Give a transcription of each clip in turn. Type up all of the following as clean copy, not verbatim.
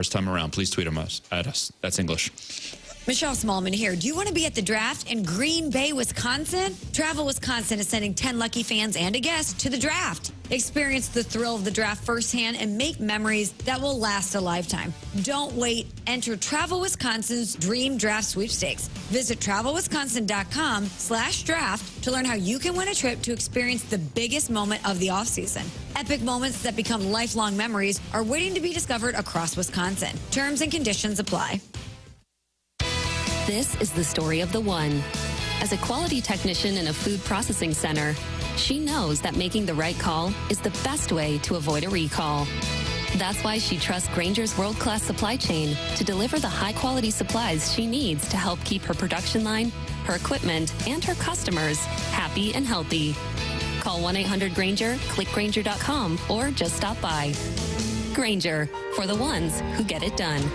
First time around, please tweet at us. That's English. Michelle Smallman here. Do you want to be at the draft in Green Bay, Wisconsin? Travel Wisconsin is sending 10 lucky fans and a guest to the draft. Experience the thrill of the draft firsthand and make memories that will last a lifetime. Don't wait. Enter Travel Wisconsin's Dream Draft Sweepstakes. Visit travelwisconsin.com/draft to learn how you can win a trip to experience the biggest moment of the offseason. Epic moments that become lifelong memories are waiting to be discovered across Wisconsin. Terms and conditions apply. This is the story of the one. As a quality technician in a food processing center, she knows that making the right call is the best way to avoid a recall. That's why she trusts Grainger's world-class supply chain to deliver the high-quality supplies she needs to help keep her production line, her equipment, and her customers happy and healthy. Call 1-800-GRAINGER, click Grainger.com, or just stop by. Grainger, for the ones who get it done.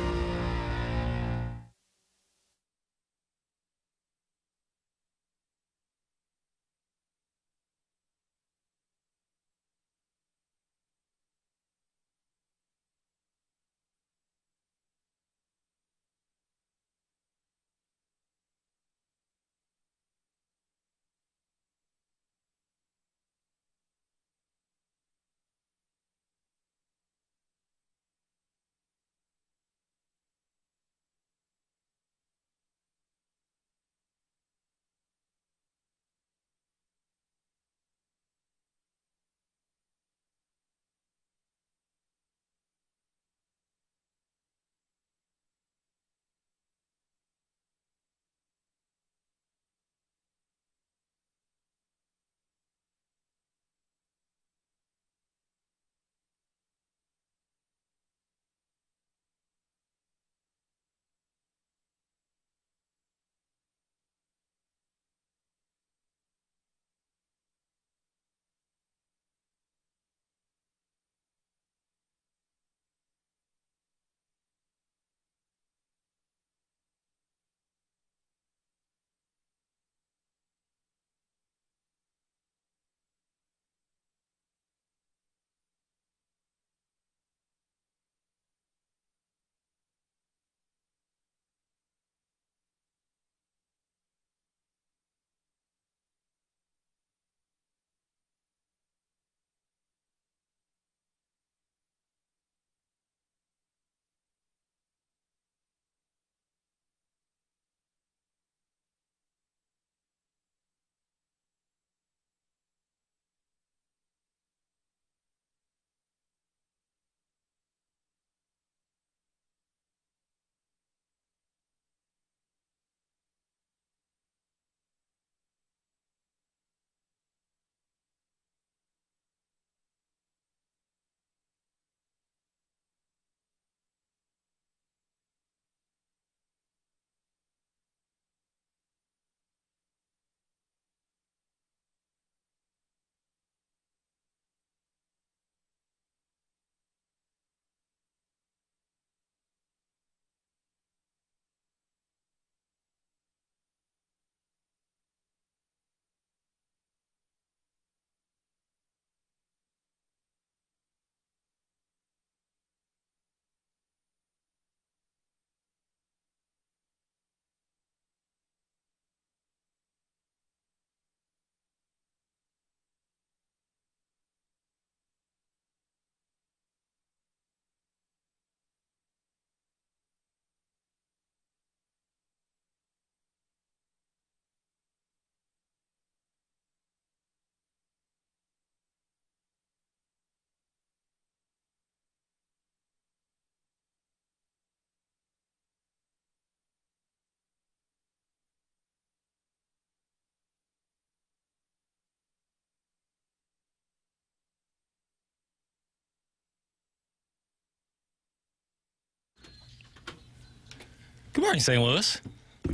Good morning, St. Louis. A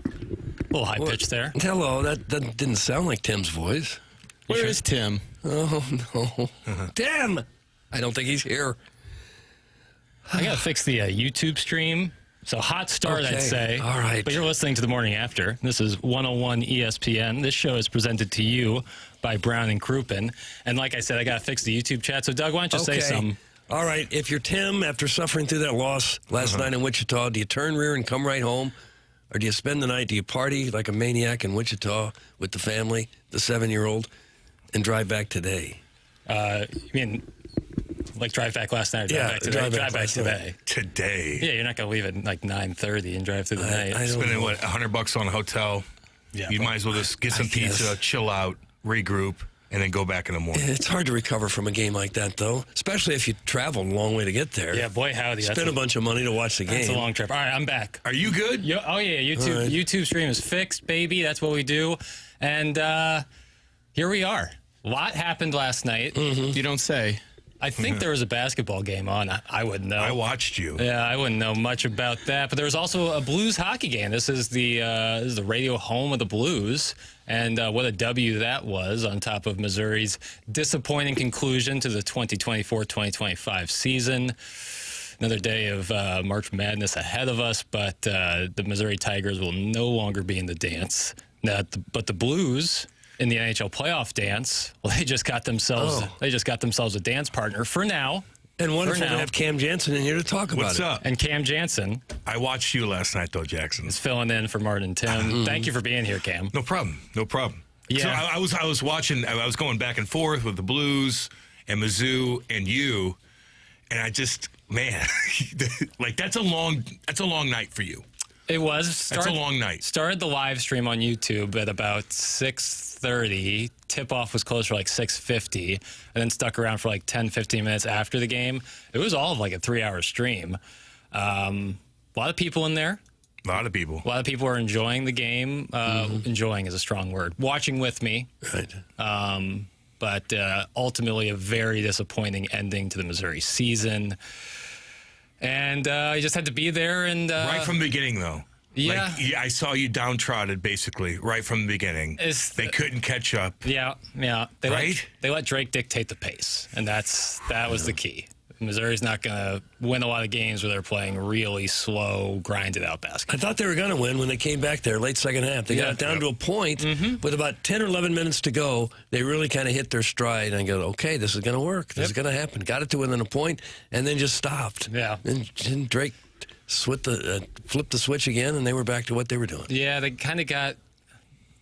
little high pitch there. Hello, that didn't sound like Tim's voice. Where is Tim? Oh, no. Tim! I don't think he's here. I got to fix the YouTube stream. So hot start, Okay. I'd say. All right. But you're listening to The Morning After. This is 101 ESPN. This show is presented to you by Brown and Crouppen. And like I said, I got to fix the YouTube chat. So, Doug, why don't you say something? All right, if you're Tim, after suffering through that loss last night in Wichita, do you turn rear and come right home? Or do you spend the night, do you party like a maniac in Wichita with the family, the 7-year-old, and drive back today? You mean like drive back last night or drive back today? Drive back today. Today. Yeah, you're not going to leave at like 9:30 and drive through the night. Spending, what, $100 on a hotel? Yeah, you might as well just get some pizza, chill out, regroup, and then go back in the morning. It's hard to recover from a game like that, though, especially if you traveled a long way to get there. Yeah, boy, howdy. Spend a bunch of money to watch the game. That's a long trip. All right, I'm back. Are you good? YouTube stream is fixed, baby. That's what we do. And here we are. A lot happened last night. You don't say. I think there was a basketball game on. I wouldn't know. I watched you. Yeah, I wouldn't know much about that. But there was also a Blues hockey game. This is the radio home of the Blues. And what a W that was on top of Missouri's disappointing conclusion to the 2024-2025 season. Another day of March Madness ahead of us, but the Missouri Tigers will no longer be in the dance. But the Blues in the NHL playoff dance, well, they just got themselves a dance partner for now. And wonderful to have Cam Jansen in here to talk about it. What's up? And Cam Jansen I watched you last night, though, Jackson. is filling in for Martin and Tim. Thank you for being here, Cam. No problem. No problem. Yeah. So I was watching. I was going back and forth with the Blues and Mizzou and you, and I just, man, like that's a long night for you. It was. That's a long night. Started the live stream on YouTube at about 6:30. Tip-off was closer to like 6:50, and then stuck around for like 10, 15 minutes after the game. It was all of like a 3-hour stream. A lot of people in there. A lot of people. A lot of people are enjoying the game. Enjoying is a strong word. Watching with me. Right. But ultimately a very disappointing ending to the Missouri season. And I just had to be there. And Right from the beginning, though. Yeah. Like, I saw you downtrodden, basically, right from the beginning. They couldn't catch up. Yeah. They let Drake dictate the pace, and that was the key. Missouri's not going to win a lot of games where they're playing really slow, grinded-out basketball. I thought they were going to win when they came back there late second half. They got it down to a point with about 10 or 11 minutes to go. They really kind of hit their stride and go, okay, this is going to work. This is going to happen. Got it to within a point and then just stopped. Yeah. And Drake flipped the switch again, and they were back to what they were doing. Yeah, they kind of got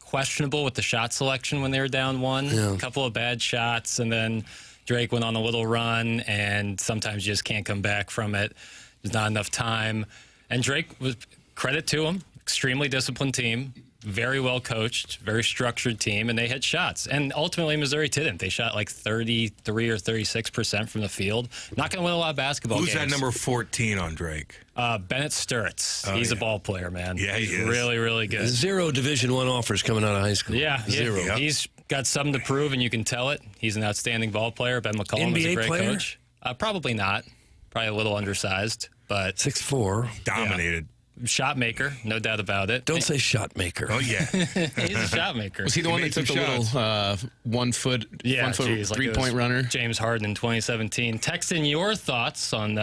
questionable with the shot selection when they were down one. Yeah. A couple of bad shots, and then Drake went on a little run, and sometimes you just can't come back from it. There's not enough time. And Drake, was credit to him, extremely disciplined team, very well coached, very structured team, and they hit shots. And ultimately, Missouri didn't. They shot like 33 or 36% from the field. Not going to win a lot of basketball Who's games. that number 14 on Drake? Bennett Sturtz. He's a ball player, man. Yeah, he is. Really, really good. 0 Division I offers coming out of high school. Yeah, 0. Yep. He's got something to prove, and you can tell it. He's an outstanding ball player. Ben McCollum is a NBA great player? coach. Probably not. Probably a little undersized, but 6'4". Dominated. shot maker, no doubt about it. Don't say shot maker. Oh, yeah. He's a shot maker. Was he the one that made took the some little 1 foot, geez, like three-point runner? James Harden in 2017. Text in your thoughts on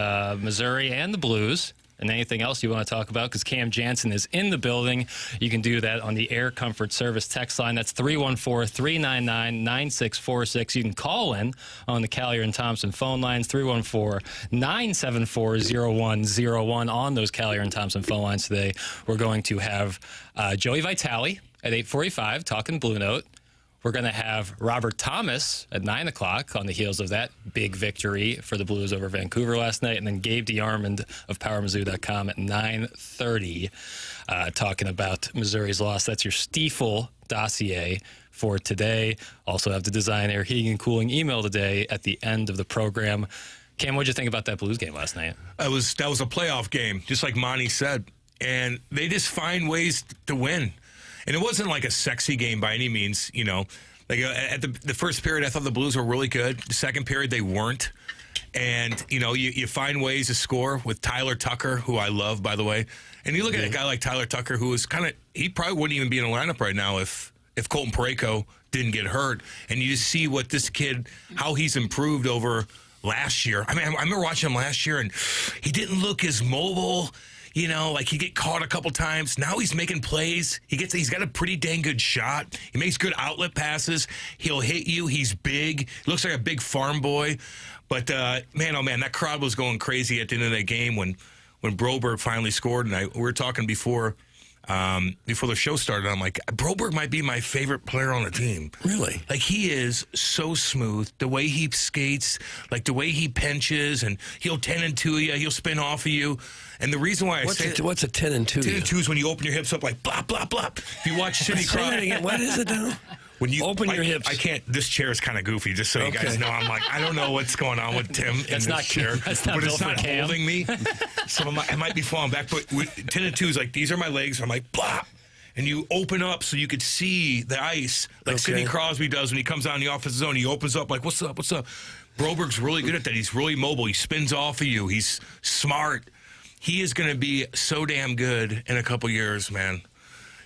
Missouri and the Blues and anything else you want to talk about, because Cam Jansen is in the building. You can do that on the Air Comfort Service text line. That's 314-399-9646. You can call in on the Callier and Thompson phone lines, 314-974-0101. On those Callier and Thompson phone lines today, we're going to have Joey Vitale at 8:45 talking Blue Note. We're going to have Robert Thomas at 9 o'clock on the heels of that big victory for the Blues over Vancouver last night. And then Gabe DeArmond of PowerMizzou.com at 9:30 talking about Missouri's loss. That's your Stiefel dossier for today. Also have the Design Air Heating and Cooling email today at the end of the program. Cam, what did you think about that Blues game last night? That was a playoff game, just like Monty said. And they just find ways to win. And it wasn't like a sexy game by any means, you know. Like at the first period, I thought the Blues were really good. The second period, they weren't. And, you know, you find ways to score with Tyler Tucker, who I love, by the way. And you look at a guy like Tyler Tucker, who is he probably wouldn't even be in the lineup right now if Colton Parayko didn't get hurt. And you just see what this kid, how he's improved over last year. I mean, I remember watching him last year, and he didn't look as mobile. You know, like he'd get caught a couple times. Now he's making plays. He's got a pretty dang good shot. He makes good outlet passes. He'll hit you. He's big. Looks like a big farm boy. But, man, oh, man, that crowd was going crazy at the end of that game when Broberg finally scored. And we were talking before the show started. I'm like, Broberg might be my favorite player on the team. Really? Like, he is so smooth. The way he skates, like the way he pinches, and he'll 10 and 2 you. He'll spin off of you. And the reason why what's a 10 and 2? 10 and 2 is when you open your hips up like blop, blop, blop. If you watch Sidney Crosby. What is it now? When you open your hips. I can't. This chair is kind of goofy, just so you guys know. I'm like, I don't know what's going on with Tim in this chair. That's not but it's built not for Cam. holding me. So I might be falling back. But 10 and 2 is like, these are my legs. I'm like, blop. And you open up so you could see the ice, like Sidney Crosby does when he comes out in the offensive zone. He opens up like, what's up, what's up? Broberg's really good at that. He's really mobile. He spins off of you. He's smart. He is going to be so damn good in a couple years, man.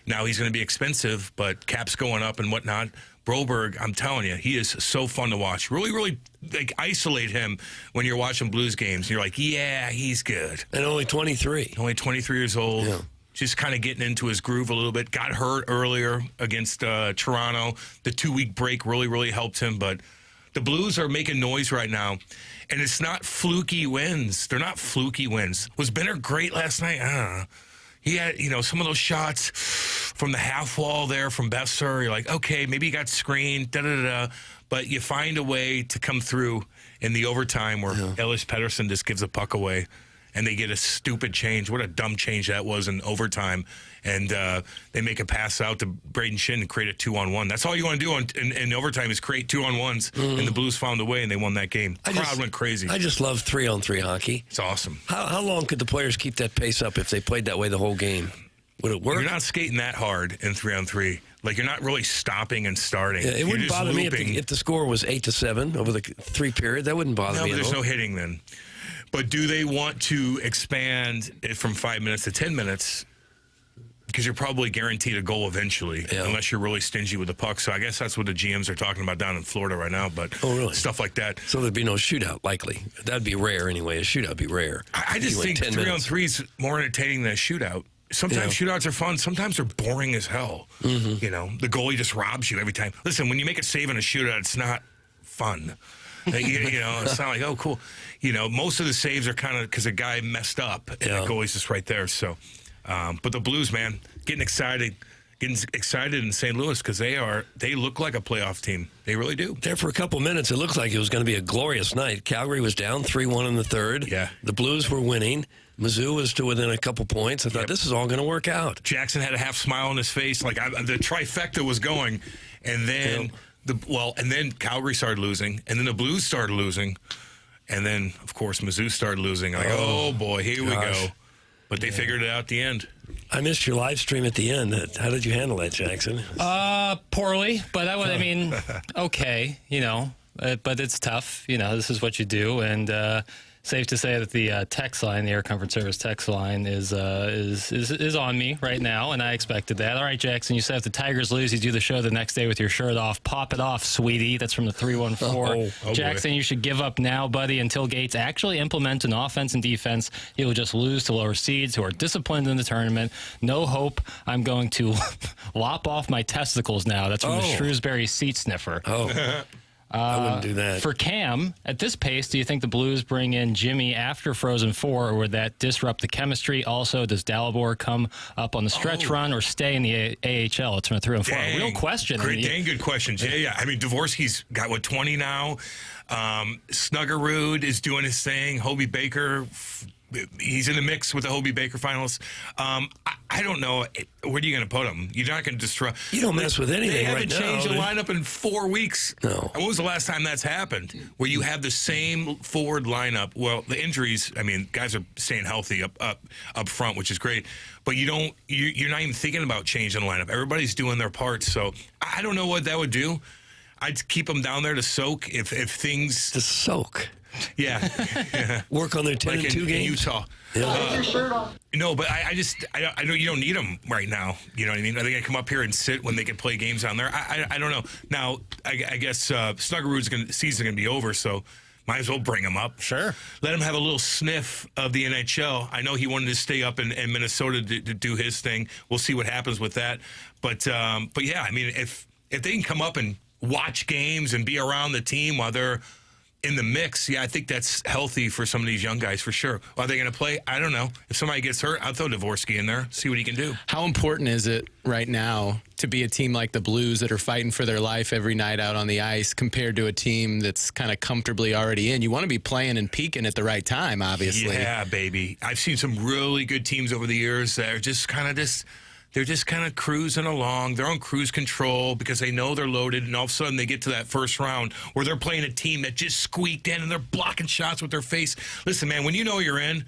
Now, he's going to be expensive, but cap's going up and whatnot. Broberg, I'm telling you, he is so fun to watch. Really, really like isolate him when you're watching Blues games. You're like, yeah, he's good. And only 23. Only 23 years old. Yeah. Just kind of getting into his groove a little bit. Got hurt earlier against Toronto. The 2-week break really, really helped him. But the Blues are making noise right now. And it's not fluky wins. They're not fluky wins. Was Benner great last night? I don't know. He had, some of those shots from the half wall there from Besser. You're like, okay, maybe he got screened, da-da-da-da. But you find a way to come through in the overtime where Ellis Pettersson just gives a puck away. And they get a stupid change. What a dumb change that was in overtime. And they make a pass out to Braden Shin and create a 2-on-1. That's all you want to do in overtime is create 2-on-1s. And the Blues found a way, and they won that game. Crowd went crazy. I just love 3-on-3 hockey. It's awesome. How long could the players keep that pace up if they played that way the whole game? Would it work? You're not skating that hard in 3-on-3. Like, you're not really stopping and starting. Yeah, it wouldn't bother me if the score was 8-7 over the 3 period. That wouldn't bother me No, at there's all. no hitting then. But do they want to expand it from 5 minutes to 10 minutes? Because you're probably guaranteed a goal eventually, unless you're really stingy with the puck. So I guess that's what the GMs are talking about down in Florida right now. But stuff like that. So there'd be no shootout, likely. That'd be rare anyway. A shootout would be rare. I just think 3-on-3 is more entertaining than a shootout. Sometimes shootouts are fun. Sometimes they're boring as hell. Mm-hmm. The goalie just robs you every time. Listen, when you make a save in a shootout, it's not fun. It's not like, oh, cool. Most of the saves are kind of because a guy messed up and the goalie's just right there. So, but the Blues, man, getting excited in St. Louis because they look like a playoff team. They really do. There for a couple minutes, it looked like it was going to be a glorious night. Calgary was down 3-1 in the third. Yeah. The Blues were winning. Mizzou was to within a couple points. I thought this is all going to work out. Jackson had a half smile on his face, like the trifecta was going, and then. And then Calgary started losing, and then the Blues started losing, and then, of course, Mizzou started losing. Like, oh boy, here we go. But they figured it out at the end. I missed your live stream at the end. How did you handle that, Jackson? Poorly, but okay, but it's tough. This is what you do, and safe to say that the text line, the Air Comfort Service text line, is on me right now, and I expected that. All right, Jackson, you said if the Tigers lose, you do the show the next day with your shirt off. Pop it off, sweetie. That's from the 314. Jackson, you should give up now, buddy, until Gates actually implements an offense and defense. He will just lose to lower seeds who are disciplined in the tournament. No hope. I'm going to lop off my testicles now. That's from the Shrewsbury seat sniffer. I wouldn't do that. For Cam, at this pace, do you think the Blues bring in Jimmy after Frozen 4, or would that disrupt the chemistry? Also, does Dalibor come up on the stretch run or stay in the AHL? It's from a 3-4. Real question. Dang good questions. Yeah. I mean, Dvorsky's got, 20 now? Snuggerud is doing his thing. Hobie Baker, he's in the mix with the Hobie Baker finalists. I don't know. Where are you going to put him? You're not going to destroy. You don't mess with anything right now. They haven't changed the lineup in 4 weeks. No. And when was the last time that's happened? Where you have the same forward lineup? Well, the injuries. I mean, guys are staying healthy up front, which is great. But you're not even thinking about changing the lineup. Everybody's doing their parts. So I don't know what that would do. I'd keep them down there to soak if things. To soak. Yeah. Work on their 10-2 in games. Utah. Yeah. Your shirt off. No, but I know you don't need them right now. You know what I mean? Are they going to come up here and sit when they can play games down there? I don't know. Now, I guess Snuggerud's season's going to be over, so might as well bring him up. Sure. Let him have a little sniff of the NHL. I know he wanted to stay up in Minnesota to do his thing. We'll see what happens with that. But yeah, I mean, if they can come up and watch games and be around the team while they're in the mix, I think that's healthy for some of these young guys for sure. Are they going to play? I don't know. If somebody gets hurt, I'll throw Dvorsky in there, see what he can do. How important is it right now to be a team like the Blues that are fighting for their life every night out on the ice compared to a team that's kind of comfortably already in? You want to be playing and peaking at the right time, obviously. Yeah, baby. I've seen some really good teams over the years that are just kind of they're just kind of cruising along. They're on cruise control because they know they're loaded, and all of a sudden they get to that first round where they're playing a team that just squeaked in and they're blocking shots with their face. Listen, man, when you know you're in,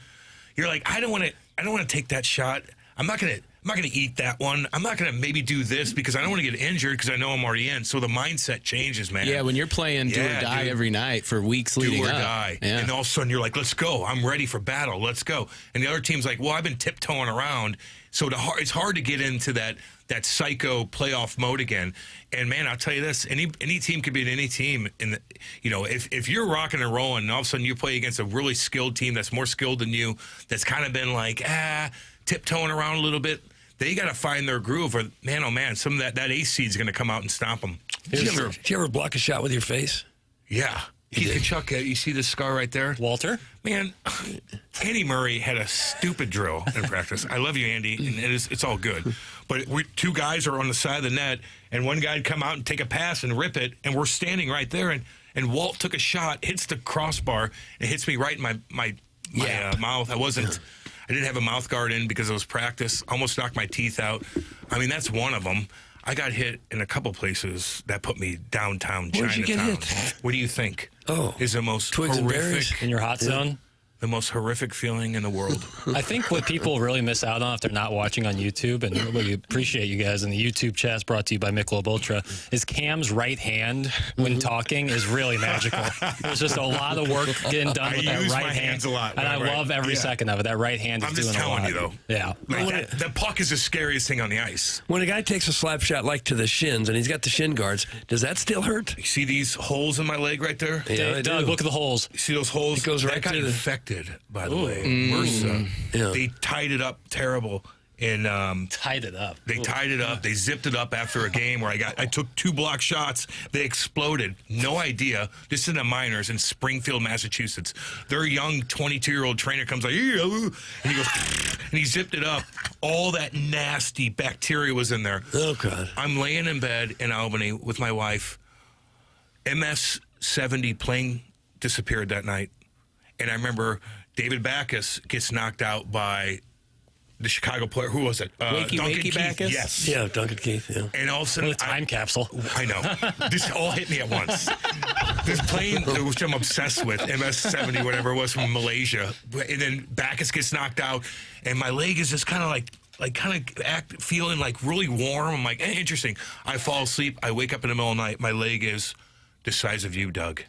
you're like, I don't want to take that shot. I'm not gonna eat that one. I'm not gonna maybe do this because I don't want to get injured because I know I'm already in. So the mindset changes, man. Yeah, when you're playing do or die every night for weeks leading up. Do or die. Yeah. And all of a sudden you're like, let's go. I'm ready for battle. Let's go. And the other team's like, well, I've been tiptoeing around. So it's hard to get into that psycho playoff mode again. And man, I'll tell you this: any team could beat any team. If you're rocking and rolling, and all of a sudden you play against a really skilled team that's more skilled than you, that's kind of been like tiptoeing around a little bit. They got to find their groove. Or man, oh man, some of that ace seed's going to come out and stomp them. Did you ever block a shot with your face? Yeah. Keith Kachuk, you see this scar right there? Walter? Man, Andy Murray had a stupid drill in practice. I love you, Andy, and it's all good. But two guys are on the side of the net, and one guy would come out and take a pass and rip it, and we're standing right there, and Walt took a shot, hits the crossbar, and hits me right in my mouth. I didn't have a mouth guard in because it was practice. Almost knocked my teeth out. I mean, that's one of them. I got hit in a couple places that put me downtown Chinatown. Where'd you get hit? What do you think? Oh, is the most twigs and berries horrific in your hot zone? The most horrific feeling in the world. I think what people really miss out on if they're not watching on YouTube, and we appreciate you guys, and the YouTube chat's brought to you by Michelob Ultra, is Cam's right hand when talking is really magical. There's just a lot of work getting done with that right hand. I use my hands a lot. And I love every second of it. That right hand is doing a lot. I'm just telling you, though. Yeah. Like the puck is the scariest thing on the ice. When a guy takes a slap shot like to the shins and he's got the shin guards, does that still hurt? You see these holes in my leg right there? Yeah, Doug, look at the holes. You see those holes? It goes right that got to infected, by the way. MRSA. Yeah. They tied it up terrible. And tied it up. They tied it up. They zipped it up after a game where I took 2 block shots. They exploded. No idea. This is in the minors in Springfield, Massachusetts. Their young 22-year-old trainer comes like, and he goes, and he zipped it up. All that nasty bacteria was in there. Oh, God. I'm laying in bed in Albany with my wife. MS-70 plane disappeared that night. And I remember David Backus gets knocked out by the Chicago player. Who was it? Duncan Keith. Backus? Yes. Yeah, Duncan Keith. Yeah. And all of a sudden, What a time capsule. I know. This all hit me at once. This plane, which I'm obsessed with, MS-70, whatever it was, from Malaysia. And then Backus gets knocked out, and my leg is just kind of feeling like really warm. I'm like, interesting. I fall asleep. I wake up in the middle of the night. My leg is the size of you, Doug.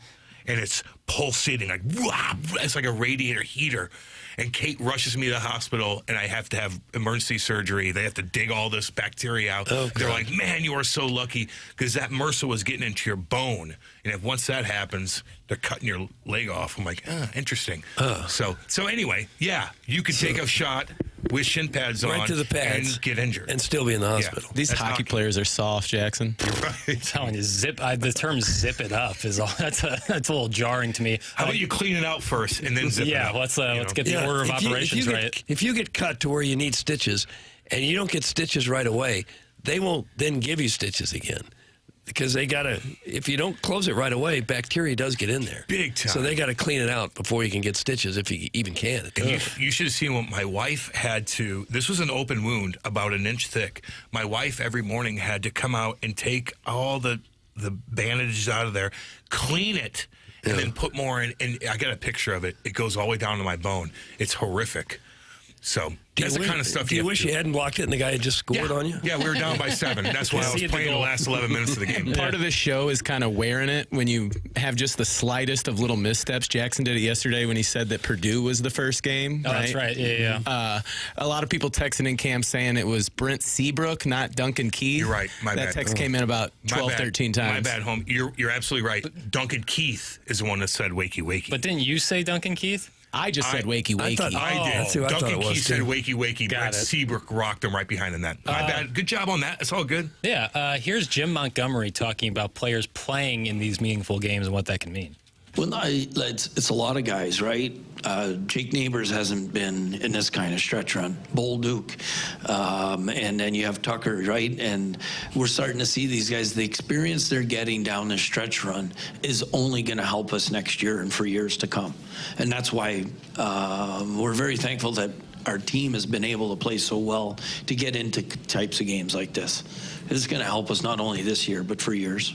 And it's pulsating like, wah, it's like a radiator heater. And Kate rushes me to the hospital, and I have to have emergency surgery. They have to dig all this bacteria out. Oh, they're like, man, you are so lucky, because that MRSA was getting into your bone. And if once that happens, they're cutting your leg off. I'm like, interesting. So anyway, yeah, you could take a shot with shin pads on right to the pads and get injured. And still be in the hospital. These hockey players are soft, Jackson. I'm telling you, the term "zip it up" is all. That's a little jarring to me. How about you clean it out first and then zip it up? Let's get the order of operations right. If you get cut to where you need stitches and you don't get stitches right away, they won't then give you stitches again. Because they got to, if you don't close it right away, bacteria does get in there. Big time. So they got to clean it out before you can get stitches, if you even can. And you should have seen what my wife had to, this was an open wound about an inch thick. My wife every morning had to come out and take all the bandages out of there, clean it, and then put more in. And I got a picture of it. It goes all the way down to my bone. It's horrific. So that's the kind of stuff do you wish you hadn't blocked it and the guy had just scored on you? Yeah, we were down by 7. That's why I was playing the last 11 minutes of the game. Part of this show is kind of wearing it when you have just the slightest of little missteps. Jackson did it yesterday when he said that Purdue was the first game. Oh, that's right. Yeah. A lot of people texting in camp saying it was Brent Seabrook, not Duncan Keith. You're right. My bad. That text came in about 12, 13 times. My bad, home. You're absolutely right. Duncan Keith is the one that said wakey, wakey. But didn't you say Duncan Keith? I just said wakey, wakey. I did. That's who I thought Duncan it was, Keith said too. wakey, wakey. Brent Seabrook rocked him right behind in that. My bad. Good job on that. It's all good. Yeah. Here's Jim Montgomery talking about players playing in these meaningful games and what that can mean. Well, it's a lot of guys, right? Jake Neighbors hasn't been in this kind of stretch run. Bull Duke. And then you have Tucker, right? And we're starting to see these guys. The experience they're getting down this stretch run is only going to help us next year and for years to come. And that's why we're very thankful that our team has been able to play so well to get into types of games like this. It's going to help us not only this year, but for years.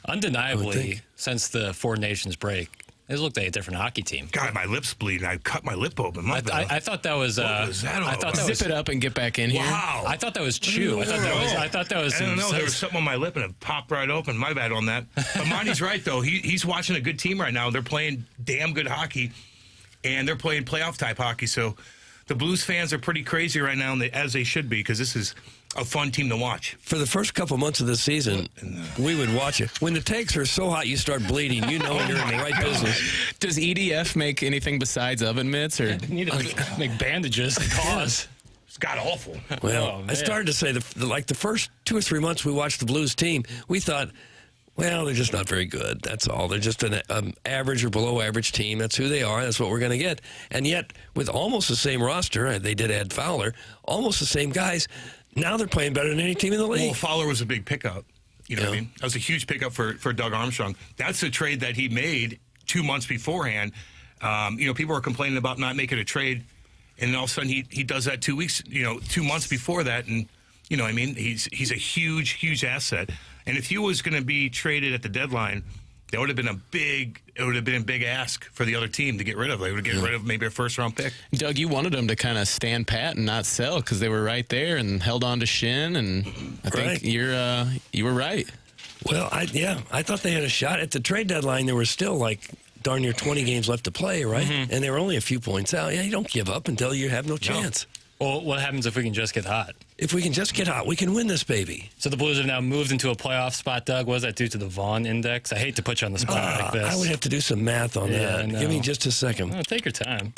Undeniably, since the Four Nations break, it's looked like a different hockey team. God, my lip's bleeding. I cut my lip open. I thought that was. What was that all I thought about? that was. Zip it up and get back in here. Wow. I thought that was chew. I thought that was. I don't know. There was something on my lip and it popped right open. My bad on that. But Monty's right, though. He's watching a good team right now. They're playing damn good hockey, and they're playing playoff-type hockey. So the Blues fans are pretty crazy right now, as they should be, because this is a fun team to watch. For the first couple months of the season, we would watch it. When the takes are so hot you start bleeding, you know you're in the right business. Does EDF make anything besides oven mitts? Or need to make bandages to cause. It's god awful. Well, I started to say, the first 2 or 3 months we watched the Blues team, we thought, well, they're just not very good. That's all. They're just an average or below average team. That's who they are. That's what we're going to get. And yet, with almost the same roster, they did add Fowler, almost the same guys. Now they're playing better than any team in the league. Well, Fowler was a big pickup. You know what I mean? That was a huge pickup for Doug Armstrong. That's a trade that he made 2 months beforehand. People were complaining about not making a trade, and then all of a sudden he does that 2 weeks, 2 months before that, and you know what I mean? He's a huge asset. And if he was going to be traded at the deadline, that would have been a big ask for the other team to get rid of. They would get rid of maybe a first-round pick. Doug, you wanted them to kind of stand pat and not sell because they were right there and held on to Shin, and I think you were right. Well, I thought they had a shot. At the trade deadline, there were still like darn near 20 games left to play, right? Mm-hmm. And they were only a few points out. Yeah, you don't give up until you have no chance. Well, what happens if we can just get hot? If we can just get hot, we can win this baby. So the Blues have now moved into a playoff spot, Doug. What does that do to the Vaughn index? I hate to put you on the spot like this. I would have to do some math on that. Give me just a second. Oh, take your time.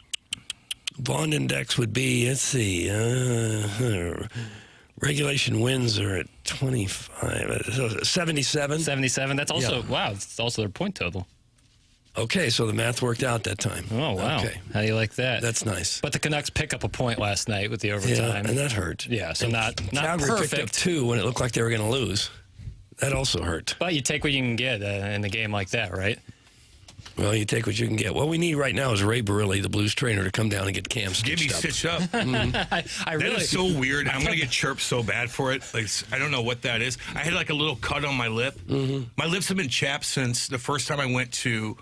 Vaughn index would be, let's see, regulation wins are at 25, 77. 77. That's also, wow, it's also their point total. Okay, so the math worked out that time. Oh, wow. Okay. How do you like that? That's nice. But the Canucks pick up a point last night with the overtime. Yeah, and that hurt. Yeah, so not Calgary perfect. picked up 2 when it looked like they were going to lose. That also hurt. But you take what you can get in a game like that, right? Well, you take what you can get. What we need right now is Ray Barilli, the Blues trainer, to come down and get Cam stitched Get me up. stitched up. I That really is so weird. I'm going to get chirped so bad for it. Like, I don't know what that is. I had like a little cut on my lip. Mm-hmm. My lips have been chapped since the first time I went to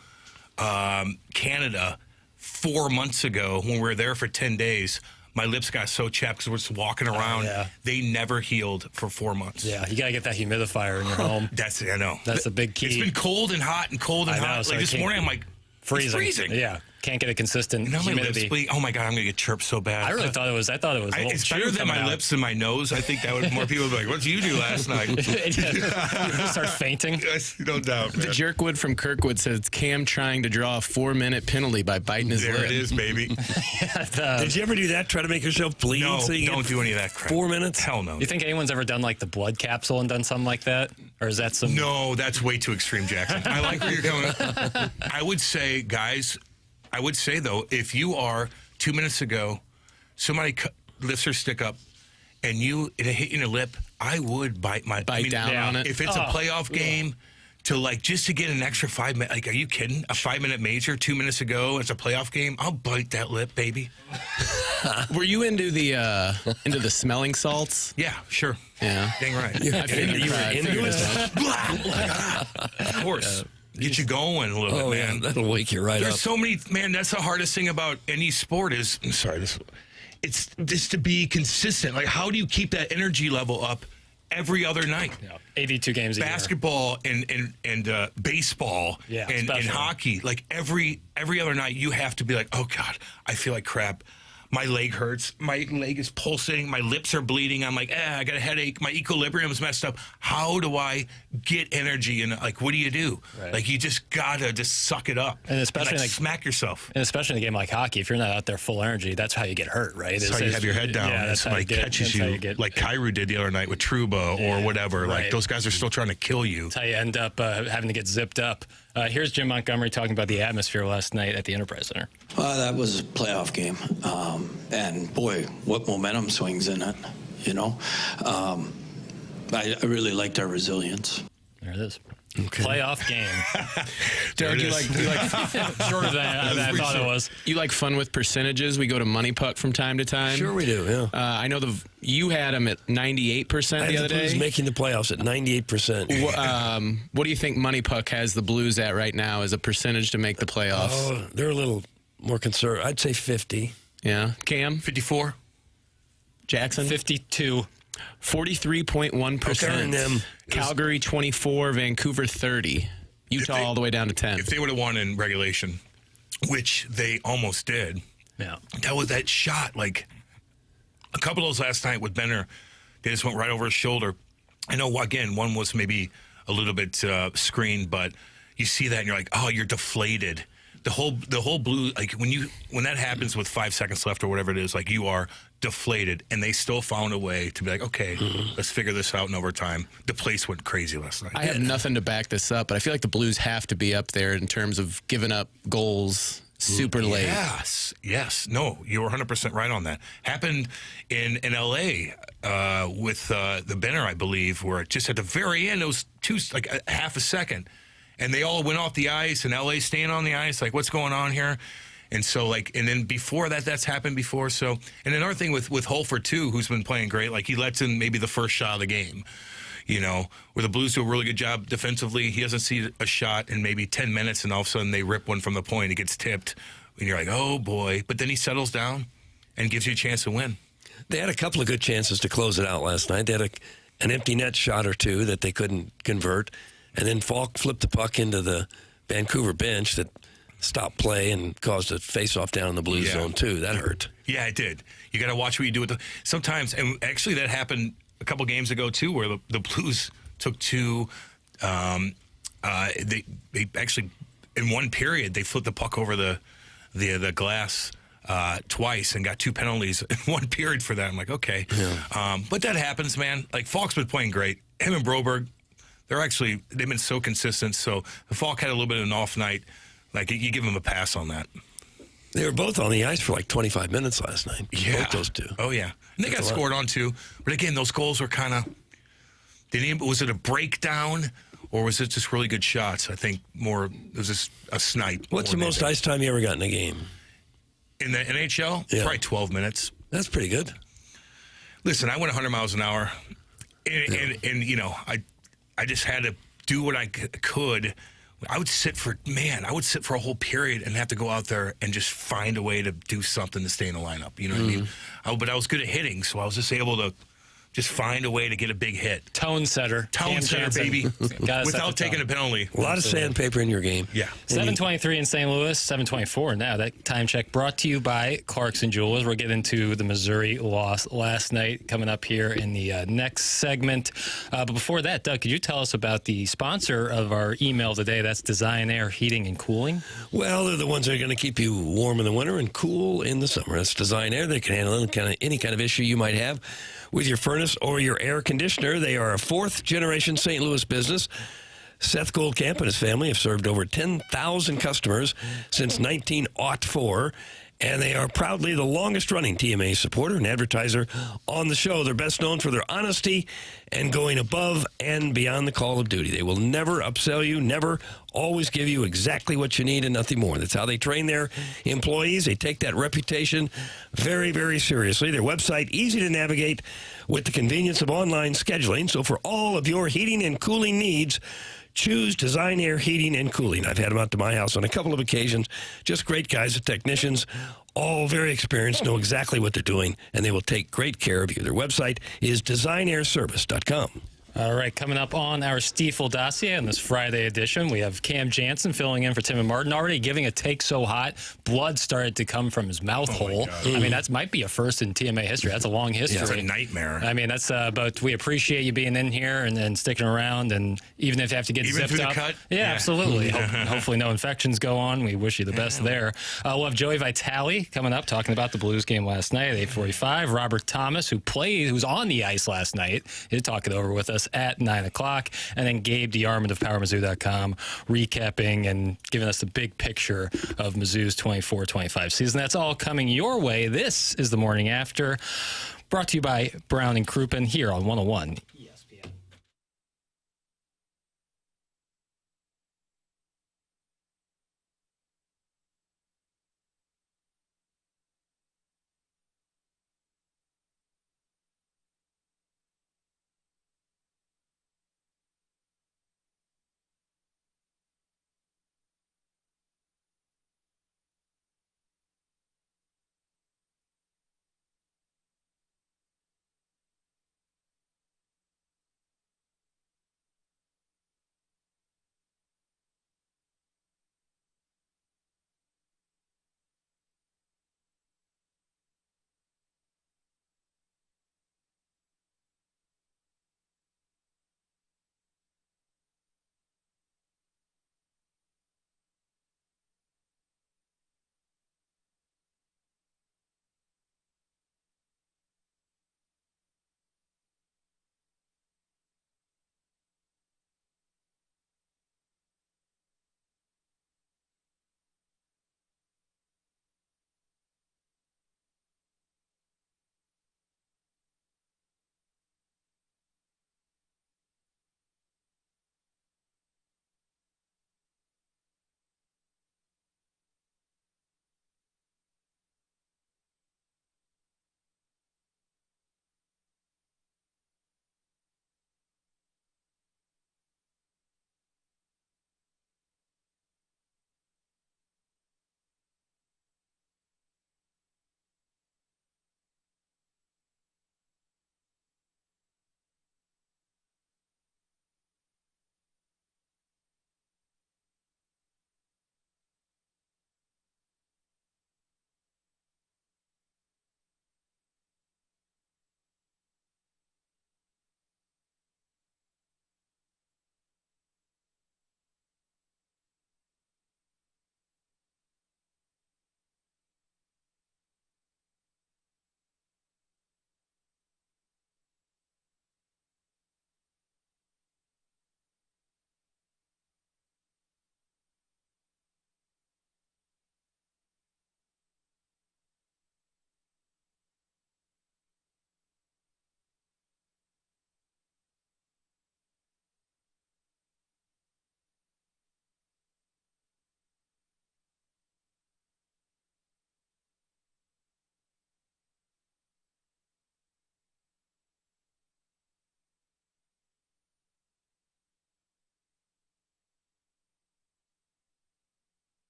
Canada 4 months ago when we were there for 10 days. My lips got so chapped because we're just walking around. Yeah. They never healed for 4 months. Yeah, you got to get that humidifier in your home. I know. That's the big key. It's been cold and hot and cold and I know, hot. so Like it this can't- morning, I'm like, freezing. It's freezing. Yeah, can't get a consistent Now my lips humidity. bleed. Oh my God, I'm going to get chirped so bad. I really thought it was. I thought it was. A little It's steam better than coming my out. lips and my nose. I think that would more people would be like, "What did you do last night?" You start fainting. Yes, no doubt. The Man. Jerkwood from Kirkwood says Cam trying to draw a 4-minute penalty by biting his There lip. it is, baby. Did you ever do that? Try to make yourself bleed? No, so you don't get do any of that crap. 4 minutes? Hell no. You think anyone's ever done like the blood capsule and done something like that, or is that some? No, that's way too extreme, Jackson. I like where you're going. I would say, guys, though, if you are 2 minutes ago, somebody lifts their stick up and it hit you in the lip, I would bite down on it. If it's a playoff game, just to get an extra 5 minutes. Like, are you kidding? A 5-minute major 2 minutes ago, it's a playoff game. I'll bite that lip, baby. Were you into the smelling salts? Yeah, sure. Yeah. Dang right. I figured You were I into figured it? Of course. Get you going a little bit, man. Yeah, that'll wake you right There's up. so many, man. That's the hardest thing about any sport is. I'm sorry. It's just to be consistent. Like, how do you keep that energy level up every other night? Yeah, 82 games a year. Basketball and baseball Yeah, and especially. hockey. Like every other night, you have to be like, oh God, I feel like crap. My leg hurts. My leg is pulsating. My lips are bleeding. I'm like, I got a headache. My equilibrium's messed up. How do I get energy? And like, what do you do? Right. Like, you just gotta just suck it up. And especially like smack yourself. And especially in a game like hockey, if you're not out there full energy, that's how you get hurt, right? That's how you have your head down. Yeah, and somebody catches you, like Kyrou did the other night with Truba or whatever. right. Like, those guys are still trying to kill you. That's how you end up having to get zipped up. Here's Jim Montgomery talking about the atmosphere last night at the Enterprise Center. That was a playoff game. And boy, what momentum swings in it, you know. I really liked our resilience. There it is. Okay. Playoff game. Doug, you like Shorter than I thought it was. you like fun with percentages? We go to Money Puck from time to time. Sure we do, yeah. I know you had them at 98% the other day. Blues making the playoffs at 98%. What do you think Money Puck has the Blues at right now as a percentage to make the playoffs? Oh, they're a little more conservative. I'd say 50. Yeah. Cam? 54. Jackson? 52. 43.1%. Them. Calgary 24, Vancouver 30. Utah all the way down to 10. If they would have won in regulation, which they almost did, Yeah. that was that shot. Like a couple of those last night with Benner, they just went right over his shoulder. I know, again, one was maybe a little bit screened, but you see that and you're like, oh, you're deflated. The whole Blue, like when that happens with 5 seconds left or whatever it is, like you are deflated, and they still found a way to be like, okay, let's figure this out in overtime. The place went crazy last night. I have nothing to back this up, but I feel like the Blues have to be up there in terms of giving up goals super late. Yes. No, you were 100% right on that. Happened in L.A. With the Benner, I believe, where just at the very end, it was like a half a second. And they all went off the ice, and L.A. staying on the ice, like, what's going on here? And so, and then before that's happened before. So, and another thing with Holford, too, who's been playing great, like, he lets in maybe the first shot of the game, you know, where the Blues do a really good job defensively. He doesn't see a shot in maybe 10 minutes, and all of a sudden they rip one from the point. He gets tipped, and you're like, oh, boy. But then he settles down and gives you a chance to win. They had a couple of good chances to close it out last night. They had an empty net shot or two that they couldn't convert. And then Falk flipped the puck into the Vancouver bench that stopped play and caused a face-off down in the Blues zone, too. That hurt. Yeah, it did. You got to watch what you do with sometimes, and actually that happened a couple games ago, too, where the Blues took two, they actually, in one period, they flipped the puck over the glass twice and got 2 penalties in one period for that. I'm like, okay. Yeah. But that happens, man. Like, Falk's been playing great. Him and Broberg, they've been so consistent. So if Falk had a little bit of an off night, like, you give him a pass on that. They were both on the ice for like 25 minutes last night. Yeah. Both those two. Oh, yeah. And they got scored on, too. But again, those goals were kind of, was it a breakdown or was it just really good shots? I think it was just a snipe. What's the most ice time you ever got in a game? In the NHL? Yeah. Probably 12 minutes. That's pretty good. Listen, I went 100 miles an hour. And you know, I just had to do what I could. I would sit for a whole period and have to go out there and just find a way to do something to stay in the lineup. You know what I mean? But I was good at hitting, so I was just able to just find a way to get a big hit. Tone setter, baby, without taking a penalty. A lot of sandpaper in your game. Yeah. 7:23 in St. Louis, 7:24 now. That time check brought to you by Clarkson Jewelers. We'll get into the Missouri loss last night coming up here in the next segment. But before that, Doug, could you tell us about the sponsor of our email today? That's Design Air Heating and Cooling. Well, they're the ones that are going to keep you warm in the winter and cool in the summer. That's Design Air. They can handle any kind of issue you might have with your furnace or your air conditioner. They are a fourth-generation St. Louis business. Seth Goldcamp and his family have served over 10,000 customers since 1904, and they are proudly the longest-running TMA supporter and advertiser on the show. They're best known for their honesty and going above and beyond the call of duty. They will never upsell you, never, always give you exactly what you need and nothing more. That's how they train their employees. They take that reputation very, very seriously. Their website, easy to navigate with the convenience of online scheduling. So for all of your heating and cooling needs, choose Design Air Heating and Cooling. I've had them out to my house on a couple of occasions. Just great guys, the technicians, all very experienced, know exactly what they're doing, and they will take great care of you. Their website is designairservice.com. All right, coming up on our Stiefel dossier on this Friday edition, we have Cam Jansen filling in for Tim and Martin, already giving a take so hot, blood started to come from his mouth hole. I mean, that might be a first in TMA history. That's a long history. Yeah, it's a nightmare. I mean, that's, but we appreciate you being in here and sticking around, and even if you have to get zipped up. Cut? Yeah, absolutely. Hopefully no infections go on. We wish you the best there. We'll have Joey Vitale coming up, talking about the Blues game last night at 8:45. Robert Thomas, who's on the ice last night, he'll talk it over with us Thomas at 9 o'clock. And then Gabe DeArmond of PowerMizzou.com recapping and giving us the big picture of Mizzou's 24-25 season. That's all coming your way. This is The Morning After, brought to you by Brown and Crouppen here on 101 ESPN.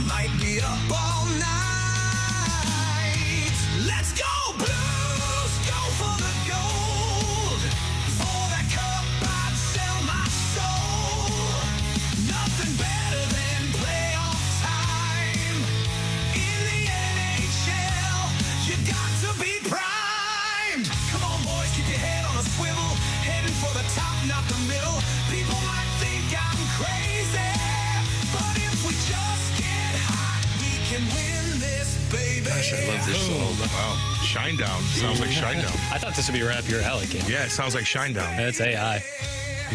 might be up all night. Let's go, Blues, go for the gold. For that cup, I'd sell my soul. Nothing better than playoff time. In the NHL, you got to be primed. Come on, boys, keep your head on a swivel. Heading for the top, not the middle. People might think I'm crazy, but if we just get hot, we can win this, baby. Gosh, I love this song. Wow. Shinedown. Sounds like Shinedown. I thought this would be right up your alley, Kim. Yeah, it sounds like Shinedown. That's AI.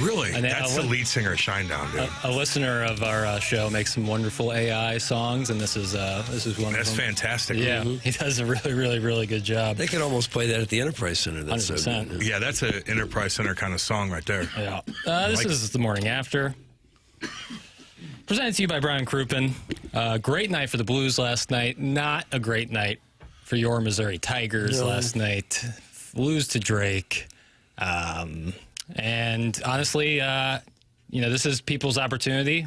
Really? And then That's the lead singer of Shinedown, dude. A listener of our show makes some wonderful AI songs, and this is one That's of them. fantastic. Yeah, he does a really, really, really good job. They could almost play that at the Enterprise Center. That's so 100%. good. Yeah, that's an Enterprise Center kind of song right there. Yeah. This is the morning after. Presented to you by Brian Crouppen. Great night for the Blues last night. Not a great night for your Missouri Tigers last night. Lose to Drake. And honestly, this is people's opportunity.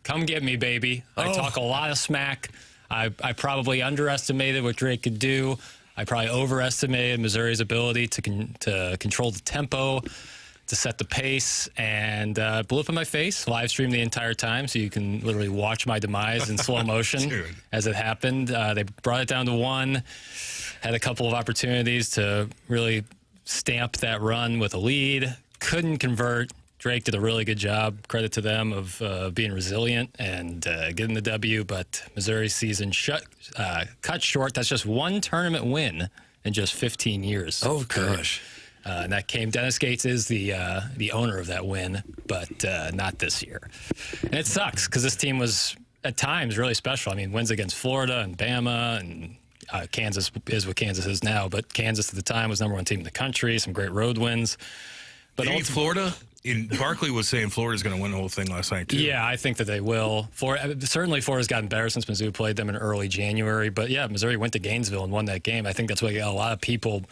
Come get me, baby. I talk a lot of smack. I probably underestimated what Drake could do. I probably overestimated Missouri's ability to control the tempo, to set the pace, and blew up in my face. Live streamed the entire time, so you can literally watch my demise in slow motion as it happened. They brought it down to 1. Had a couple of opportunities to really stamp that run with a lead. Couldn't convert. Drake did a really good job. Credit to them of being resilient and getting the W. But Missouri's season cut short. That's just one tournament win in just 15 years. Oh, gosh. And that came. Dennis Gates is the owner of that win, but not this year. And it sucks because this team was at times really special. I mean, wins against Florida and Bama, and Kansas is what Kansas is now. But Kansas at the time was #1 team in the country. Some great road wins. But Maybe Florida. Barkley was saying Florida's going to win the whole thing last night, too. Yeah, I think that they will. Certainly Florida's gotten better since Mizzou played them in early January. But, yeah, Missouri went to Gainesville and won that game. I think that's why a lot of people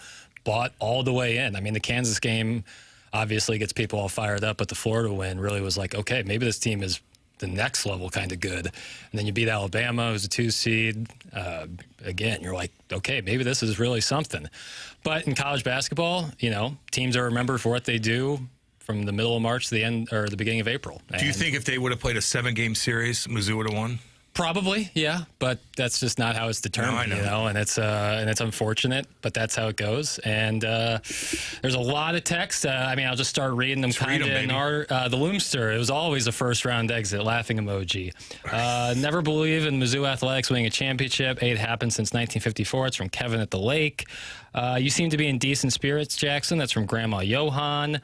bought all the way in. I mean, the Kansas game obviously gets people all fired up, but the Florida win really was like, okay, maybe this team is the next level kind of good. And then you beat Alabama, who's a 2 seed. Again, you're like, okay, maybe this is really something. But in college basketball, teams are remembered for what they do from the middle of March to the end or the beginning of April. Do you think if they would have played a 7-game series, Mizzou would have won? Probably, yeah, but that's just not how it's determined, and it's unfortunate, but that's how it goes. And there's a lot of text. I'll just start reading them kind of in order. The Loomster, it was always a first-round exit, laughing emoji. Never believe in Mizzou athletics winning a championship. 8 happened since 1954. It's from Kevin at the Lake. You seem to be in decent spirits, Jackson. That's from Grandma Johan.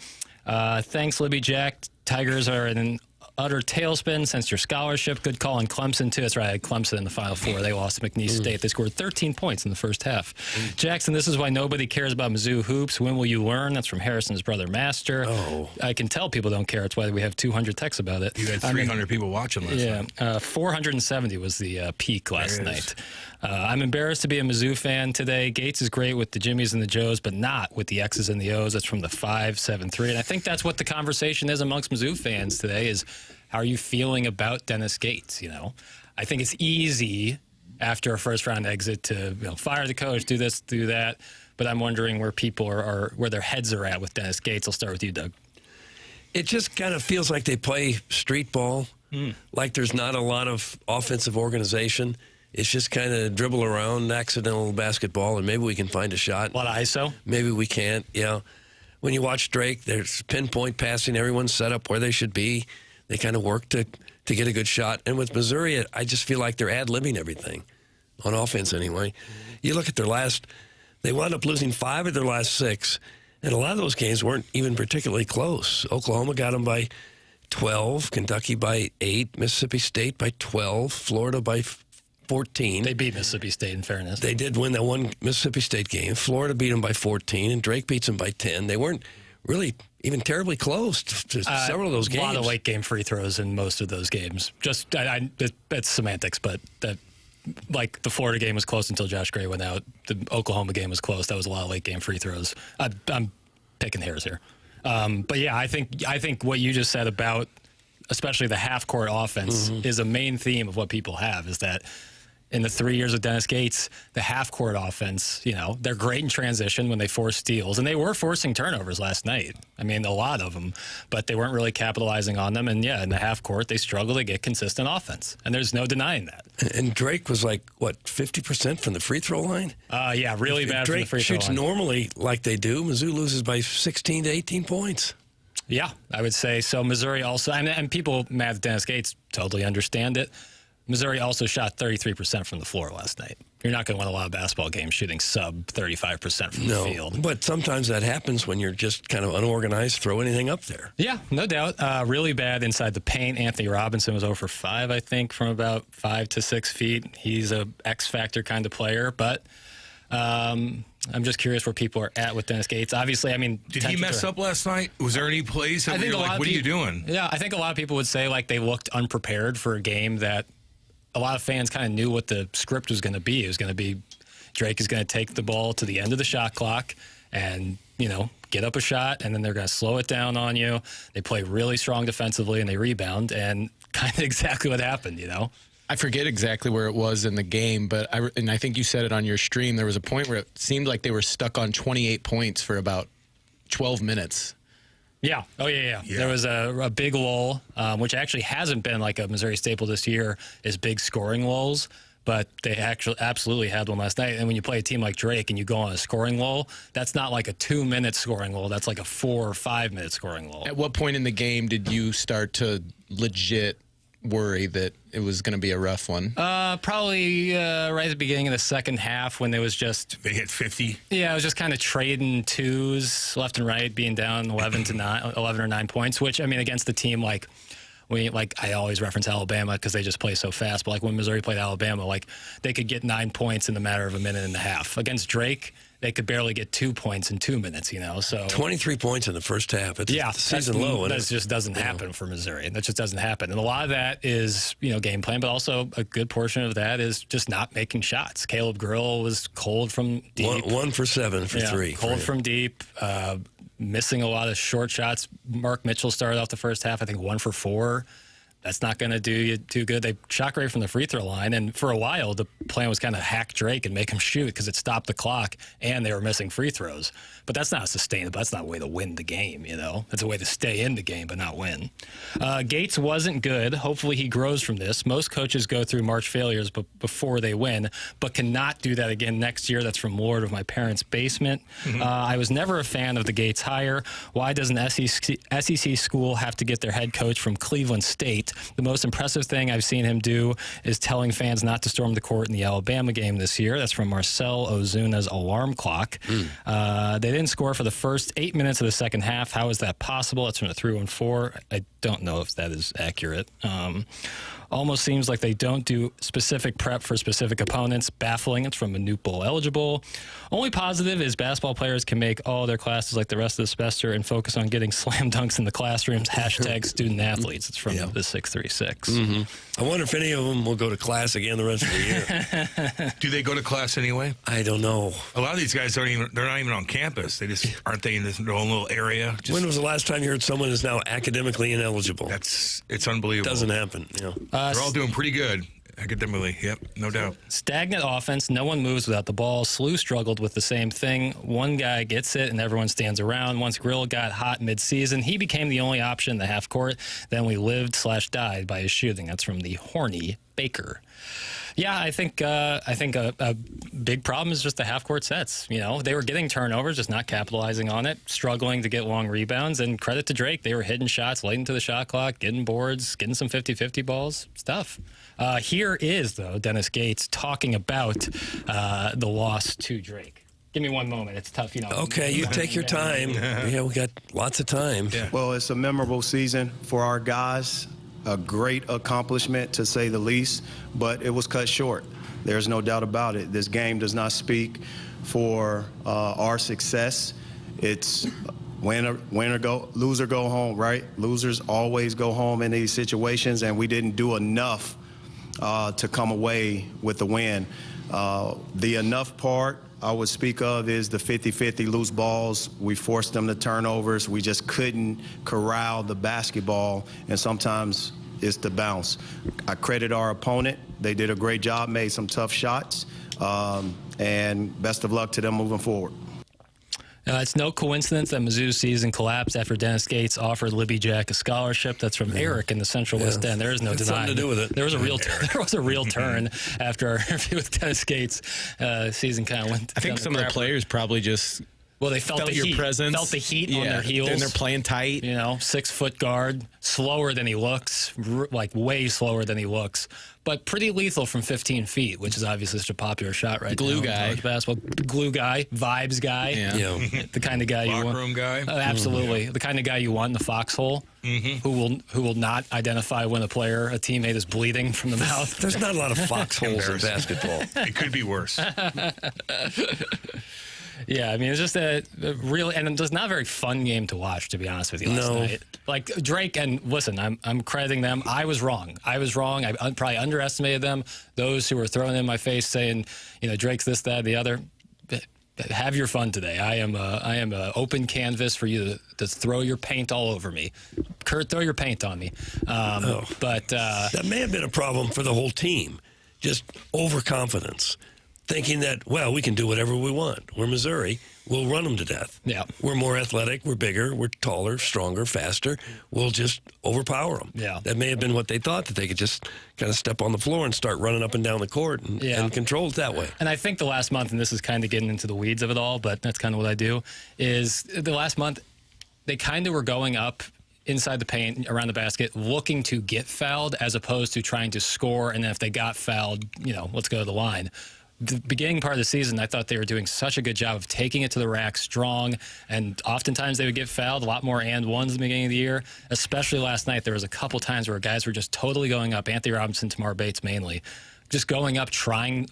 Thanks, Libby Jack. Tigers are in an utter tailspin since your scholarship. Good call on Clemson, too. That's right. I had Clemson in the Final Four. They lost to McNeese State. They scored 13 points in the first half. Jackson, this is why nobody cares about Mizzou hoops. When will you learn? That's from Harrison's brother, Master. Oh. I can tell people don't care. It's why we have 200 texts about it. You had 300 people watching last night. Yeah, 470 was the peak last night. I'm embarrassed to be a Mizzou fan today. Gates is great with the Jimmies and the Joes, but not with the X's and the O's. That's from the 573. And I think that's what the conversation is amongst Mizzou fans today is, how are you feeling about Dennis Gates? I think it's easy after a first-round exit to fire the coach, do this, do that. But I'm wondering where people are where their heads are at with Dennis Gates. I'll start with you, Doug. It just kind of feels like they play street ball, like there's not a lot of offensive organization. It's just kind of dribble around, accidental basketball, and maybe we can find a shot. A lot of ISO? Maybe we can't, When you watch Drake, there's pinpoint passing. Everyone's set up where they should be. They kind of work to get a good shot. And with Missouri, I just feel like they're ad-libbing everything, on offense anyway. You look at they wound up losing 5 of their last 6, and a lot of those games weren't even particularly close. Oklahoma got them by 12, Kentucky by 8, Mississippi State by 12, Florida by 14. They beat Mississippi State, in fairness. They did win that one Mississippi State game. Florida beat them by 14, and Drake beats them by 10. They weren't really even terribly close to several of those games. A lot of late game free throws in most of those games. Just it's semantics, but like the Florida game was close until Josh Gray went out. The Oklahoma game was close. That was a lot of late game free throws. I'm picking hairs here, but yeah, I think what you just said about especially the half-court offense, is a main theme of what people have, is that in the 3 years of Dennis Gates, the half-court offense, they're great in transition when they force steals. And they were forcing turnovers last night. I mean, a lot of them. But they weren't really capitalizing on them. And, in the half-court, they struggle to get consistent offense. And there's no denying that. And Drake was 50% from the free throw line? Really bad from the free throw line. Drake shoots normally like they do. Mizzou loses by 16 to 18 points. Yeah, I would say so. Missouri also, and people mad at Dennis Gates totally understand it. Missouri also shot 33% from the floor last night. You're not going to win a lot of basketball games shooting sub 35% from the field. But sometimes that happens when you're just kind of unorganized, throw anything up there. Yeah, no doubt. Really bad inside the paint. Anthony Robinson was 0 for 5, I think, from about 5 to 6 feet. He's a X-factor kind of player, but I'm just curious where people are at with Dennis Gates. Obviously, did he mess up last night? Was there any plays that you're like, what are you doing? Yeah, I think a lot of people would say they looked unprepared for a game that a lot of fans kind of knew what the script was going to be. It was going to be Drake is going to take the ball to the end of the shot clock and, get up a shot, and then they're going to slow it down on you. They play really strong defensively, and they rebound, and kind of exactly what happened, I forget exactly where it was in the game, but I think you said it on your stream. There was a point where it seemed like they were stuck on 28 points for about 12 minutes. Yeah. Oh, yeah. There was a big lull, which actually hasn't been like a Missouri staple this year, is big scoring lulls. But they actually absolutely had one last night. And when you play a team like Drake and you go on a scoring lull, that's not like a 2-minute scoring lull. That's like a 4 or 5 minute scoring lull. At what point in the game did you start to legit worry that it was going to be a rough one? Probably right at the beginning of the second half when there was just... They hit 50? Yeah, it was just kind of trading twos left and right, being down 11 or 9 points, which, against the team I always reference Alabama because they just play so fast, but when Missouri played Alabama, they could get 9 points in the matter of a minute and a half. Against Drake, they could barely get 2 points in 2 minutes, so 23 points in the first half. It's the season low. That just doesn't happen for Missouri. That just doesn't happen. And a lot of that is, game plan, but also a good portion of that is just not making shots. Caleb Grill was cold from deep. 1 for 7 for 3. Cold from deep. Missing a lot of short shots. Mark Mitchell started off the first half, I think 1 for 4. That's not going to do you too good. They shot great from the free throw line, and for a while, the plan was kind of hack Drake and make him shoot because it stopped the clock, and they were missing free throws. But that's not sustainable. That's not a way to win the game, It's a way to stay in the game but not win. Gates wasn't good. Hopefully he grows from this. Most coaches go through March failures before they win, but cannot do that again next year. That's from Lord of my parents' basement. I was never a fan of the Gates hire. Why does an SEC school have to get their head coach from Cleveland State? The most impressive thing I've seen him do is telling fans not to storm the court in the Alabama game this year. That's from Marcel Ozuna's alarm clock. They didn't score for the first 8 minutes of the second half. How is that possible? That's from the 314. I don't know if that is accurate. Almost seems like they don't do specific prep for specific opponents. Baffling. It's from Manute Bowl eligible. Only positive is basketball players can make all their classes like the rest of the semester and focus on getting slam dunks in the classrooms. # student athletes. It's from the 636. I wonder if any of them will go to class again the rest of the year. Do they go to class anyway? I don't know. A lot of these guys they're not even on campus. They just aren't they in their own little area? When was the last time you heard someone is now academically ineligible? It's unbelievable. Doesn't happen. They're all doing pretty good academically. Yep, no doubt. Stagnant offense. No one moves without the ball. Slew struggled with the same thing. One guy gets it, and everyone stands around. Once Grill got hot mid-season, he became the only option in the half court. Then we lived/died by his shooting. That's from the horny Baker. Yeah, I think a big problem is just the half-court sets. They were getting turnovers, just not capitalizing on it, struggling to get long rebounds. And credit to Drake, they were hitting shots late into the shot clock, getting boards, getting some 50-50 balls, stuff. Here is, though, Dennis Gates talking about the loss to Drake. Give me one moment. It's tough, Okay, you take your time. Yeah, we got lots of time. Yeah. Well, it's a memorable season for our guys. A great accomplishment, to say the least, but it was cut short. There's no doubt about it. This game does not speak for our success. It's winner go, loser go home, right? Losers always go home in these situations, and we didn't do enough to come away with the win. The enough part I would speak of is the 50-50 loose balls. We forced them to turnovers. We just couldn't corral the basketball, and sometimes it's the bounce. I credit our opponent. They did a great job, made some tough shots, and best of luck to them moving forward. It's no coincidence that Mizzou's season collapsed after Dennis Gates offered Libby Jack a scholarship. That's from Eric in the Central West End. There is no denying something to do with it. There was a real turn after our interview with Dennis Gates. Season kind of went. I think some of the players probably just they felt the your heat. presence, felt the heat on their heels, and they're playing tight. 6-foot guard, slower than he looks, like way slower than he looks, but pretty lethal from 15 feet, which is obviously such a popular shot right now. Glue guy, basketball, glue guy, vibes guy, the kind of guy you want. Locker room guy, absolutely, the kind of guy you want in the foxhole, who will not identify when a teammate is bleeding from the mouth. There's not a lot of foxholes in basketball. It could be worse. Yeah, I mean, it's just a really, and it's not a very fun game to watch, to be honest with you, last night. Like, Drake, and listen, I'm crediting them. I was wrong. I probably underestimated them. Those who were throwing in my face saying, Drake's this, that, the other. Have your fun today. I am a open canvas for you to throw your paint all over me. Kurt, throw your paint on me. But that may have been a problem for the whole team. Just overconfidence. Thinking that, we can do whatever we want. We're Missouri. We'll run them to death. Yeah. We're more athletic. We're bigger. We're taller, stronger, faster. We'll just overpower them. Yeah. That may have been what they thought, that they could just kind of step on the floor and start running up and down the court and control it that way. And I think the last month, and this is kind of getting into the weeds of it all, but that's kind of what I do, is the last month they kind of were going up inside the paint, around the basket, looking to get fouled as opposed to trying to score, and then if they got fouled, let's go to the line. The beginning part of the season, I thought they were doing such a good job of taking it to the rack strong, and oftentimes they would get fouled, a lot more and ones in the beginning of the year. Especially last night, there was a couple times where guys were just totally going up, Anthony Robinson, Tamar Bates mainly, just going up,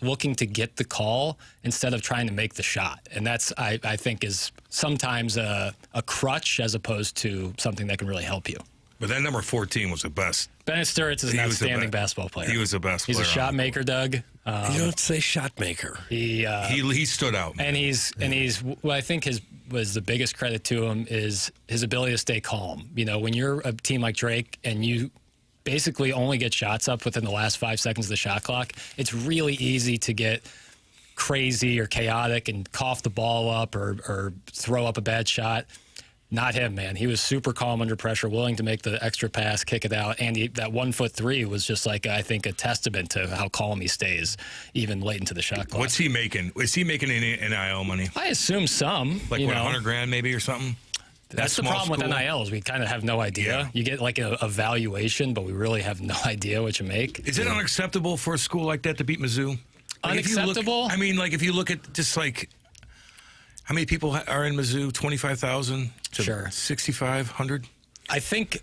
looking to get the call instead of trying to make the shot. And that's, I think, is sometimes a crutch as opposed to something that can really help you. But that number 14 was the best. Bennett Sturritz is an outstanding basketball player. He was the best player. He's a shot maker, Doug. You don't say shot maker. He stood out. Man. And he's what I think was the biggest credit to him is his ability to stay calm. When you're a team like Drake and you basically only get shots up within the last 5 seconds of the shot clock, it's really easy to get crazy or chaotic and cough the ball up or throw up a bad shot. Not him, man. He was super calm under pressure, willing to make the extra pass, kick it out. And that 1-foot three was just like, I think, a testament to how calm he stays, even late into the shot clock. What's he making? Is he making any NIL money? I assume some. Like, $100,000 maybe or something? That's the problem with NIL is we kind of have no idea. Yeah. You get like a valuation, but we really have no idea what you make. Is it unacceptable for a school like that to beat Mizzou? Unacceptable? If you look at just like, how many people are in Mizzou? 25,000 to 6,500? I think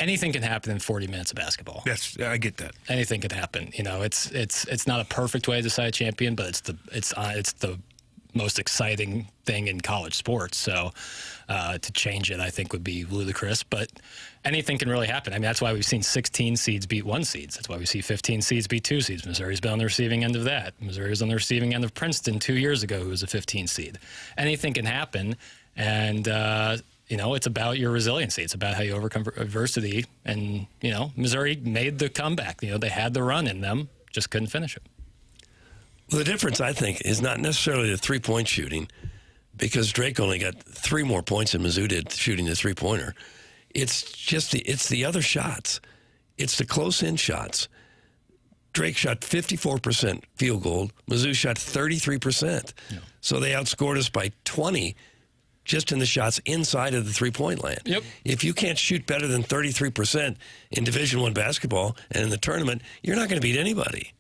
anything can happen in 40 minutes of basketball. I get that. Anything can happen. It's not a perfect way to decide a champion, but it's the most exciting thing in college sports. So to change it, I think, would be ludicrous. But anything can really happen. I mean, that's why we've seen 16 seeds beat 1 seeds. That's why we see 15 seeds beat 2 seeds. Missouri's been on the receiving end of that. Missouri was on the receiving end of Princeton 2 years ago, who was a 15 seed. Anything can happen, and it's about your resiliency. It's about how you overcome adversity. And Missouri made the comeback. They had the run in them, just couldn't finish it. Well, the difference, I think, is not necessarily the three-point shooting, because Drake only got 3 more points than Mizzou did shooting the three-pointer. It's just the other shots. It's the close-in shots. Drake shot 54% field goal. Mizzou shot 33%. Yeah. So they outscored us by 20 just in the shots inside of the three-point land. Yep. If you can't shoot better than 33% in Division I basketball and in the tournament, you're not going to beat anybody.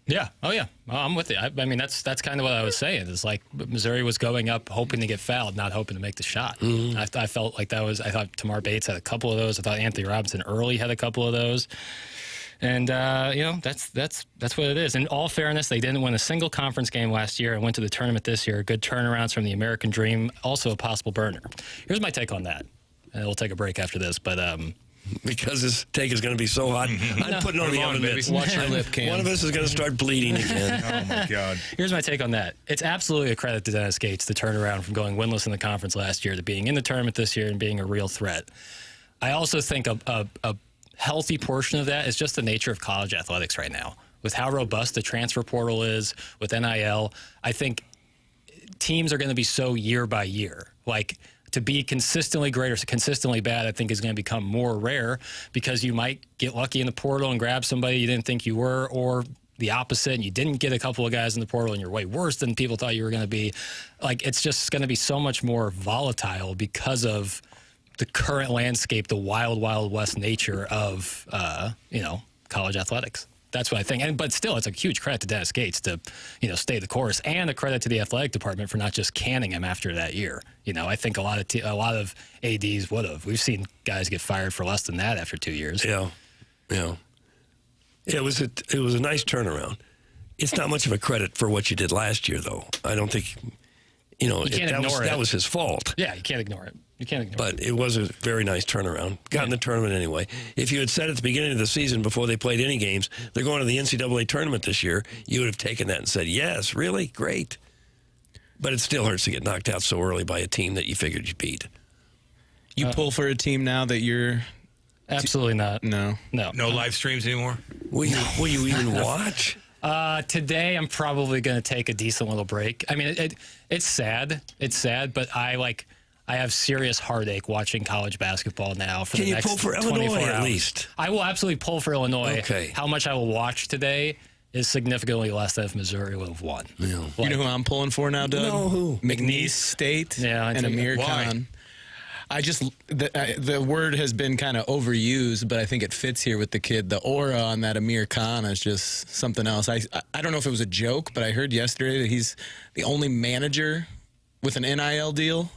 Yeah. Oh, yeah. I'm with you. I mean, that's kind of what I was saying. It's like Missouri was going up hoping to get fouled, not hoping to make the shot. Mm-hmm. I felt like I thought Tamar Bates had a couple of those. I thought Anthony Robinson early had a couple of those. And, that's what it is. In all fairness, they didn't win a single conference game last year and went to the tournament this year. Good turnarounds from the American Dream, also a possible burner. Here's my take on that. And we'll take a break after this. But because his take is going to be so hot. I'm putting on the oven mitts. Watch your lip, Cam. One of us is going to start bleeding again. Oh, my God. Here's my take on that. It's absolutely a credit to Dennis Gates to turn around from going winless in the conference last year to being in the tournament this year and being a real threat. I also think a healthy portion of that is just the nature of college athletics right now. With how robust the transfer portal is, with NIL, I think teams are going to be so year by year. Like, to be consistently great or consistently bad, I think is going to become more rare because you might get lucky in the portal and grab somebody you didn't think you were, or the opposite, and you didn't get a couple of guys in the portal and you're way worse than people thought you were going to be. Like, it's just going to be so much more volatile because of the current landscape, the wild, wild west nature of, college athletics. That's what I think. But still, it's a huge credit to Dennis Gates to, stay the course, and a credit to the athletic department for not just canning him after that year. I think a lot of ADs would have. We've seen guys get fired for less than that after 2 years. Yeah. It was a nice turnaround. It's not much of a credit for what you did last year, though. I don't think, that was his fault. Yeah, you can't ignore it. But it was a very nice turnaround. Got in the tournament anyway. If you had said at the beginning of the season, before they played any games, they're going to the NCAA tournament this year, you would have taken that and said, yes, really? Great. But it still hurts to get knocked out so early by a team that you figured you'd beat. You pull for a team now that you're... Absolutely not. No. No live streams anymore? Will you even watch? Today, I'm probably going to take a decent little break. I mean, it's sad. It's sad, but I have serious heartache watching college basketball now for the next 24 hours. Can you pull for Illinois at least? I will absolutely pull for Illinois. Okay. How much I will watch today is significantly less than if Missouri would have won. Yeah. You know who I'm pulling for now, Doug? No, who? McNeese State and Amir Khan. The word has been kind of overused, but I think it fits here with the kid. The aura on that Amir Khan is just something else. I don't know if it was a joke, but I heard yesterday that he's the only manager with an NIL deal.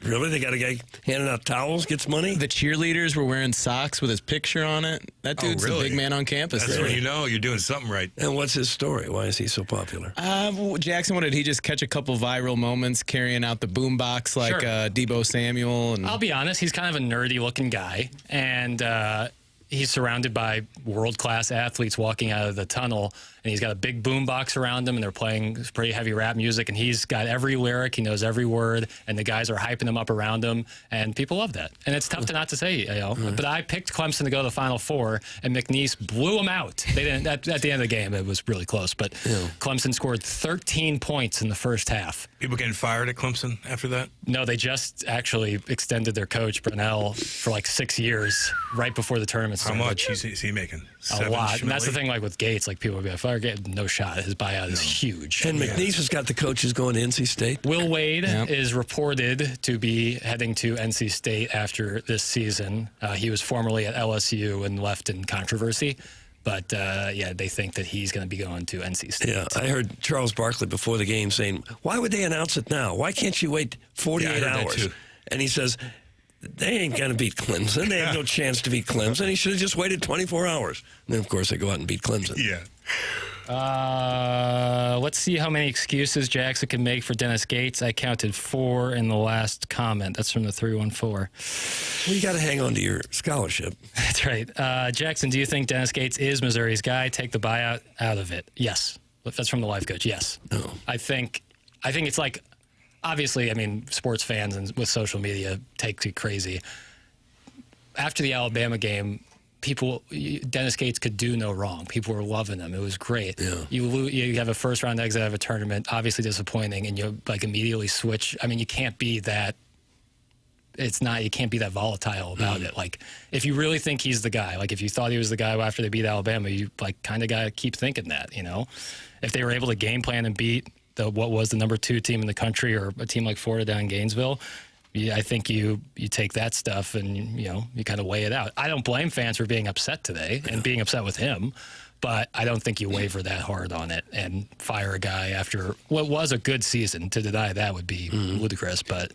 Really? They got a guy handing out towels, gets money? The cheerleaders were wearing socks with his picture on it. That dude's the big man on campus. That's when you know you're doing something right. And what's his story? Why is he so popular? Jackson, what did he just catch a couple viral moments carrying out the boombox like Debo Samuel? And I'll be honest, he's kind of a nerdy-looking guy, and he's surrounded by world-class athletes walking out of the tunnel, and he's got a big boombox around him, and they're playing pretty heavy rap music, and he's got every lyric, he knows every word, and the guys are hyping him up around him, and people love that. And it's tough to not to say, but I picked Clemson to go to the Final Four, and McNeese blew them out. They didn't. At the end of the game, it was really close, but Clemson scored 13 points in the first half. People getting fired at Clemson after that? No, they just actually extended their coach, Brunell, for like 6 years right before the tournament started. How much is he making? A lot. And that's the thing, like with Gates, like people would be like, fire Gates, no shot. His buyout is huge. And McNeese has got the coaches going to NC State. Will Wade is reported to be heading to NC State after this season. He was formerly at LSU and left in controversy. But, they think that he's going to be going to NC State. Yeah, I heard Charles Barkley before the game saying, why would they announce it now? Why can't you wait 48 hours? And he says, they ain't going to beat Clemson. They have no chance to beat Clemson. He should have just waited 24 hours. And then, of course, they go out and beat Clemson. Yeah. Let's see how many excuses Jackson can make for Dennis Gates. I counted 4 in the last comment. That's from the 314. Well, you got to hang on to your scholarship. That's right. Jackson, do you think Dennis Gates is Missouri's guy? Take the buyout out of it. Yes. That's from the life coach. Yes. No. I think it's like, obviously, I mean, sports fans and with social media take it crazy. After the Alabama game, Dennis Gates could do no wrong. People were loving him. It was great. Yeah. You have a first-round exit out of a tournament, obviously disappointing, and you immediately switch. I mean, you can't be that. You can't be that volatile about it. Like, if you really think he's the guy, like if you thought he was the guy after they beat Alabama, you kind of got to keep thinking that. If they were able to game plan and beat what was the number 2 team in the country, or a team like Florida down in Gainesville. I think you take that stuff and, you kind of weigh it out. I don't blame fans for being upset today and being upset with him, but I don't think you waver that hard on it and fire a guy after what was a good season. To deny that would be ludicrous, but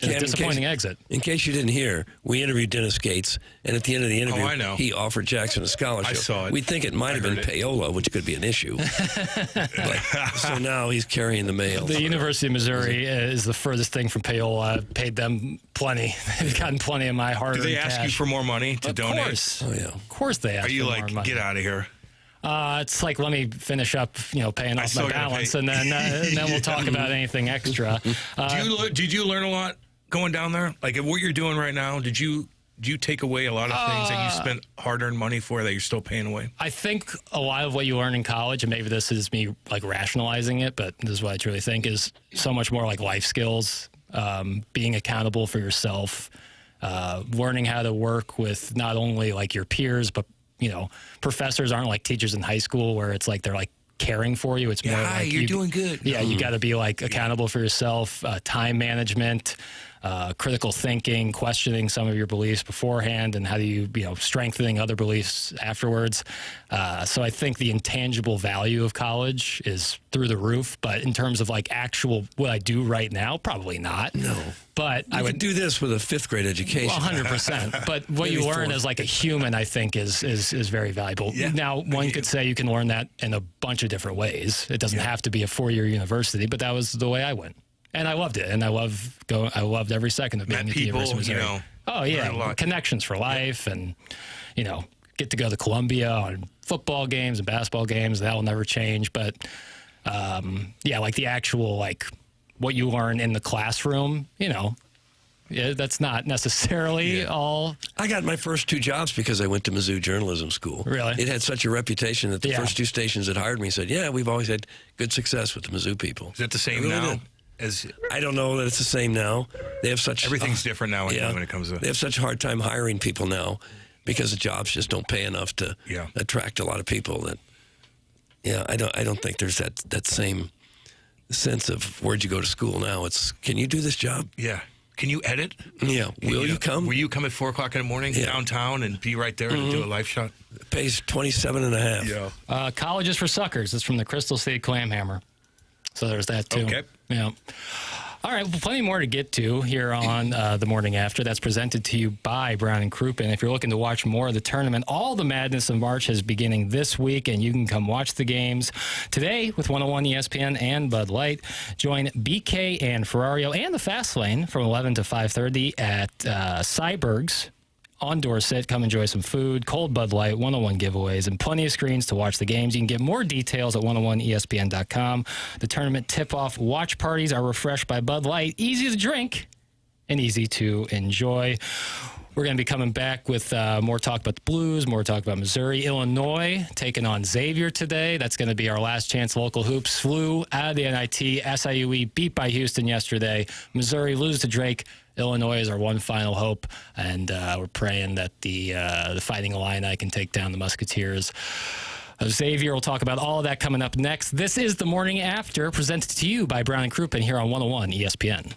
a Cam, disappointing exit. In case you didn't hear, we interviewed Dennis Gates, and at the end of the interview, I know. he offered Jackson a scholarship. I saw it. We think it might have been payola, which could be an issue. But, so now he's carrying the mail. The University of Missouri is the furthest thing from payola. I've paid them plenty. They've gotten plenty of my hard-earned Do they cash. ask you for more money to donate? Of course. Oh, yeah. Of course they ask Are you for like, more money. get out of here? It's like, let me finish up, paying off still my gotta balance, pay. and then we'll talk about anything extra. Did you learn a lot going down there? Like what you're doing right now, did you take away a lot of things that you spent hard-earned money for that you're still paying away? I think a lot of what you learn in college, and maybe this is me like rationalizing it, but this is what I truly think, is so much more like life skills, being accountable for yourself, learning how to work with not only like your peers, but professors aren't like teachers in high school where it's like they're like caring for you. It's more like you're doing good. Yeah, you got to be like accountable for yourself, time management, critical thinking, questioning some of your beliefs beforehand, and how do you, strengthening other beliefs afterwards. So I think the intangible value of college is through the roof, but in terms of like actual what I do right now, probably not. No. But I would do this with a fifth-grade education. 100%. But what you learn as like a human, I think, is very valuable. Yeah. Now, one could say you can learn that in a bunch of different ways. It doesn't have to be a 4-year university, but that was the way I went. And I loved it. And I loved every second of being Met at the University of people, Missouri. Oh, yeah. Connections for life and, get to go to Columbia on football games and basketball games. That will never change. But, like the actual, like, what you learn in the classroom, that's not necessarily all. I got my first 2 jobs because I went to Mizzou Journalism School. Really? It had such a reputation that the first 2 stations that hired me said, yeah, we've always had good success with the Mizzou people. Is it the same Really now? did. As I don't know that it's the same now. They have such everything's different now when it comes to. They have such a hard time hiring people now because the jobs just don't pay enough to attract a lot of people. That I don't think there's that same sense of where'd you go to school now. It's can you do this job? Yeah. Can you edit? Yeah. Will you come? Will you come at 4:00 in the morning downtown and be right there and do a live shot? It pays $27.50. Yeah. Colleges for Suckers. It's from the Crystal State Clamhammer. So there's that, too. Okay. Yeah. All right, well, plenty more to get to here on The Morning After. That's presented to you by Brown and Crouppen. If you're looking to watch more of the tournament, all the madness of March is beginning this week, and you can come watch the games today with 101 ESPN and Bud Light. Join BK and Ferrario and the Fast Lane from 11 to 5:30 at Cyberg's on Dorset. Come enjoy some food, cold Bud Light, 101 giveaways, and plenty of screens to watch the games. You can get more details at 101ESPN.com. The tournament tip-off watch parties are refreshed by Bud Light. Easy to drink and easy to enjoy. We're going to be coming back with more talk about the Blues, more talk about Missouri. Illinois taking on Xavier today. That's going to be our last chance. Local hoops flew out of the NIT. SIUE beat by Houston yesterday. Missouri loses to Drake. Illinois is our one final hope, and we're praying that the Fighting Illini can take down the Musketeers of Xavier. We'll talk about all of that coming up next. This is The Morning After, presented to you by Brown and Crouppen here on 101 ESPN.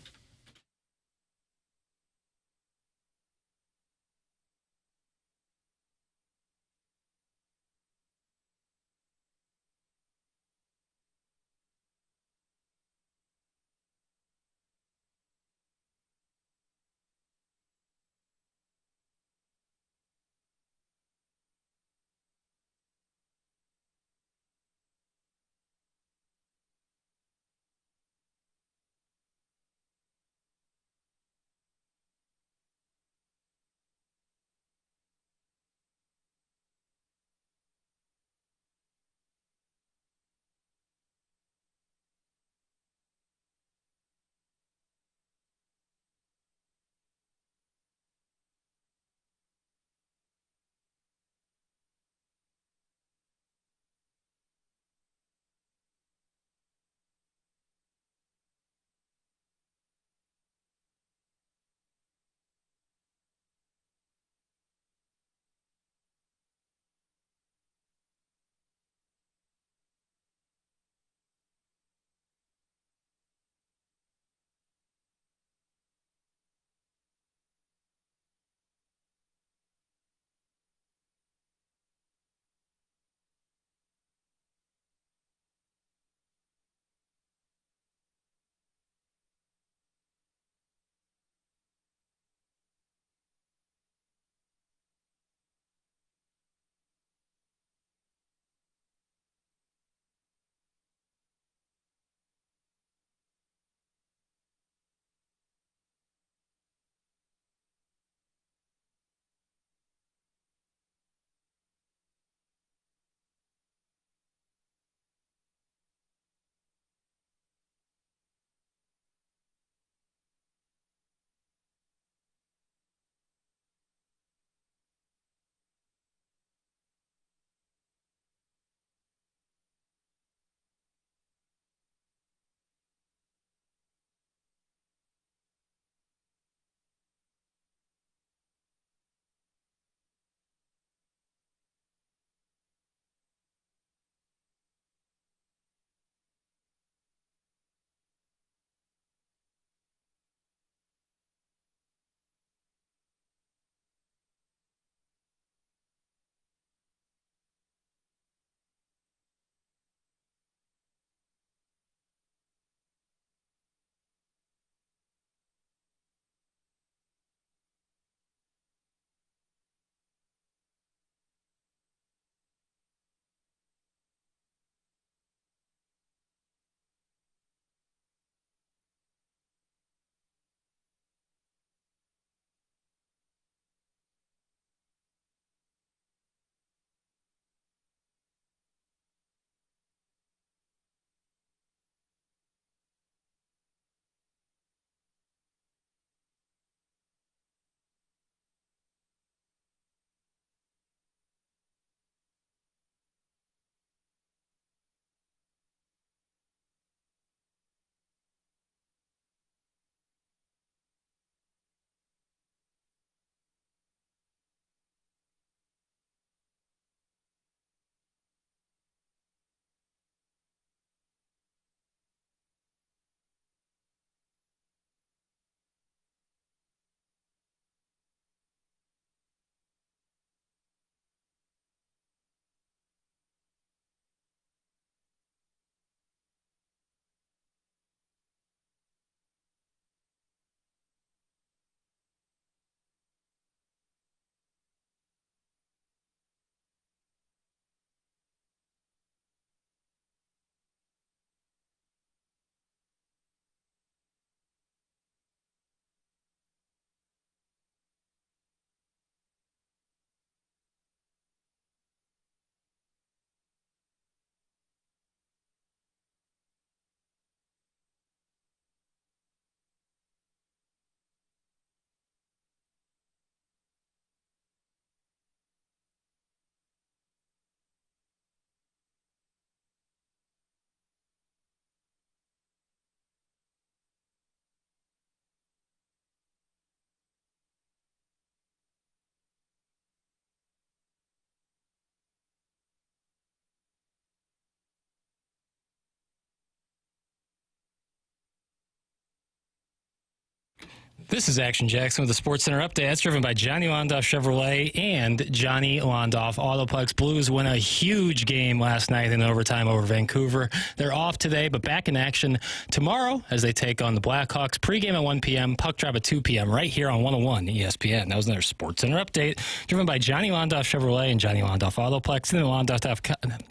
This is Action Jackson with the Sports Center update. That's driven by Johnny Londoff Chevrolet and Johnny Londoff Autoplex. Blues win a huge game last night in overtime over Vancouver. They're off today, but back in action tomorrow as they take on the Blackhawks. Pregame at 1 p.m., puck drop at 2 p.m. right here on 101 ESPN. That was another Sports Center update driven by Johnny Londoff Chevrolet and Johnny Londoff Autoplex.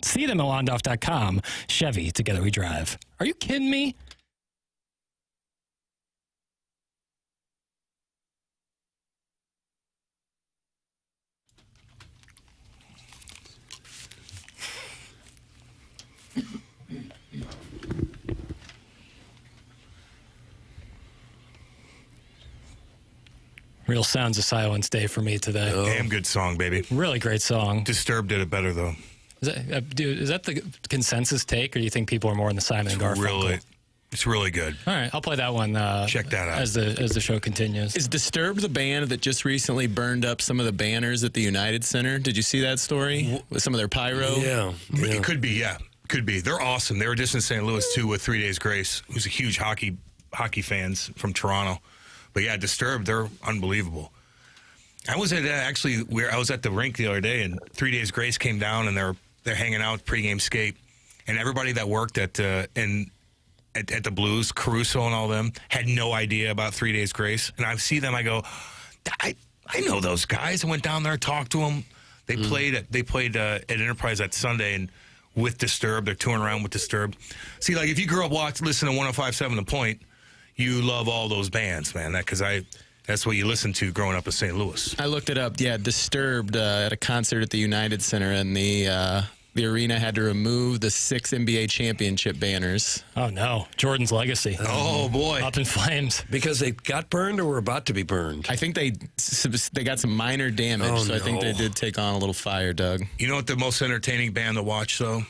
See them at Londoff.com. Chevy, together we drive. Are you kidding me? Real Sounds of Silence Day for me today. Damn good song, baby. Really great song. Disturbed did it better, though. Is that the consensus take, or do you think people are more in the Simon and Garfunkel? It's really good. All right, I'll play that one. Check that out as the show continues. Is Disturbed the band that just recently burned up some of the banners at the United Center? Did you see that story with some of their pyro? Yeah. It could be, yeah. Could be. They're awesome. They were just in St. Louis, too, with 3 Days Grace, who's a huge hockey fans from Toronto. But, yeah, Disturbed, they're unbelievable. I was at I was at the rink the other day, and 3 Days Grace came down, and they're hanging out pregame skate, and everybody that worked at the Blues, Caruso and all them, had no idea about 3 Days Grace. And I see them, I go, I know those guys. I went down there, talked to them. They played at Enterprise that Sunday, and with Disturbed, they're touring around with Disturbed. See, like if you grew up listening to 105.7 The Point, you love all those bands, man. That's what you listened to growing up in St. Louis. I looked it up. Yeah, Disturbed at a concert at the United Center, and the arena had to remove the 6 NBA championship banners. Oh, no. Jordan's legacy. Oh, boy. Up in flames. Because they got burned or were about to be burned? I think they got some minor damage, so I think they did take on a little fire, Doug. You know what the most entertaining band to watch, though?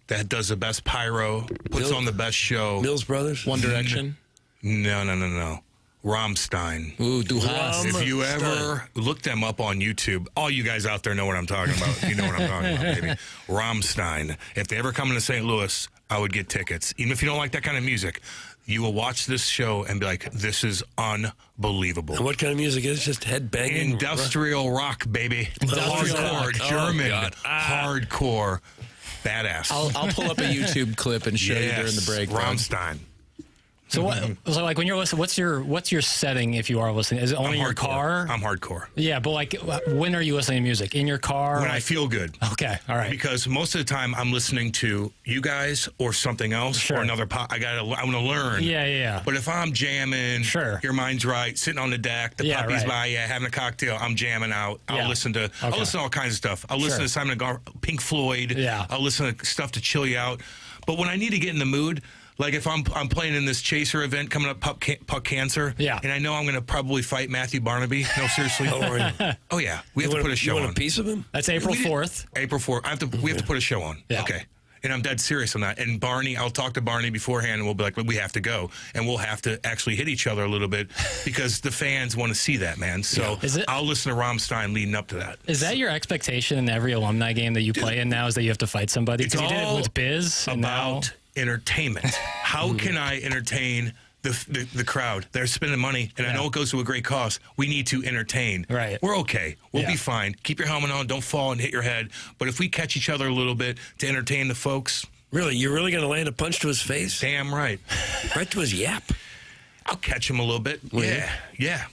That does the best pyro, puts on the best show. Mills Brothers? One Direction? No. Rammstein. Ooh, Du hast. If you ever look them up on YouTube, all you guys out there know what I'm talking about. You know what I'm talking about, baby. Rammstein. If they ever come into St. Louis, I would get tickets. Even if you don't like that kind of music, you will watch this show and be like, this is unbelievable. And what kind of music is it? Just head banging? Industrial rock, baby. Hardcore, German, hardcore, badass. I'll pull up a YouTube clip and show you during the break. Rammstein. So like when you're listening, what's your setting if you are listening? Is it only in your car? I'm hardcore. Yeah, but like when are you listening to music? In your car? When I feel good. Okay, all right. Because most of the time I'm listening to you guys or something else or another I want to learn. Yeah. But if I'm jamming, your mind's right, sitting on the deck, the puppy's by you, having a cocktail, I'm jamming out. I'll listen to all kinds of stuff. I'll listen to Simon & Garfunkel, Pink Floyd. Yeah. I'll listen to stuff to chill you out. But when I need to get in the mood, like if I'm playing in this Chaser event coming up, Puck Cancer, and I know I'm going to probably fight Matthew Barnaby. No, seriously. Oh yeah, we have to put a show on. You want a piece of him? That's April 4th. April 4th. We have to put a show on. Yeah. Okay. And I'm dead serious on that. And Barney, I'll talk to Barney beforehand, and we'll be like, well, we have to go, and we'll have to actually hit each other a little bit because the fans want to see that, man. So I'll listen to Rammstein leading up to that. Is that your expectation in every alumni game that you play in now? Is that you have to fight somebody? Because you did it with Biz. About entertainment. How can I entertain the crowd? They're spending money, and I know it goes to a great cause. We need to entertain. Right. We're okay. We'll be fine. Keep your helmet on. Don't fall and hit your head. But if we catch each other a little bit to entertain the folks. Really? You're really going to land a punch to his face? Damn right. Right to his yap? I'll catch him a little bit. Yeah.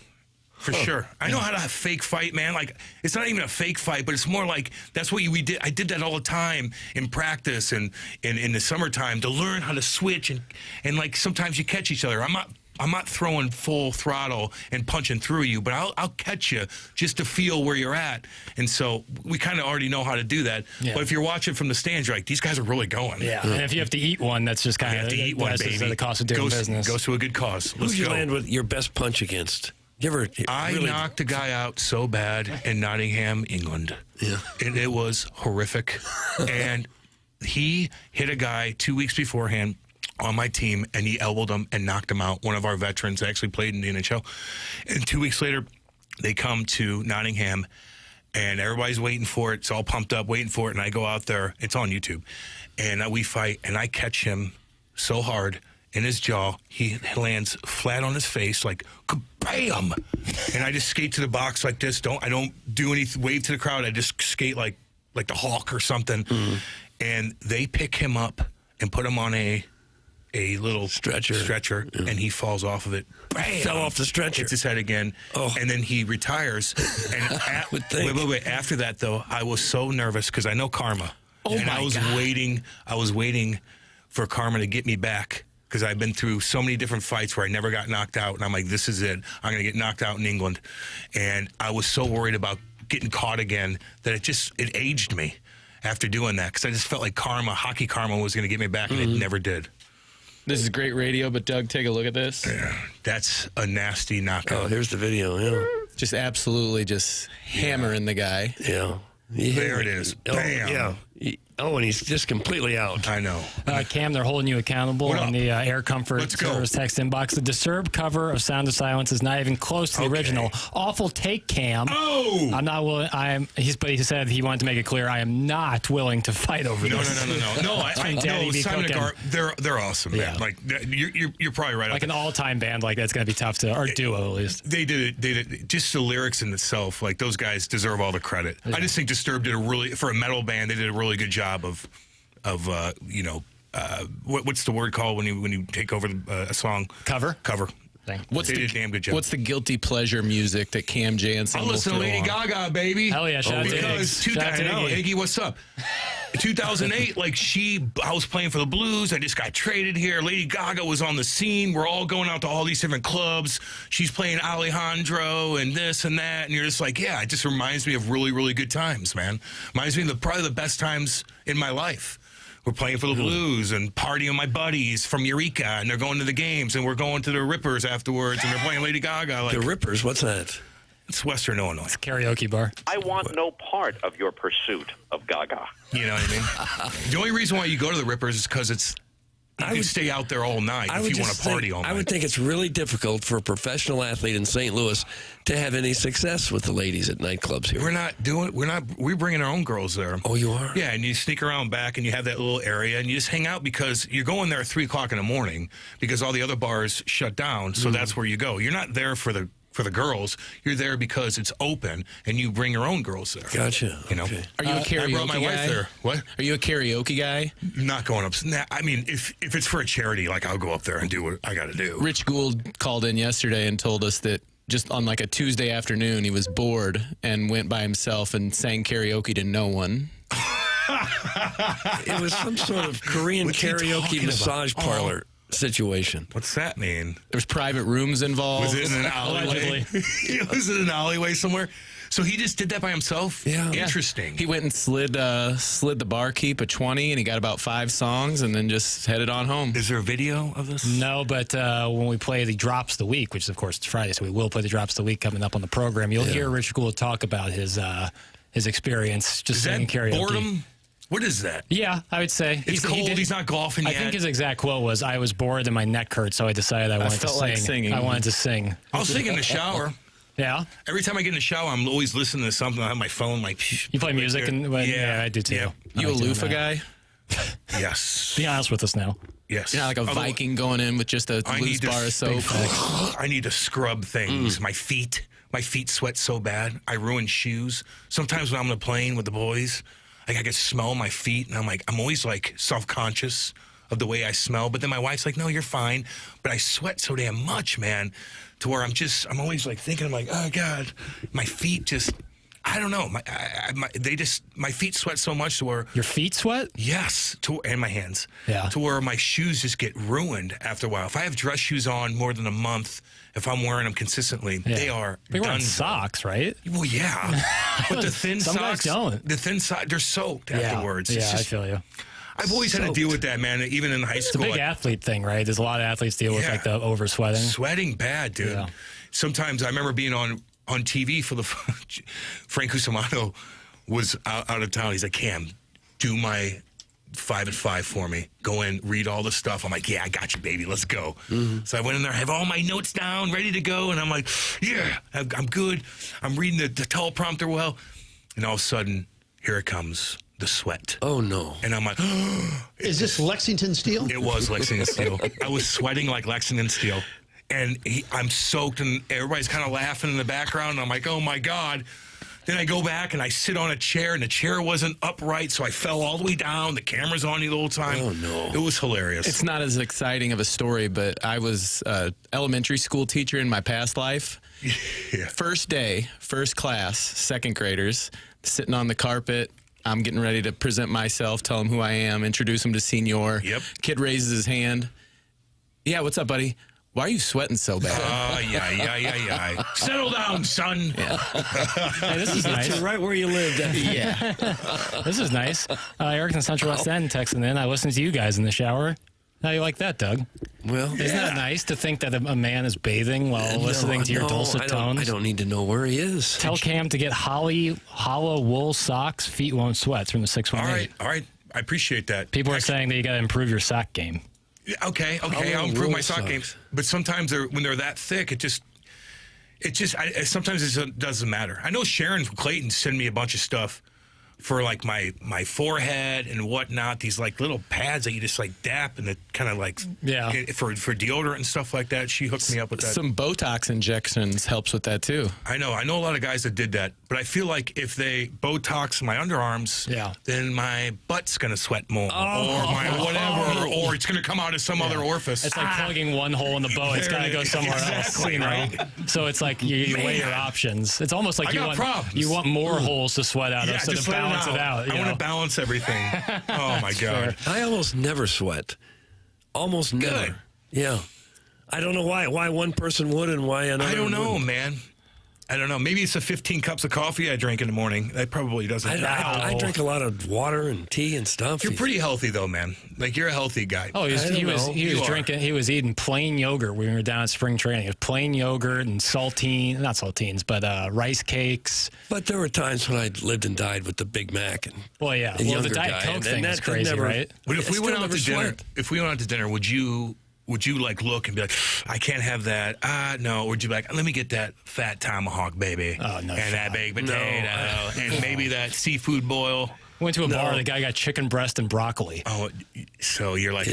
For sure. I know how to fake fight, man. Like, it's not even a fake fight, but it's more like that's what we did. I did that all the time in practice and in the summertime to learn how to switch. And like, sometimes you catch each other. I'm not throwing full throttle and punching through you, but I'll catch you just to feel where you're at. And so we kind of already know how to do that. Yeah. But if you're watching from the stands, you're like, these guys are really going. Yeah. And if you have to eat one, that's just kind of have to eat one, baby. The cost of doing business. Goes to a good cause. Who'd you land with your best punch against? I knocked a guy out so bad in Nottingham, England. Yeah. And it was horrific. And he hit a guy 2 weeks beforehand on my team, and he elbowed him and knocked him out. One of our veterans actually played in the NHL. And 2 weeks later, they come to Nottingham, and everybody's waiting for it. It's all pumped up, waiting for it. And I go out there. It's on YouTube. And we fight, and I catch him so hard in his jaw, he lands flat on his face, like, bam. And I just skate to the box like this. I don't do anything, wave to the crowd. I just skate like the Hawk or something. And they pick him up and put him on a little stretcher, and he falls off of it. Bam! Fell off the stretcher. Hits his head again, and then he retires. And wait. After that, though, I was so nervous because I know karma. I was waiting for karma to get me back because I've been through so many different fights where I never got knocked out, and I'm like, this is it. I'm going to get knocked out in England. And I was so worried about getting caught again that it aged me after doing that because I just felt like hockey karma was going to get me back, and it never did. This is great radio, but Doug, take a look at this. Yeah, that's a nasty knockout. Oh, here's the video. Yeah. Just absolutely just hammering the guy. Yeah. There it is. Bam. Yeah. And he's just completely out. I know. Cam, they're holding you accountable What on up? the Air Comfort Let's go. Service text inbox. The disturbed cover of Sound of Silence is not even close to the original. Awful take, Cam. Oh! I'm not willing. But he said he wanted to make it clear I am not willing to fight over this. No, Daddy be Simon and cooking. Gar, they're awesome, man. Yeah. Like you're probably right. Like an all-time band like that's going to be tough to, or duo at least. They did it. Just the lyrics in itself, like those guys deserve all the credit. I just think Disturbed did for a metal band, they did a really good job of what's the word called when you take over a song? Cover. They did a damn good job. What's the guilty pleasure music that Cam Jansen I'll will listen to throw Lady on? Gaga, baby. Hell yeah, shout out to because Iggy. Shout out to Iggy. Iggy, what's up? 2008, I was playing for the Blues. I just got traded here. Lady Gaga was on the scene. We're all going out to all these different clubs. She's playing Alejandro and this and that. And you're just like, yeah, it just reminds me of really, really good times, man. Reminds me of probably the best times in my life. We're playing for the Blues and partying with my buddies from Eureka, and they're going to the games, and we're going to the Rippers afterwards, and they're playing Lady Gaga. The Rippers, what's that? It's Western Illinois. It's a karaoke bar. I want no part of your pursuit of Gaga. You know what I mean? The only reason why you go to the Rippers is because you can stay out there all night if you want to party all night. I would think it's really difficult for a professional athlete in St. Louis to have any success with the ladies at nightclubs here. We're bringing our own girls there. Oh, you are? Yeah, and you sneak around back and you have that little area and you just hang out because you're going there at 3 o'clock in the morning because all the other bars shut down. So that's where you go. You're not there for the girls. You're there because it's open and you bring your own girls there. Gotcha. You know? Okay. Are you a karaoke I brought my guy? wife there. What? Are you a karaoke guy? Not going up. I mean, if it's for a charity, I'll go up there and do what I got to do. Rich Gould called in yesterday and told us that just on a Tuesday afternoon, he was bored and went by himself and sang karaoke to no one. It was some sort of Korean What's he karaoke talking massage about? parlor situation. What's that mean? There's private rooms involved. Was it in an alleyway? Was it in an alleyway somewhere? So he just did that by himself? Yeah. Interesting. He went and slid the barkeep a 20, and he got about 5 songs, and then just headed on home. Is there a video of this? No, but when we play the Drops of the Week, which is, of course, it's Friday, so we will play the Drops of the Week coming up on the program, you'll hear Rich Gould talk about his experience just singing karaoke. Boredom? What is that? Yeah, I would say. It's cold. He's not golfing I yet. think his exact quote was, I was bored and my neck hurt, so I decided I wanted to felt sing. like singing. I wanted to sing. I'll sing in the shower. Yeah? Every time I get in the shower, I'm always listening to something. I have my phone You play music? Yeah, I do too. Yeah. You a loofah guy? Yes. Be honest with us now. Yes. You're not like a Viking going in with just a loose bar of soap. I need to scrub things. My feet sweat so bad. I ruin shoes. Sometimes when I'm on the plane with the boys, I can smell my feet, and I'm always self-conscious of the way I smell. But then my wife's like, "No, you're fine." But I sweat so damn much, man, to where I'm always thinking, "Oh God, my feet just." I don't know. My feet sweat so much to where Your feet sweat? yes, and my hands. Yeah. To where my shoes just get ruined after a while. If I have dress shoes on more than a month, if I'm wearing them consistently, they are You're wearing done. socks, right? Well, yeah, but the thin Some guys socks, don't. the thin socks, they're soaked afterwards. Yeah, It's I just, feel you. I've always had to deal with that, man. Even in high It's a school, big athlete thing, right? There's a lot of athletes deal with the over sweating. sweating bad, dude. Yeah. Sometimes I remember being on TV for the Frank Cusimano was out of town. He's like, "Cam, do my 5 at 5 for me. Go in, read all the stuff." I'm like, "Yeah, I got you, baby. Let's go." So I went in there, have all my notes down, ready to go, and I'm like, "Yeah, I'm good. I'm reading the teleprompter well." And all of a sudden, here it comes, the sweat. Oh, no. And I'm like, Is this Lexington Steel? it was Lexington Steel. I was sweating like Lexington Steel. and I'm soaked, and everybody's kind of laughing in the background. And I'm like, oh my God. Then I go back and I sit on a chair, and the chair wasn't upright, so I fell all the way down. The camera's on you the whole time. Oh, no. It was hilarious. It's not as exciting of a story, but I was an elementary school teacher in my past life. Yeah. First day, first class, second graders, sitting on the carpet. I'm getting ready to present myself, tell them who I am, introduce them to senior. Yep. Kid raises his hand. Yeah, what's up, buddy? Why are you sweating so bad? Yeah. Settle down, son. Yeah. Hey, this is nice. You're right where you lived. Yeah. This is nice. Eric in Central West End texting in. I listened to you guys in the shower. How do you like that, Doug? Well, Isn't that nice to think that a man is bathing while listening to your dulcet tones? I don't need to know where he is. Tell Cam to get hollow wool socks, feet won't sweat. It's from the 618. All right. I appreciate that. People are saying that you got to improve your sock game. Okay. I'll improve my sock games. But sometimes when they're that thick, sometimes it doesn't matter. I know Sharon from Clayton sent me a bunch of stuff for like my forehead and whatnot. These like little pads that you just like dap and it kind of like for deodorant and stuff like that. She hooked me up with that. Some Botox injections helps with that too. I know a lot of guys that did that, but I feel like if they Botox my underarms, then my butt's gonna sweat more, or my whatever, or it's gonna come out of some other orifice. It's like plugging one hole in the bow. It's got to go somewhere else. You know? Right? So it's like you weigh your options. It's almost like you want more holes to sweat out of, so to balance it out. I want to balance everything. Oh my God! I almost never sweat. Almost never. Good. Yeah. I don't know why. Why one person would and why another. I don't know, wouldn't. man. I don't know. Maybe it's the 15 cups of coffee I drink in the morning. That probably doesn't. I drink a lot of water and tea and stuff. You're pretty healthy though, man. Like you're a healthy guy. Oh, he was eating plain yogurt when we were down at spring training. It was plain yogurt and not saltines, but rice cakes. But there were times when I lived and died with the Big Mac and the Diet Coke thing is crazy, right? But if we went out to dinner, would you like look and be like, I can't have that? No. Or would you be like, let me get that fat tomahawk, baby. Oh, no. And that baked potato. And maybe that seafood boil. Went to a bar, the guy got chicken breast and broccoli. Oh, so you're like,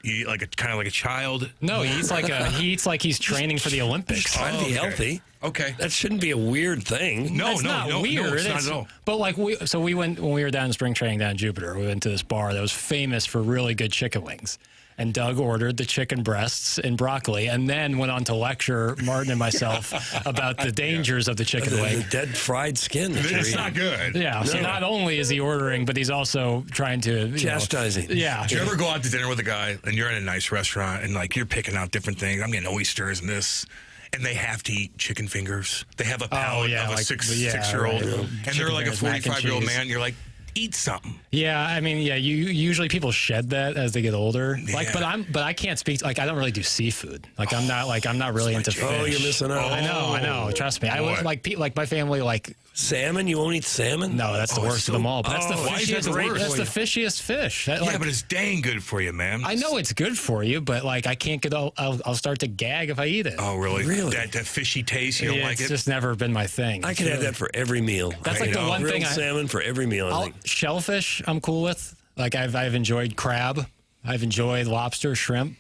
you kind of like a child? No, he eats like he's training for the Olympics. Trying to be healthy. Okay. That shouldn't be a weird thing. No, it's not weird. No, it's not at all. But we went when we were down in spring training down in Jupiter. We went to this bar that was famous for really good chicken wings. And Doug ordered the chicken breasts and broccoli, and then went on to lecture Martin and myself about the dangers of the chicken wing. The dead fried skin. It's not good. Yeah. No. So not only is he ordering, but he's also trying to chastising. Do you ever go out to dinner with a guy and you're in a nice restaurant and like you're picking out different things? I'm getting oysters and this. And they have to eat chicken fingers. They have a palate of a six-year-old. Right. And they're like a 45-year-old man. You're like, eat something. Yeah, I mean, usually people shed that as they get older. Yeah. But I can't speak. Like, I don't really do seafood. Like, I'm not really into fish. Oh, you're missing out. I know. Trust me. I was like my family like salmon. You won't eat salmon? No, that's the worst of them all. But that's the fishiest. That's the fishiest fish. But it's dang good for you, man. I know it's good for you, but like I can't get. I'll start to gag if I eat it. Oh, really? That fishy taste. You don't like it? It's just never been my thing. I could have that for every meal. That's like the one thing. Salmon for every meal. I think. Shellfish, I'm cool with. Like I've enjoyed crab. I've enjoyed lobster, shrimp,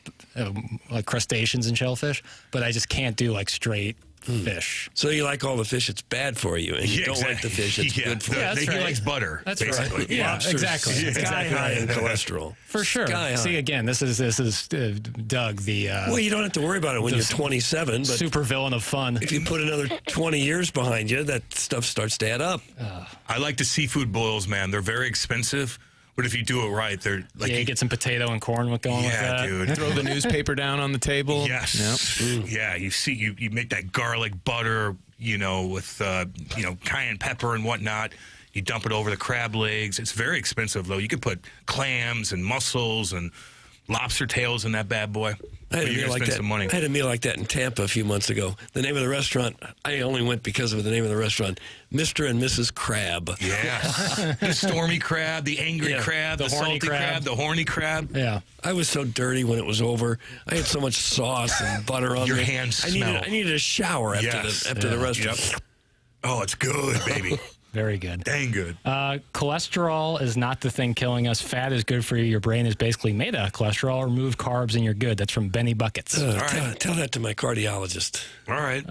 like crustaceans and shellfish. But I just can't do like straight fish. So you like all the fish that's bad for you, and you don't like the fish that's good for you. That's He likes butter, that's basically. Right. Yeah, exactly. Sky high in cholesterol. For sure. See, again, this is Doug, the... well, you don't have to worry about it when you're 27. But super villain of fun. If you put another 20 years behind you, that stuff starts to add up. I like the seafood boils, man. They're very expensive. But if you do it right, they're like... you get some potato and corn going with that. Yeah, dude. Throw the newspaper down on the table. Yes. Yep. Yeah, you make that garlic butter, with, cayenne pepper and whatnot. You dump it over the crab legs. It's very expensive, though. You could put clams and mussels and lobster tails in that bad boy. I had a meal like that in Tampa a few months ago. The name of the restaurant, I only went because of the name of the restaurant, Mr. and Mrs. Crab. Yes. The stormy crab, the angry crab, the salty crab, the horny crab. Yeah. I was so dirty when it was over. I had so much sauce and butter on Your me. hands smell. I needed a shower after the restaurant. Yep. Oh, it's good, baby. Very good. Dang good. Cholesterol is not the thing killing us. Fat is good for you. Your brain is basically made out of cholesterol. Remove carbs and you're good. That's from Benny Buckets. Tell that to my cardiologist. All right.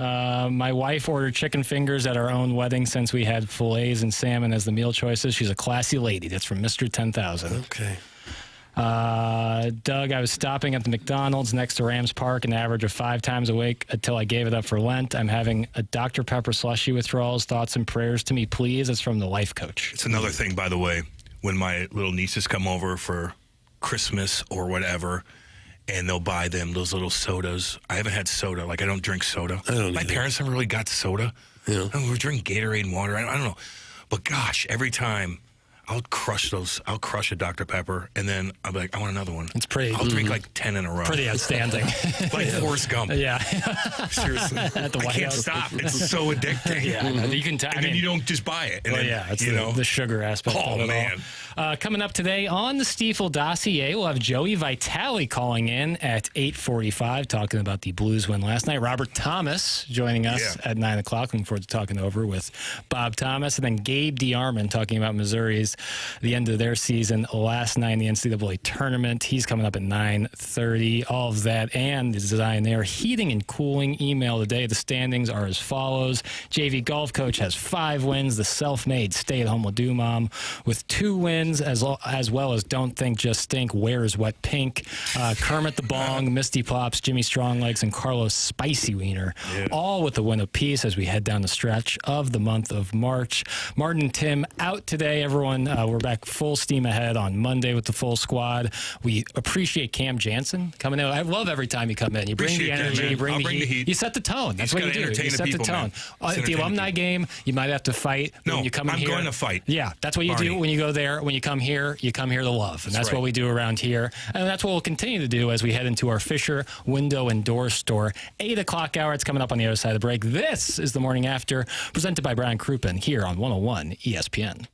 My wife ordered chicken fingers at our own wedding since we had fillets and salmon as the meal choices. She's a classy lady. That's from Mr. 10,000. Okay. Doug, I was stopping at the McDonald's next to Rams Park an average of 5 times a week until I gave it up for Lent. I'm having a Dr. Pepper slushie withdrawals. Thoughts and prayers to me, please. It's from the life coach. It's another thing, by the way, when my little nieces come over for Christmas or whatever, and they'll buy them those little sodas. I haven't had soda. Like, I don't drink soda. My parents never really got soda. Yeah. I mean, we drink Gatorade and water. I don't know. But gosh, every time I'll crush those. I'll crush a Dr. Pepper, and then I'll be like, I want another one. It's pretty. I'll drink like 10 in a row. Pretty outstanding. Like Forrest Gump. Yeah. Seriously. At the I White can't House. stop. It's so addicting. Yeah, you can. And then you don't just buy it. And Well, then, yeah, it's you know. the sugar aspect Oh, of it man. all. Coming up today on the Stiefel dossier, we'll have Joey Vitale calling in at 8:45, talking about the Blues win last night. Robert Thomas joining us at 9 o'clock. Looking forward to talking over with Bob Thomas. And then Gabe DeArmond talking about Missouri's, the end of their season last night in the NCAA tournament. He's coming up at 9:30. All of that and the design there. Heating and cooling email today. The standings are as follows. JV golf coach has 5 wins. The self-made stay-at-home Ladue mom with 2 wins, as well as Don't Think Just Stink, Where's Wet Pink, Kermit the Bong, Misty Plops, Jimmy Stronglegs, and Carlos Spicy Wiener, all with a win apiece as we head down the stretch of the month of March. Martin and Tim out today. Everyone, we're back full steam ahead on Monday with the full squad. We appreciate Cam Jansen coming in. I love every time you come in. You bring the Appreciate that, energy, man. you bring I'll the bring the heat. heat. You set the tone. That's what you gotta do. entertain You the set the people, tone. man. Just At the entertain the alumni people. game, you might have to fight. No, when you come in I'm here. going to fight. Yeah, that's what you do Barney. when you go there. When you come here to love. And that's right. what we do around here. And that's what we'll continue to do as we head into our Fisher window and door store. 8 o'clock hour. It's coming up on the other side of the break. This is the Morning After, presented by Brian Crouppen here on 101 ESPN.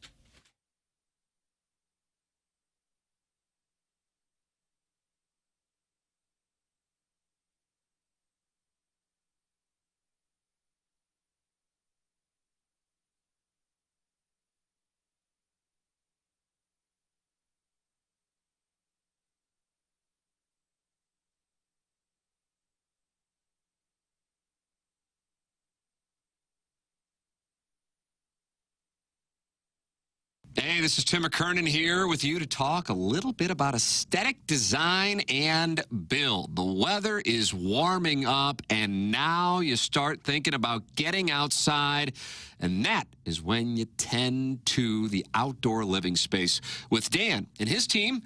Hey, this is Tim McKernan here with you to talk a little bit about aesthetic design and build. The weather is warming up, and now you start thinking about getting outside, and that is when you tend to the outdoor living space with Dan and his team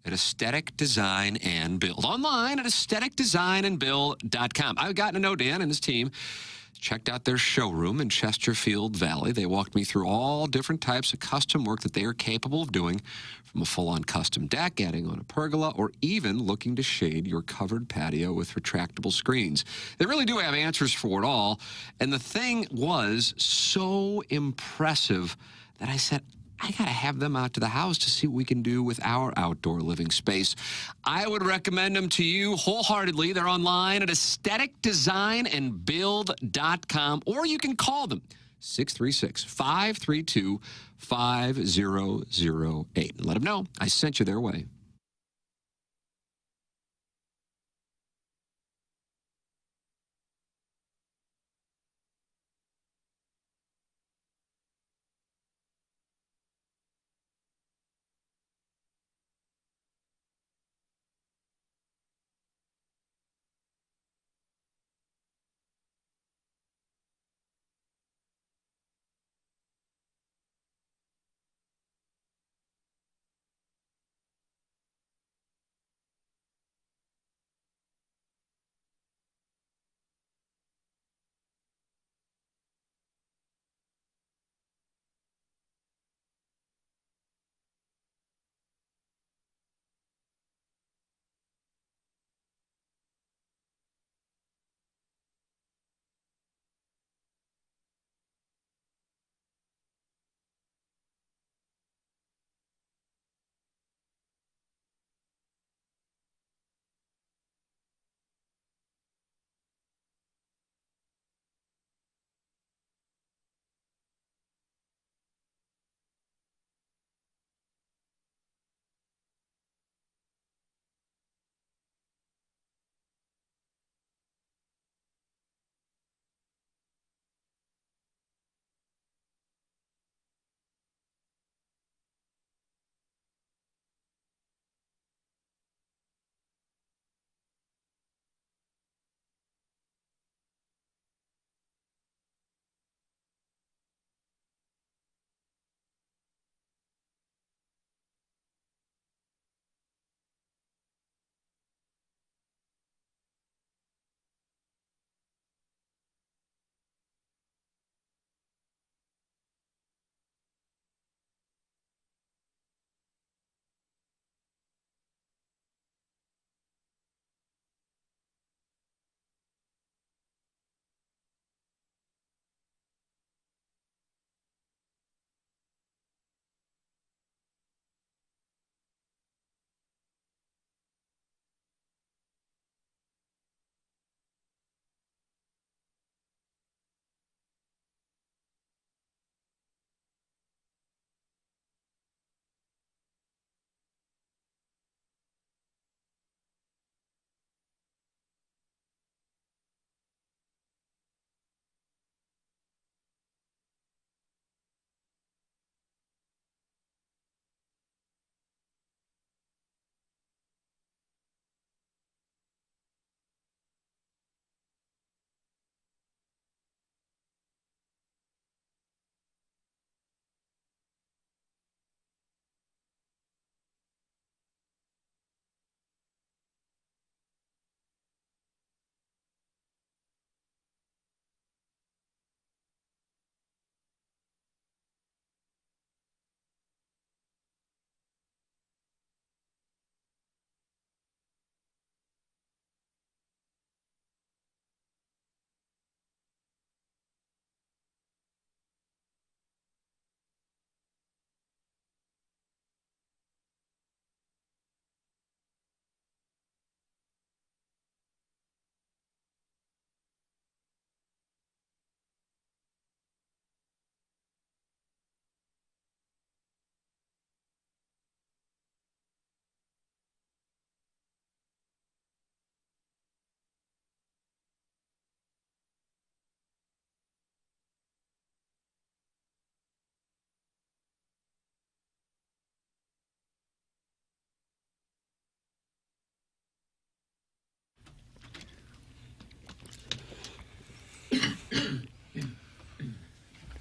at Aesthetic Design and Build. Online at aestheticdesignandbuild.com. I've gotten to know Dan and his team. Checked out their showroom in Chesterfield Valley. They walked me through all different types of custom work that they are capable of doing, from a full-on custom deck, adding on a pergola, or even looking to shade your covered patio with retractable screens. They really do have answers for it all. And the thing was so impressive that I said, I got to have them out to the house to see what we can do with our outdoor living space. I would recommend them to you wholeheartedly. They're online at aestheticdesignandbuild.com, or you can call them 636-532-5008. And let them know I sent you their way.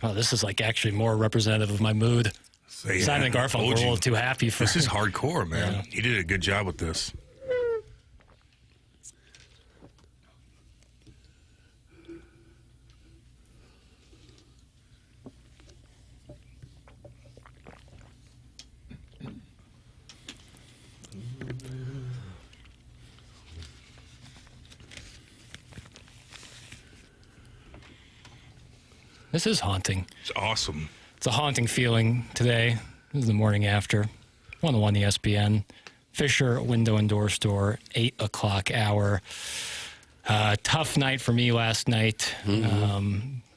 Oh, this is like actually more representative of my mood. So, yeah, Simon and Garfunkel were a little too happy for This is hardcore, man. Yeah. He did a good job with this. This is haunting. It's awesome. It's a haunting feeling today. This is the morning after. 101 ESPN. Fisher Window and Door Store, 8 o'clock hour. Tough night for me last night.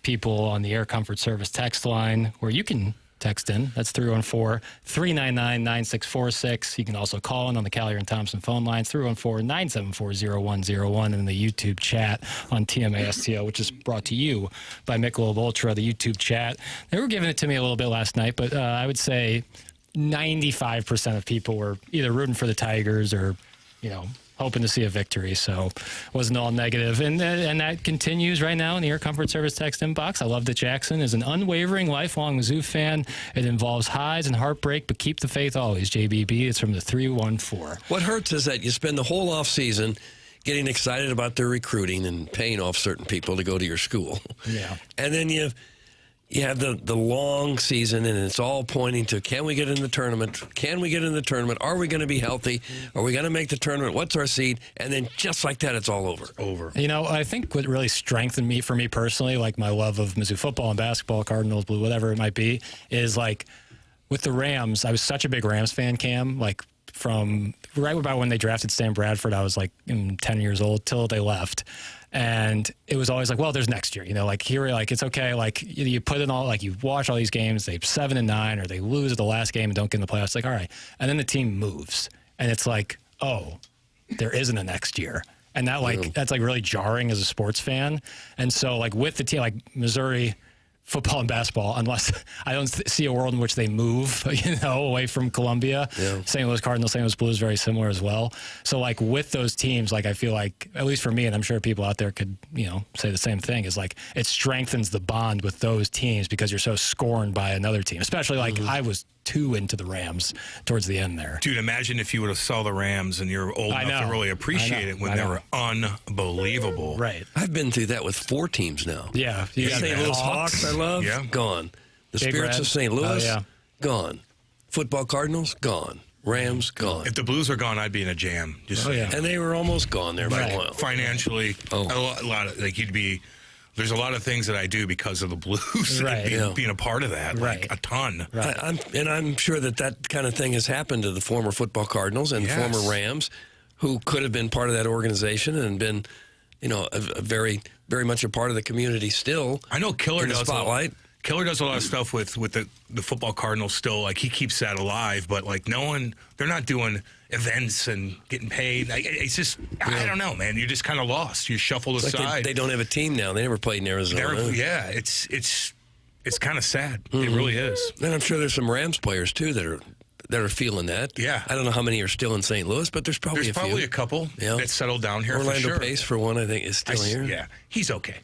People on the Air Comfort Service text line where you can text in. That's 314-399-9646. You can also call in on the Callier and Thompson phone lines, 314-974-0101, and the YouTube chat on TMASTO, which is brought to you by Michelob Ultra, the YouTube chat. They were giving it to me a little bit last night, but I would say 95% of people were either rooting for the Tigers or, hoping to see a victory. So it wasn't all negative. And that continues right now in the Air Comfort Service text inbox. I love that Jackson is an unwavering, lifelong Mizzou fan. It involves highs and heartbreak, but keep the faith always. JBB, it's from the 314. What hurts is that you spend the whole off season getting excited about their recruiting and paying off certain people to go to your school. Yeah. And then you have the long season, and it's all pointing to, can we get in the tournament? Can we get in the tournament? Are we going to be healthy? Are we going to make the tournament? What's our seed? And then just like that, it's all over. I think what really strengthened me, for me personally, like my love of Mizzou football and basketball, Cardinals, Blue, whatever it might be, is like with the Rams, I was such a big Rams fan, Cam, like from right about when they drafted Sam Bradford, I was like 10 years old till they left. And it was always like, well, there's next year, here, like, it's okay. Like you put in all, like you watch all these games, they 7-9, or they lose at the last game and don't get in the playoffs. Like, all right. And then the team moves and it's like, oh, there isn't a next year. And that that's like really jarring as a sports fan. And so like with the team, like Missouri football and basketball, unless I don't see a world in which they move, away from Columbia. Yeah. St. Louis Cardinals, St. Louis Blues, very similar as well. So, like, with those teams, like, I feel like, at least for me, and I'm sure people out there could, say the same thing, is like, it strengthens the bond with those teams because you're so scorned by another team. Especially, like, I was too into the Rams towards the end there. Dude, imagine if you would have saw the Rams and you're old enough to really appreciate it when they were unbelievable. Right. I've been through that with 4 teams now. Yeah. The St. Louis Hawks, I love, gone. The Big Spirits Red. of St. Louis, gone. Football Cardinals, gone. Rams, gone. If the Blues were gone, I'd be in a jam. And they were almost gone there for a while. Financially, a lot of, like, there's a lot of things that I do because of the Blues, being a part of that, like a ton. Right. I'm sure that kind of thing has happened to the former football Cardinals and former Rams, who could have been part of that organization and been, a very, very much a part of the community still. I know Killer in the does spotlight. Killer does a lot of stuff with the football Cardinals still. Like, he keeps that alive, but like they're not doing events and getting paid. It's just, I don't know, man. You're just kind of lost. You shuffled aside. Like they don't have a team now. They never played in Arizona. It's kind of sad. It really is. And I'm sure there's some Rams players too that are feeling that. Yeah. I don't know how many are still in St. Louis, but there's probably a few. a couple that settled down here. Orlando for sure. Pace, for one, I think is still here. Yeah, he's okay.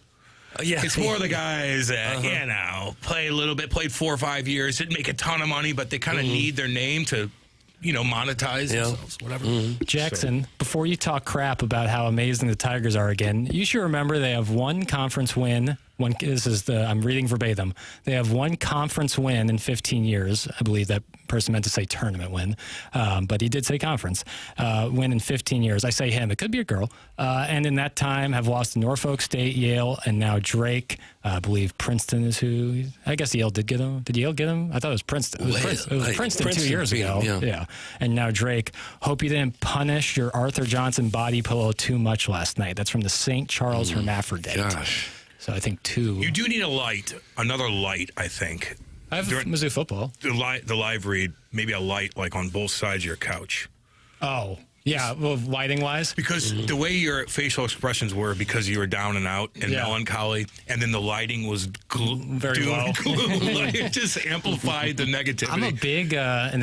Yeah, it's more the guys that play a little bit, played 4 or 5 years, didn't make a ton of money, but they kind of need their name to, monetize themselves, whatever. Jackson, before you talk crap about how amazing the Tigers are again, you should remember they have one conference win. I'm reading verbatim. They have one conference win in 15 years. I believe that person meant to say tournament win, but he did say conference win in 15 years. I say him. It could be a girl. And in that time have lost to Norfolk State, Yale, and now Drake. I believe Princeton is who. I guess Yale did get him. Did Yale get him? I thought it was Princeton. It was Princeton 2 years ago. Yeah. And now Drake. Hope you didn't punish your Arthur Johnson body pillow too much last night. That's from the St. Charles Hermaphrodite. Gosh. So I think 2. You do need another light, I think. I have Mizzou football. The live read, maybe a light like on both sides of your couch. Oh, yeah, well, lighting-wise? Because the way your facial expressions were, because you were down and out and melancholy, and then the lighting was very low. It just amplified the negativity. I'm a big, and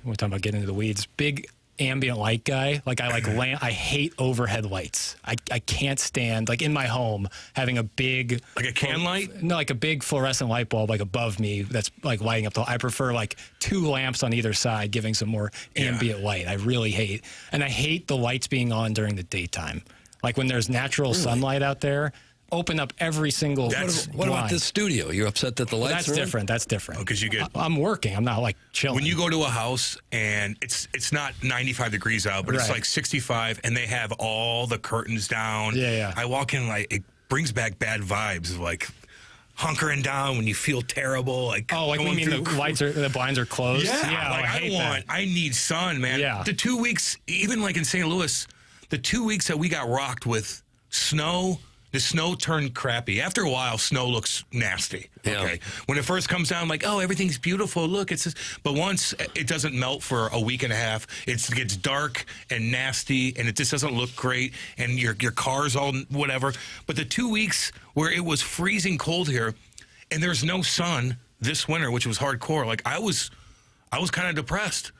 we're talking about getting into the weeds, big ambient light guy. Like I I hate overhead lights. I can't stand like in my home having a big Like a can light? No, like a big fluorescent light bulb like above me that's like lighting up the. I prefer like 2 lamps on either side, giving some more ambient light. I really hate, and I hate the lights being on during the daytime. Like when there's natural sunlight out there. Open up every single. What about this studio? You're upset that the lights That's are on? different. That's different. Because you get. I'm working. I'm not like chilling. When you go to a house and it's not 95 degrees out, but it's Right. like 65, and they have all the curtains down. Yeah. I walk in, like, it brings back bad vibes of like hunkering down when you feel terrible. Like, like you going mean the blinds are closed? Yeah, like I hate that. I need sun, man. Yeah. The 2 weeks, even like in St. Louis, the 2 weeks that we got rocked with snow. The snow turned crappy. After a while, snow looks nasty. Yeah. Okay. When it first comes down, like, oh, everything's beautiful. Look, it's this. But once it doesn't melt for a week and a half, it gets dark and nasty, and it just doesn't look great. And your car's all whatever. But the 2 weeks where it was freezing cold here, and there's no sun this winter, which was hardcore. Like I was kind of depressed.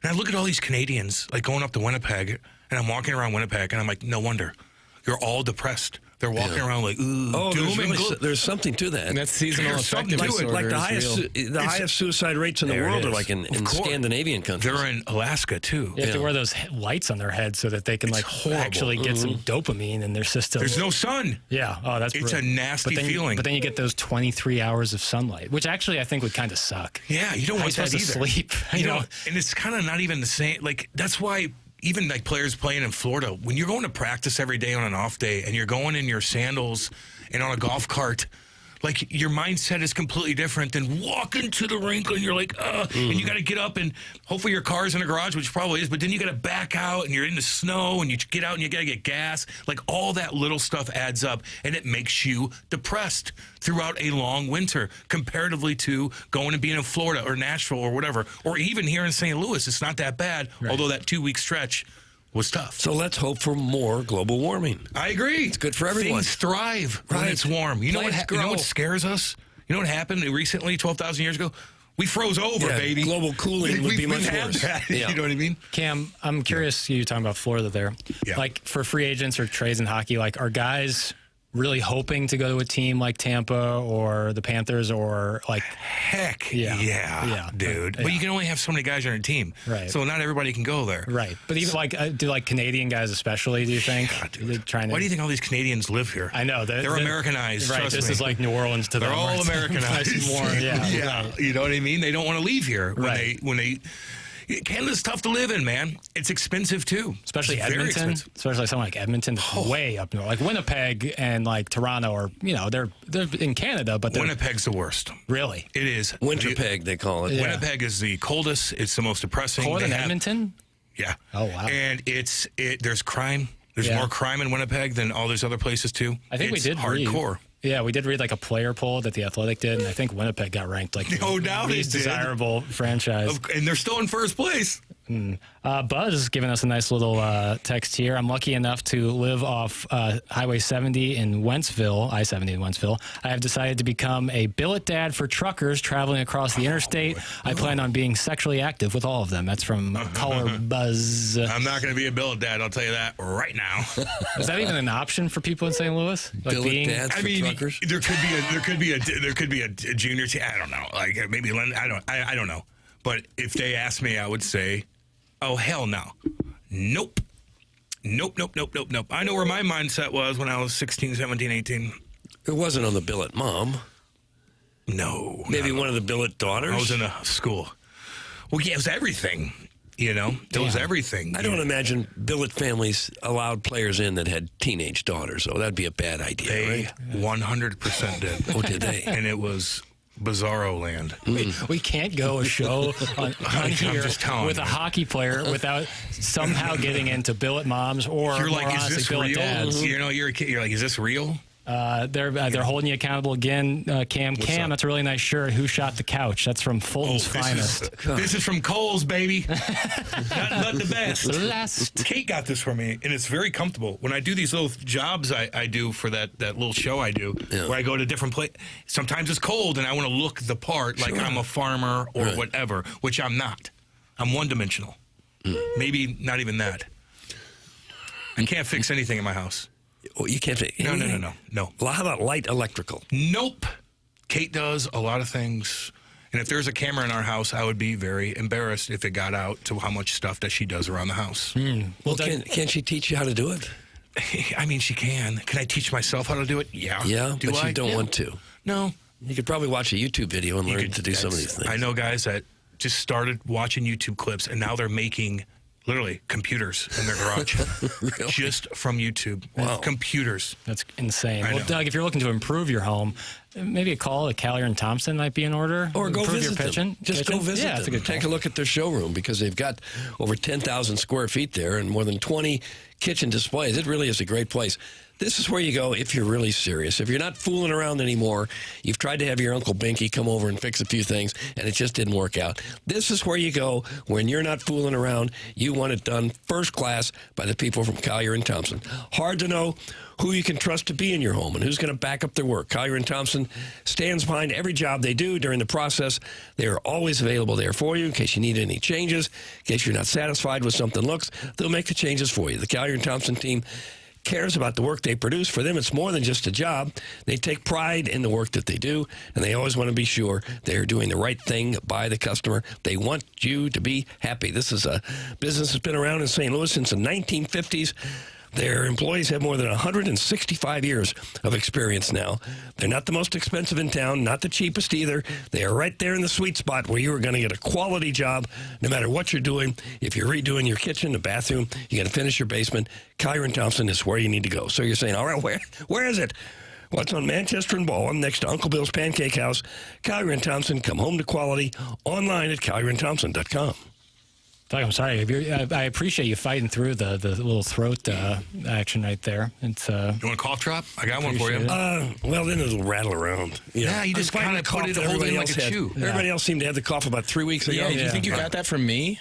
And I look at all these Canadians like going up to Winnipeg, and I'm walking around Winnipeg, and I'm like, no wonder you're all depressed. They're walking around like, ooh, doom and gloom. There's something to that. And that's seasonal There's affective something to it. disorder. Like is real. the highest suicide rates in the There it world are is. like in Of course. Scandinavian countries. They're in Alaska too. They have to wear those lights on their head so that they can It's like horrible. actually get some dopamine in their system. There's no sun. Yeah. Oh, that's It's brutal. a nasty But then feeling. But then you get those 23 hours of sunlight, which actually I think would kind of suck. Yeah, you don't How want are you that supposed either. to sleep? You You know? know, and it's kind of not even the same. Like that's why even like players playing in Florida, when you're going to practice every day on an off day, and you're going in your sandals and on a golf cart, like your mindset is completely different than walking to the rink and you're like, and you got to get up and hopefully your car's in a garage, which probably is, but then you got to back out and you're in the snow and you get out and you got to get gas. Like all that little stuff adds up and it makes you depressed throughout a long winter comparatively to going and being in Florida or Nashville or whatever, or even here in St. Louis. It's not that bad, although that 2 week stretch was tough. So let's hope for more global warming. I agree. It's good for everyone. Things thrive when Right. it's warm. You know Plants you know grow. what scares us? You know what happened recently, 12,000 years ago? We froze over, Yeah, baby. global cooling would We've be much had worse. that. Yeah. You know what I mean? Cam, I'm curious. You talking about Florida there? Yeah. Like for free agents or trades in hockey, like are guys really hoping to go to a team like Tampa or the Panthers or like? Heck Yeah. dude. Yeah. But you can only have so many guys on your team. Right. So not everybody can go there. Right, but even like do like Canadian guys especially? Do you think? God, dude. They're trying to. Why do you think all these Canadians live here? I know They're Americanized. Right, trust this me. is like New Orleans to They're them. all where it's Americanized. nice and warm. Yeah, yeah. right. You know what I mean? They don't want to leave here Right. when they. Canada's tough to live in, man. It's expensive too, Especially It's very Edmonton, expensive. especially something like Edmonton, way up north. Like Winnipeg and like Toronto, or they're in Canada, but they're Winnipeg's the worst. really It is. Winterpeg, they call it. Yeah. Winnipeg is the coldest. It's the most depressing. colder They than have- Edmonton. Yeah. Oh, wow. And there's crime. There's Yeah. more crime in Winnipeg than all these other places too. I think It's we did hardcore. read. Yeah, we did read like a player poll that the Athletic did, and I think Winnipeg got ranked like No doubt least it did. desirable franchise. And they're still in first place. Buzz is giving us a nice little text here. I'm lucky enough to live off Highway 70 in Wentzville, I-70 in Wentzville. I have decided to become a billet dad for truckers traveling across the interstate. I plan on being sexually active with all of them. That's from caller Buzz. I'm not going to be a billet dad. I'll tell you that right now. Is that even an option for people in St. Louis? Like Billet dads I for mean, truckers? there could be a junior team. I don't know. Like maybe I don't know. But if they asked me, I would say, oh hell no, nope. I know where my mindset was when I was 16, 17, 18. It wasn't on the billet mom. No, Maybe no. one of the billet daughters. I was in a school. Well, yeah, it was everything. It was everything. I don't imagine billet families allowed players in that had teenage daughters, so that'd be a bad idea, They right? 100% did. Oh, did they? And it was bizarro land. We can't go a show on I'm here just telling with a you. hockey player without somehow getting into billet moms or You're more like, is honestly, this billet real? dads. You're a kid. You're like, is this real? They're holding you accouable again, Cam. What's Cam, up? that's a really nice shirt. Who shot the couch? That's from Fulton's Finest. This is from Kohl's, baby. not the best. Last. Kate got this for me, and it's very comfortable. When I do these little jobs I do for that little show I do, Yeah. where I go to different places, sometimes it's cold, and I want to look the part like I'm a farmer or Right. whatever, which I'm not. I'm one-dimensional. Maybe not even that. I can't fix anything in my house. Oh, you can't fix No. Well, how about light electrical? Nope. Kate does a lot of things. And if there's a camera in our house, I would be very embarrassed if it got out to how much stuff that she does around the house. Well, can't she teach you how to do it? I mean, she can. Can I teach myself how to do it? Yeah. Yeah, Do but I? you don't want to. No. You could probably watch a YouTube video and learn to do some of these things. I know guys that just started watching YouTube clips, and now they're making literally computers in their garage. Really? Just from YouTube. Wow. Computers. That's insane. I Well, know. Doug, if you're looking to improve your home, maybe a call to Callier and Thompson might be in order. Or go improve visit your pitching. them. Just go visit Yeah, that's a them. good Take call. a look at their showroom because they've got over 10,000 square feet there and more than 20 kitchen displays. It really is a great place. This is where you go if you're really serious. If you're not fooling around anymore, you've tried to have your Uncle Binky come over and fix a few things, and it just didn't work out. This is where you go when you're not fooling around. You want it done first class by the people from Collier & Thompson. Hard to know who you can trust to be in your home and who's going to back up their work. Collier & Thompson stands behind every job they do during the process. They are always available there for you in case you need any changes, in case you're not satisfied with something looks. They'll make the changes for you. The Collier & Thompson team cares about the work they produce. For them, it's more than just a job. They take pride in the work that they do, and they always want to be sure they're doing the right thing by the customer. They want you to be happy. This is a business that's been around in St. Louis since the 1950s. Their employees have more than 165 years of experience now. They're not the most expensive in town, not the cheapest either. They are right there in the sweet spot where you are going to get a quality job no matter what you're doing. If you're redoing your kitchen, the bathroom, you got to finish your basement, Collier & Thompson is where you need to go. So you're saying, all right, where is it? Well, it's on Manchester and Ballham next to Uncle Bill's Pancake House. Collier & Thompson, come home to quality, online at collierandthompson.com. Doug, I'm sorry. I appreciate you fighting through the little throat action right there. It's You want a cough drop? I got one for you. Appreciate Well, then it'll rattle around. Yeah, you just kind of put it, hold it in like a chew. Everybody else seemed to have the cough about 3 weeks ago. Yeah, do you think you got that from me?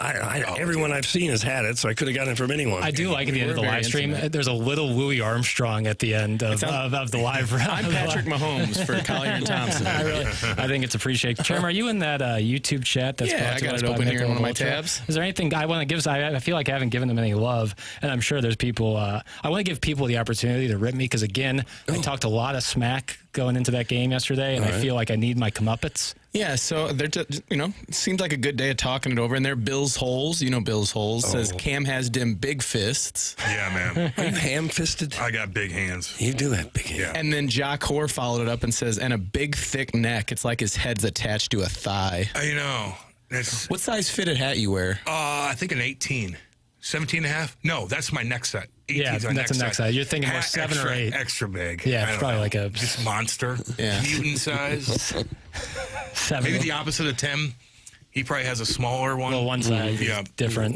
Everyone I've seen has had it, so I could have gotten it from anyone. I do like at the end of the We're live very stream, intimate. there's a little Louis Armstrong at the end of the live round. I'm Patrick Mahomes for Collier & Thompson. I think it's appreciated. Chairman, are you in that YouTube chat? That's Yeah, brought I to got us it by open here in Michelob one of my Ultra? tabs. Is there anything I want to give? I feel like I haven't given them any love, and I'm sure there's people. I want to give people the opportunity to rip me because, again, I talked a lot of smack going into that game yesterday, and I feel like I need my comeuppance. Yeah, so they're just, it seemed like a good day of talking it over. And there, Bill's Holes, Bill's Holes says Cam has dim big fists. Yeah, man. Are you ham-fisted? I got big hands. You do have big hands. Yeah. And then Jock Hoare followed it up and says, and a big thick neck. It's like his head's attached to a thigh. I know. That's, What size fitted hat you wear? I think an 18. 17 and a half? No, that's my neck set. 18 Yeah, is my that's a neck set. You're thinking more Hat 7 or extra, 8. Extra big. Yeah, I it's don't probably know. like a Just monster. Yeah. Mutant size. 7. Maybe the opposite of Tim. He probably has a smaller one. Well, one side is Yeah. different.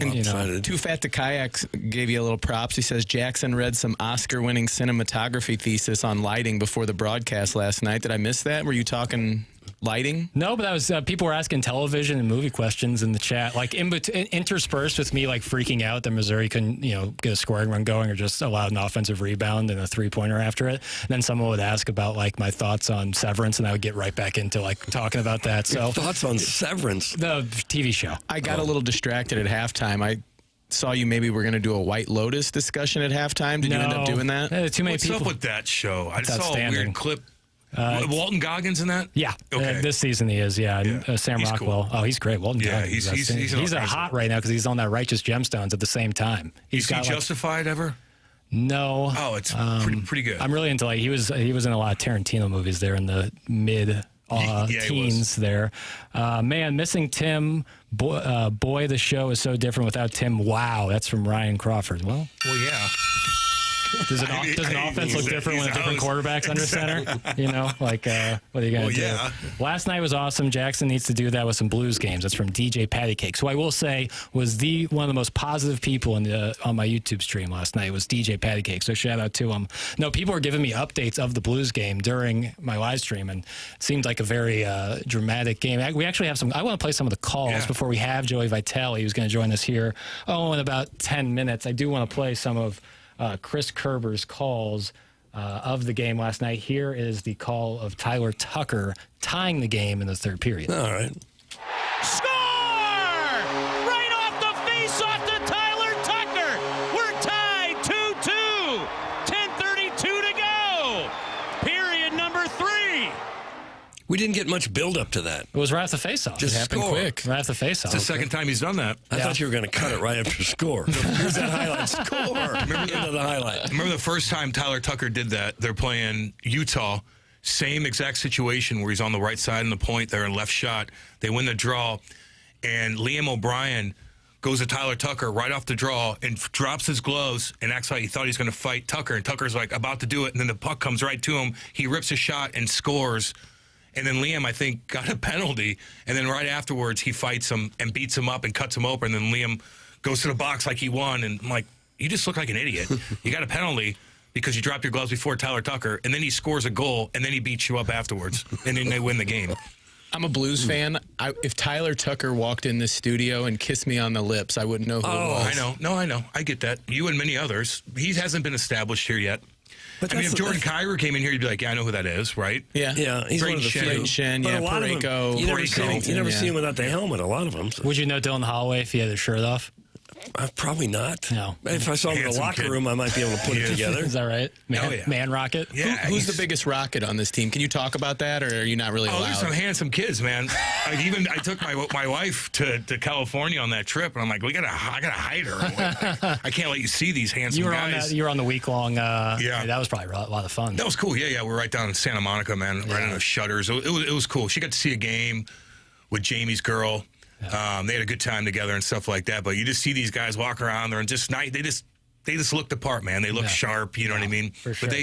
Too Fat to Kayaks gave you a little props. He says Jackson read some Oscar-winning cinematography thesis on lighting before the broadcast last night. Did I miss that? Were you talking lighting? No, but that was people were asking television and movie questions in the chat, like interspersed with me like freaking out that Missouri couldn't, get a scoring run going or just allowed an offensive rebound and a 3-pointer after it. And then someone would ask about like my thoughts on Severance, and I would get right back into like talking about that. So Thoughts on Severance? the TV show. I got a little distracted at halftime. I saw you maybe we're going to do a White Lotus discussion at halftime. Did you end up doing that? Too many What's people. up with that show? I It's saw a outstanding. weird clip. Walton Goggins in that? Yeah, Okay. this season he is. Yeah, and, Yeah. Sam He's Rockwell. cool. Oh, he's great. Walton Yeah, Goggins, he's he's an hot right now because he's on that Righteous Gemstones at the same time. You see got like, Justified ever? no. Oh, it's pretty good. I'm really into like he was in a lot of Tarantino movies there in the mid Yeah, he teens was. there. Man, missing Tim. Boy, the show is so different without Tim. Wow, that's from Ryan Crawford. Well, yeah. does an offense look different when a different quarterback's under center? What are you going to do? yeah. Last night was awesome. Jackson needs to do that with some Blues games. That's from DJ Patty Cake. So I will say was one of the most positive people on my YouTube stream last night was DJ Patty Cake. So shout out to him. No, people were giving me updates of the Blues game during my live stream, and it seemed like a very dramatic game. We actually have I want to play some of the calls before we have Joey Vitale, who's going to join us here. In about 10 minutes. I do want to play some of Chris Kerber's calls of the game last night. Here is the call of Tyler Tucker tying the game in the third period. All right. Score! Right off the face We didn't get much build-up to that. It was right after the face-off. Just It happened score. quick. Right after the face-off. It's the second time he's done that. I thought you were going to cut it right after score. Here's that highlight. Score. Remember the highlight. Remember the first time Tyler Tucker did that? They're playing Utah. Same exact situation where he's on the right side in the point. They're in left shot. They win the draw. And Liam O'Brien goes to Tyler Tucker right off the draw and drops his gloves and acts like he thought he was going to fight Tucker. And Tucker's like about to do it. And then the puck comes right to him. He rips a shot and scores. And then Liam, I think, got a penalty. And then right afterwards, he fights him and beats him up and cuts him open. And then Liam goes to the box like he won. And I'm like, you just look like an idiot. You got a penalty because you dropped your gloves before Tyler Tucker. And then he scores a goal. And then he beats you up afterwards. And then they win the game. I'm a Blues fan. If Tyler Tucker walked in this studio and kissed me on the lips, I wouldn't know who it was. I know. No, I know. I get that. You and many others. He hasn't been established here yet. But I mean, if Jordan Kyrou came in here, you'd be like, yeah, I know who that is, right? Yeah. Yeah, he's one of the few. Shen, But yeah, a lot of them, Parayko. you never Parayko, see him without the helmet, a lot of them. So. Would you know Dylan Holloway if he had his shirt off? Probably not. No. If I saw him in the Handsome locker kid. room, I might be able to put it together. Is that right? Man, Oh, yeah. Man Rocket? Yeah. Who's the biggest rocket on this team? Can you talk about that, or are you not really Oh, allowed? there's some handsome kids, man. I took my wife to California on that trip, and I'm like, I gotta hide her. I can't let you see these handsome You were guys. on the week long. Yeah. That was probably a lot of fun. That was cool. Yeah. We're right down in Santa Monica, man. Right in the shutters. It was cool. She got to see a game with Jamie's girl. They had a good time together and stuff like that. But you just see these guys walk around there and just night. They just looked the part, man. They look sharp. You know what I mean? For sure. But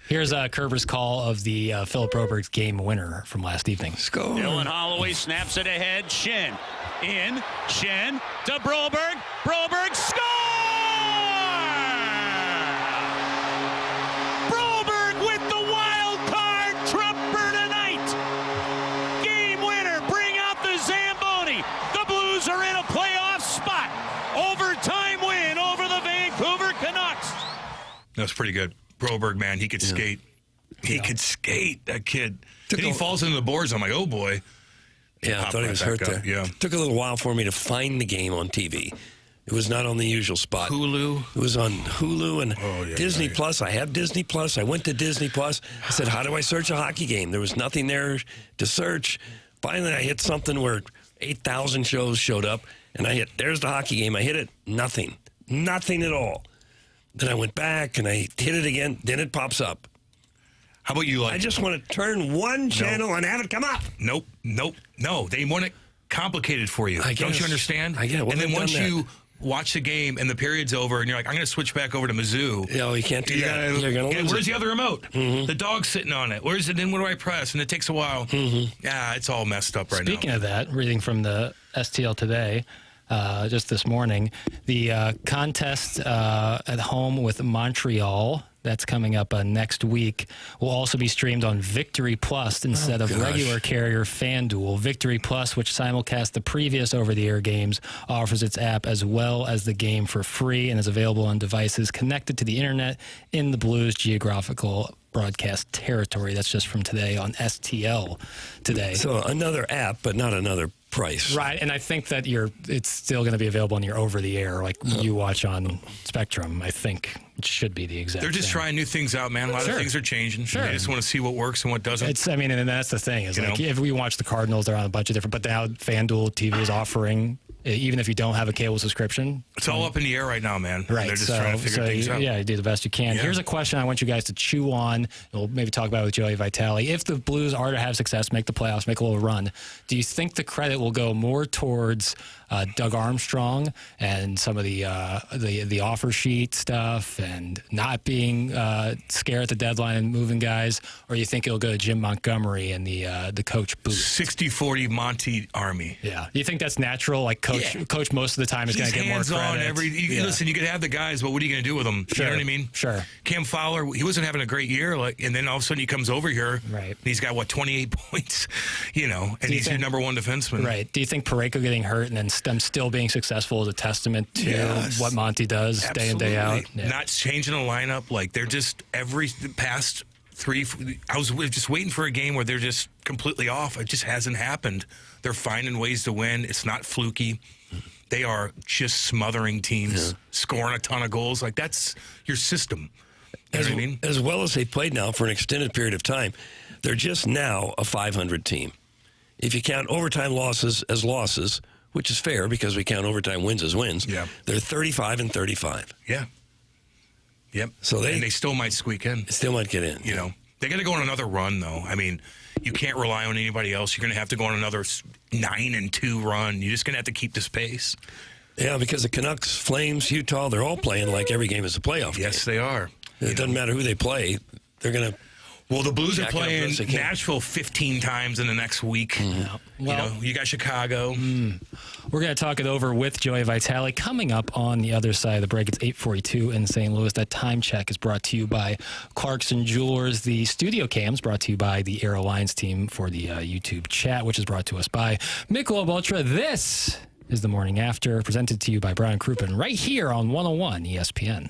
Here's Kerber's call of the Philip Broberg's game winner from last evening. Score. Dylan Holloway snaps it ahead. Shen in. Shen to Broberg. Broberg score! Broberg with the wild card trumper tonight. Game winner. Bring out the Zamboni. The Blues are in a playoff spot. Overtime win over the Vancouver Canucks. that was pretty good. Broberg, man, he could skate. He could skate, that kid. Then he falls into the boards. I'm like, oh, boy. Yeah, I Popped thought he right was back hurt up, there. yeah. Took a little while for me to find the game on TV. It was not on the usual spot. Hulu. It was on Hulu and Disney right. Plus. I have Disney Plus. I went to Disney Plus. I said, how do I search a hockey game? There was nothing there to search. Finally, I hit something where 8,000 shows showed up, and I hit, there's the hockey game. I hit it, nothing. Nothing at all. Then I went back, and I hit it again. Then it pops up. How about you? I just want to turn one channel and have it come up. Nope. No, they want it complicated for you. I Don't guess. you understand? I get it. Well, and then they've once done that. you watch the game and the period's over and you're like, I'm going to switch back over to Mizzou. No, you can't do that. You're going to lose where's it. the other remote? The dog's sitting on it. Where's it? Then what do I press? And it takes a while. Yeah, it's all messed up right Speaking now. of that, reading from the STL today, just this morning, the contest at home with Montreal, that's coming up next week, will also be streamed on Victory Plus instead of regular carrier FanDuel. Victory Plus, which simulcasts the previous over-the-air games, offers its app as well as the game for free and is available on devices connected to the internet in the Blues geographical broadcast territory. That's just from today on STL today. So another app, but not another price. Right, and I think that it's still going to be available on your over-the-air, like you watch on Spectrum. I think it should be the exact They're just same. trying new things out, man. A lot of things are changing. Sure. They just want to see what works and what doesn't. And that's the thing. Is You like know? if we watch the Cardinals, they're on a bunch of different. But now FanDuel TV is offering, even if you don't have a cable subscription. It's all up in the air right now, man. Right. They're just trying to figure things out. Yeah, you do the best you can. Yeah. Here's a question I want you guys to chew on. We'll maybe talk about it with Joey Vitale. If the Blues are to have success, make the playoffs, make a little run, do you think the credit will go more towards Doug Armstrong and some of the offer sheet stuff and not being scared at the deadline and moving guys, or you think it'll go to Jim Montgomery and the coach booth? 60-40 Monty Army. Yeah. Do you think that's natural? Like coach most of the time is going to get more hands-on credit. Listen, you could have the guys, but what are you going to do with them? Sure. You know what I mean? Sure. Cam Fowler, he wasn't having a great year, and then all of a sudden he comes over here. Right. And he's got 28 points, and you he's your think- number one defenseman. Right. Do you think Parayko getting hurt and then them still being successful is a testament to Yes. what Monty does day in, day out? Absolutely. Not changing the lineup, like they're just every past three. I was just waiting for a game where they're just completely off. It just hasn't happened. They're finding ways to win. It's not fluky. They are just smothering teams, scoring a ton of goals. Like that's your system. You know what I mean? As well as they played now for an extended period of time, They're just now a 500 team. If you count overtime losses as losses, which is fair because we count overtime wins as wins, they're 35-35. Yeah. Yep. So they still might squeak in. Still might get in. You know, they got to go on another run, though. I mean, you can't rely on anybody else. You're going to have to go on another 9-2 run. You're just going to have to keep this pace. Yeah, because the Canucks, Flames, Utah, they're all playing like every game is a playoff game. Yes, they are. It doesn't matter who they play. They're going to... Well, the Blues are playing Nashville 15 times in the next week. Mm-hmm. Well, you know, you got Chicago. We're going to talk it over with Joey Vitale. Coming up on the other side of the break, it's 8:42 in St. Louis. That time check is brought to you by Clarkson Jewelers. The studio cams brought to you by the Air Alliance team for the YouTube chat, which is brought to us by Michelob Ultra. This is The Morning After, presented to you by Brian Crouppen, right here on 101 ESPN.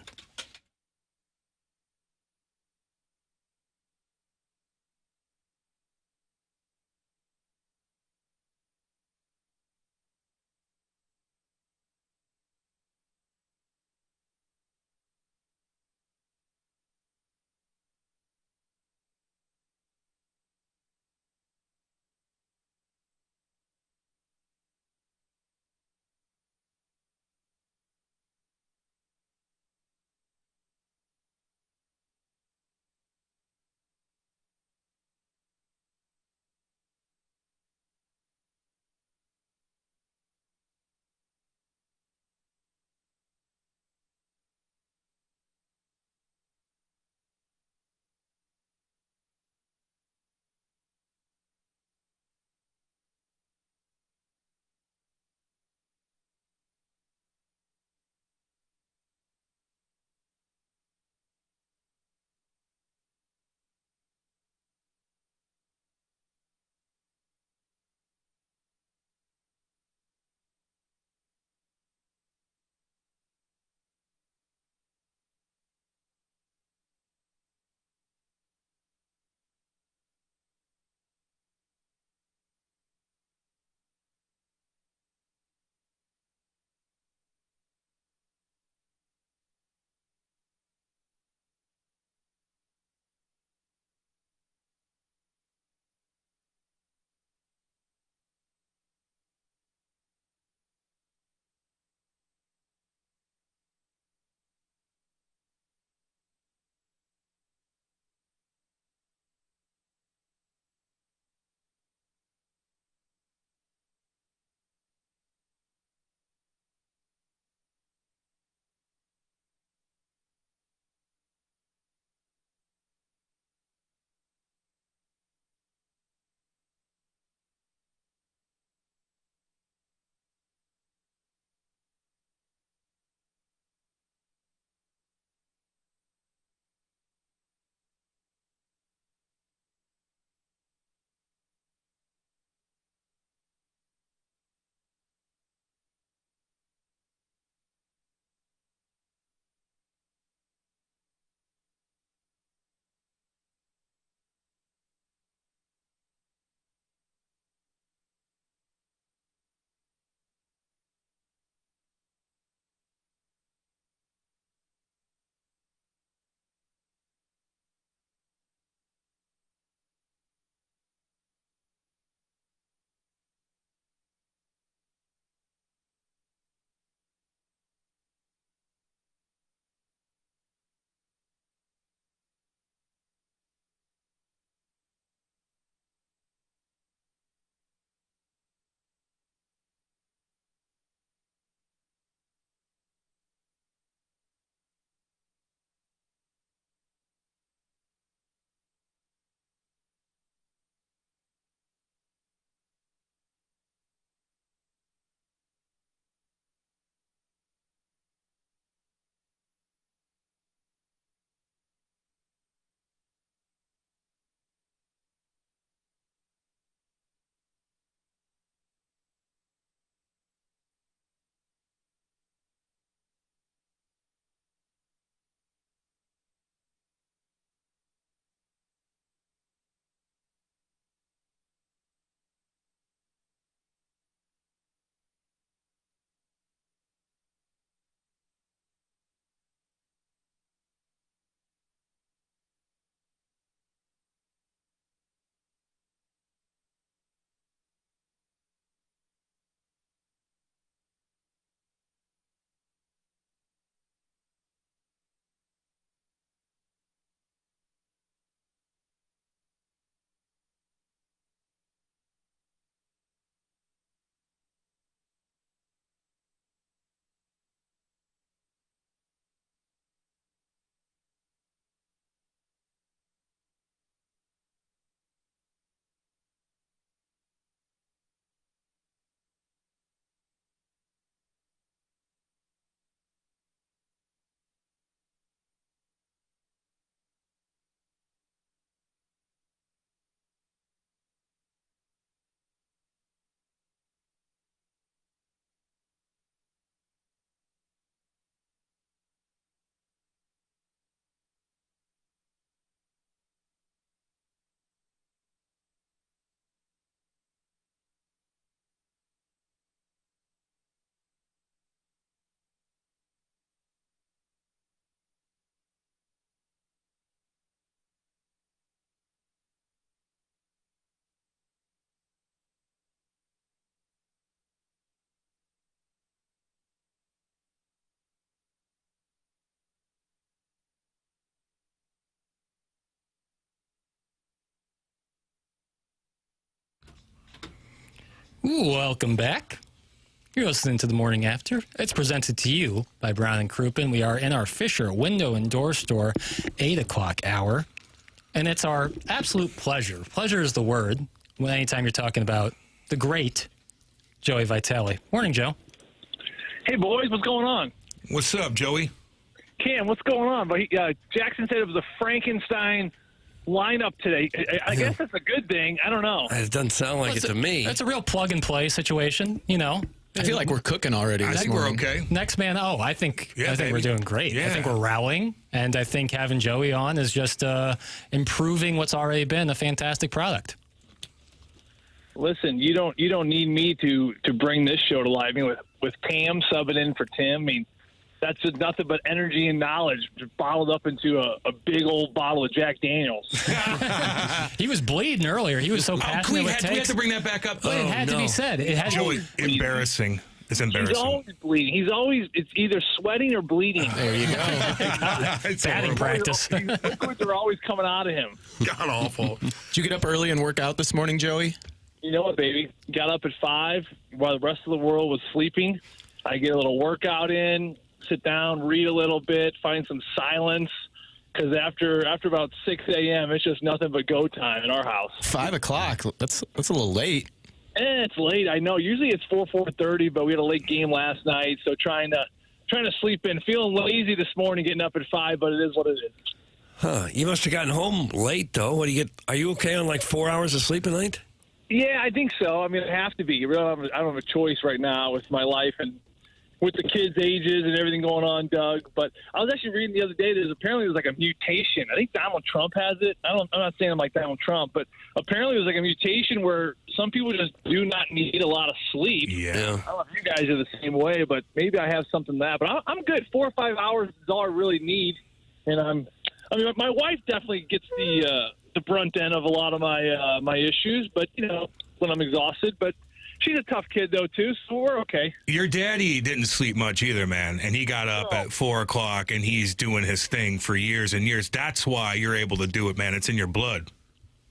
Welcome back. You're listening to The Morning After. It's presented to you by Brown & Crouppen. We are in our Fisher Window and Door Store 8 o'clock hour. And it's our absolute pleasure. Pleasure is the word anytime you're talking about the great Joey Vitale. Morning, Joe. Hey, boys. What's going on? What's up, Joey? Cam, what's going on? But Jackson said it was a Frankenstein lineup today. I guess that's a good thing. I don't know. It doesn't sound like it to me. It's a real plug-and-play situation, you know. I feel like we're cooking already. I think we're okay. Next man, I think we're doing great. Yeah. I think we're rallying, and I think having Joey on is just improving what's already been a fantastic product. Listen, you don't need me to bring this show to life. I mean, with Cam subbing in for Tim, I mean, that's just nothing but energy and knowledge bottled up into a big old bottle of Jack Daniels. He was bleeding earlier. He was so passionate with takes. We have to bring that back up. But it had to be said. It had Joey, embarrassing. It's embarrassing. He's always bleeding. It's either sweating or bleeding. There you go. Batting practice. Liquids are always coming out of him. God awful. Did you get up early and work out this morning, Joey? You know what, baby? Got up at 5 while the rest of the world was sleeping. I get a little workout in, sit down, read a little bit, find some silence. Because after about 6 a.m., it's just nothing but go time in our house. 5 o'clock. That's a little late. It's late. I know. Usually it's 4:30, but we had a late game last night, so trying to sleep in. Feeling lazy this morning, getting up at 5, but it is what it is. Huh? You must have gotten home late though. What do you get? Are you okay on like 4 hours of sleep a night? Yeah, I think so. I mean, I have to be. I don't have a choice right now with my life and with the kids' ages and everything going on, Doug. But I was actually reading the other day there's like a mutation. I think Donald Trump has it. I'm not saying I'm like Donald Trump, but apparently there's like a mutation where some people just do not need a lot of sleep. Yeah. I don't know if you guys are the same way, but maybe I have something that. But I'm good. 4 or 5 hours is all I really need. And my wife definitely gets the brunt end of a lot of my issues, but you know, when I'm exhausted. But she's a tough kid though too, so we're okay. Your daddy didn't sleep much either, man, and he got up at 4 o'clock and he's doing his thing for years and years. That's why you're able to do it, man. It's in your blood.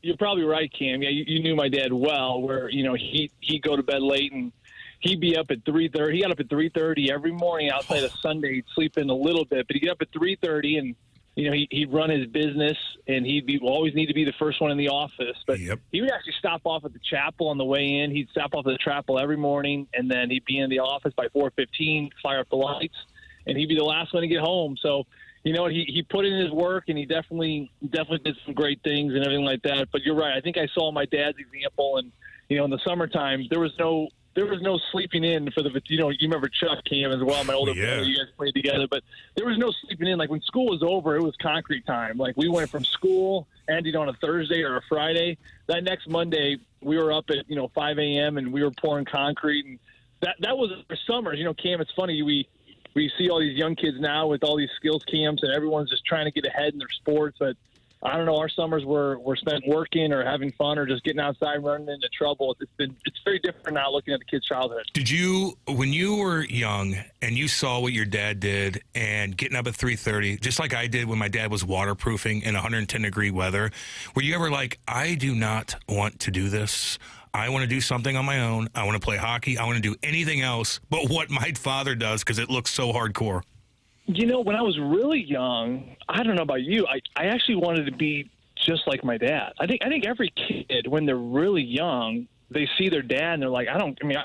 You're probably right, Cam. Yeah, you knew my dad well, where you know he'd go to bed late and he'd be up at 3:30. He got up at 3:30 every morning. Outside of Sunday, he'd sleep in a little bit, but he'd get up at 3:30 and. You know, he'd run his business, and he'd always need to be the first one in the office. But he would actually stop off at the chapel on the way in. He'd stop off at the chapel every morning, and then he'd be in the office by 4:15, fire up the lights, and he'd be the last one to get home. So, you know, he put in his work, and he definitely did some great things and everything like that. But you're right. I think I saw my dad's example, and, you know, in the summertime, there was no sleeping in for the, you know, you remember Chuck Cam as well, my older brother, you guys played together, but there was no sleeping in. Like when school was over, it was concrete time. Like we went from school, ended on a Thursday or a Friday. That next Monday, we were up at, 5 a.m. and we were pouring concrete. And that was for summers. You know, Cam, it's funny. We see all these young kids now with all these skills camps and everyone's just trying to get ahead in their sports, but I don't know. Our summers were spent working or having fun or just getting outside, running into trouble. It's very different now looking at the kids' childhood. Did you, when you were young and you saw what your dad did and getting up at 3:30, just like I did when my dad was waterproofing in 110-degree weather, were you ever like, I do not want to do this? I want to do something on my own. I want to play hockey. I want to do anything else but what my father does because it looks so hardcore. You know, when I was really young, I don't know about you, I actually wanted to be just like my dad. I think every kid, when they're really young, they see their dad and they're like,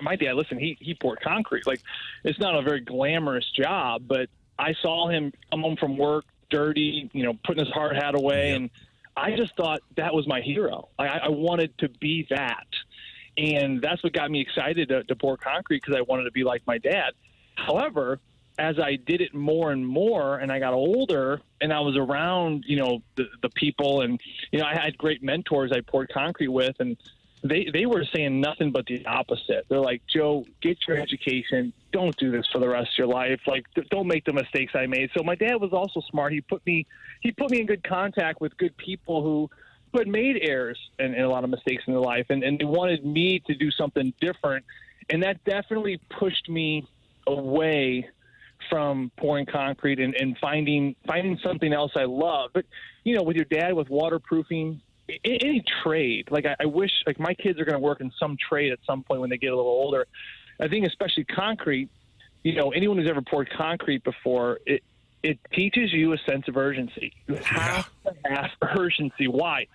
my dad, listen, he poured concrete. Like, it's not a very glamorous job, but I saw him come home from work dirty, putting his hard hat away, and I just thought that was my hero. I wanted to be that. And that's what got me excited to pour concrete because I wanted to be like my dad. However, as I did it more and more and I got older and I was around, the people and, I had great mentors I poured concrete with and they were saying nothing but the opposite. They're like, Joe, get your education. Don't do this for the rest of your life. Like, don't make the mistakes I made. So my dad was also smart. He put me in good contact with good people who had made errors and a lot of mistakes in their life. And they wanted me to do something different. And that definitely pushed me away from pouring concrete and finding something else I love. But, with your dad with waterproofing, any trade. Like I wish, like my kids are going to work in some trade at some point when they get a little older. I think especially concrete. You know, anyone who's ever poured concrete before, it teaches you a sense of urgency. You have to have urgency. Why?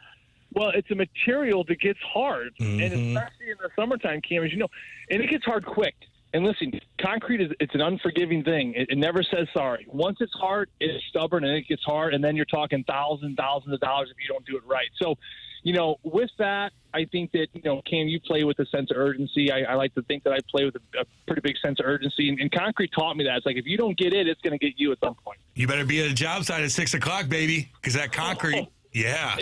Well, it's a material that gets hard, and especially in the summertime, Cam, as you know, and it gets hard quick. And listen, concrete it's an unforgiving thing. It never says sorry. Once it's hard, it's stubborn, and it gets hard, and then you're talking thousands of dollars if you don't do it right. So, you know, with that, I think that, you know, Cam, you play with a sense of urgency. I like to think that I play with a pretty big sense of urgency, and concrete taught me that. It's like if you don't get it, it's going to get you at some point. You better be at a job site at 6 o'clock, baby, because that concrete,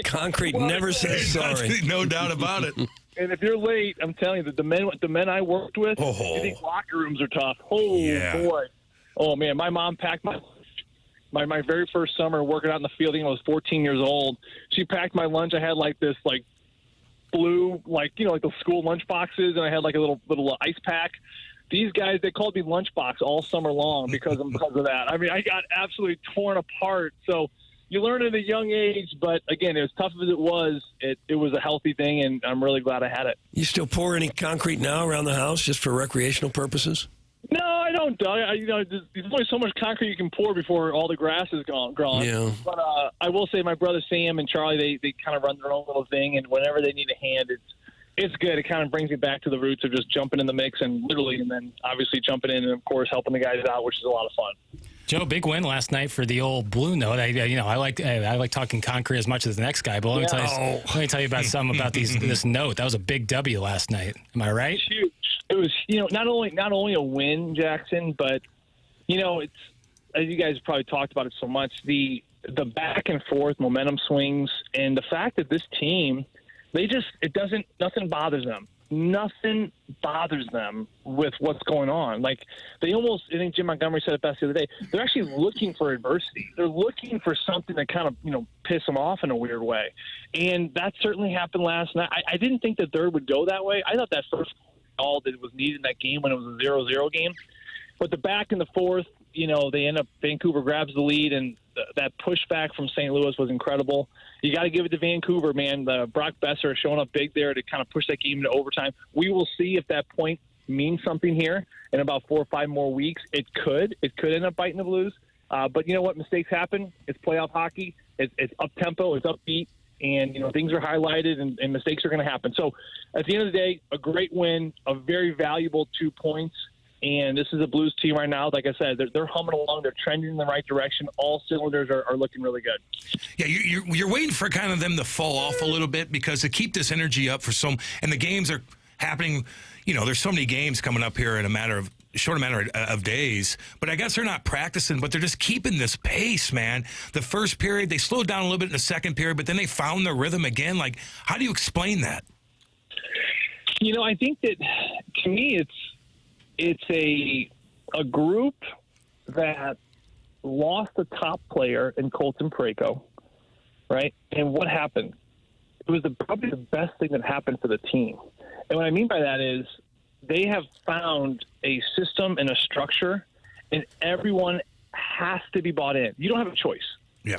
concrete never says sorry. No doubt about it. And if you're late, I'm telling you, the men I worked with, I think locker rooms are tough. Boy. Oh, man, my mom packed my very first summer working out in the field. I think I was 14 years old. She packed my lunch. I had like this blue, like the school lunch boxes, and I had like a little ice pack. These guys, they called me Lunchbox all summer long because of that. I mean, I got absolutely torn apart. So you learn at a young age, but again, as tough as it was a healthy thing, and I'm really glad I had it. You still pour any concrete now around the house just for recreational purposes? No, I don't, Doug. There's only so much concrete you can pour before all the grass is grown. Yeah. But I will say my brother Sam and Charlie, they kind of run their own little thing, and whenever they need a hand, it's good. It kind of brings me back to the roots of just jumping in the mix and then obviously jumping in and, of course, helping the guys out, which is a lot of fun. Joe, big win last night for the old Blue Note. I like talking concrete as much as the next guy, but let me tell you about something about this note. That was a big W last night. Am I right? Huge. It was, not only a win, Jackson, but it's, as you guys probably talked about it so much, the back and forth momentum swings, and the fact that this team, nothing bothers them. Nothing bothers them with what's going on. Like I think Jim Montgomery said it best the other day. They're actually looking for adversity. They're looking for something to kind of, piss them off in a weird way. And that certainly happened last night. I didn't think the third would go that way. I thought that first all that was needed in that game when it was a 0-0 game. But the back in the fourth, Vancouver grabs the lead, and that pushback from St. Louis was incredible. You got to give it to Vancouver, man. Brock Besser showing up big there to kind of push that game into overtime. We will see if that point means something here in about 4 or 5 more weeks. It could end up biting the Blues. But you know what? Mistakes happen. It's playoff hockey. It's up-tempo. It's upbeat. And, things are highlighted, and mistakes are going to happen. So at the end of the day, a great win, a very valuable 2 points. And this is a Blues team right now. Like I said, they're humming along. They're trending in the right direction. All cylinders are looking really good. Yeah, you're waiting for kind of them to fall off a little bit because to keep this energy up and the games are happening. There's so many games coming up here in a short matter of days. But I guess they're not practicing, but they're just keeping this pace, man. The first period, they slowed down a little bit in the second period, but then they found their rhythm again. Like, how do you explain that? I think that to me it's a group that lost a top player in Colton Parayko, right? And what happened? It was probably the best thing that happened for the team. And what I mean by that is they have found a system and a structure, and everyone has to be bought in. You don't have a choice,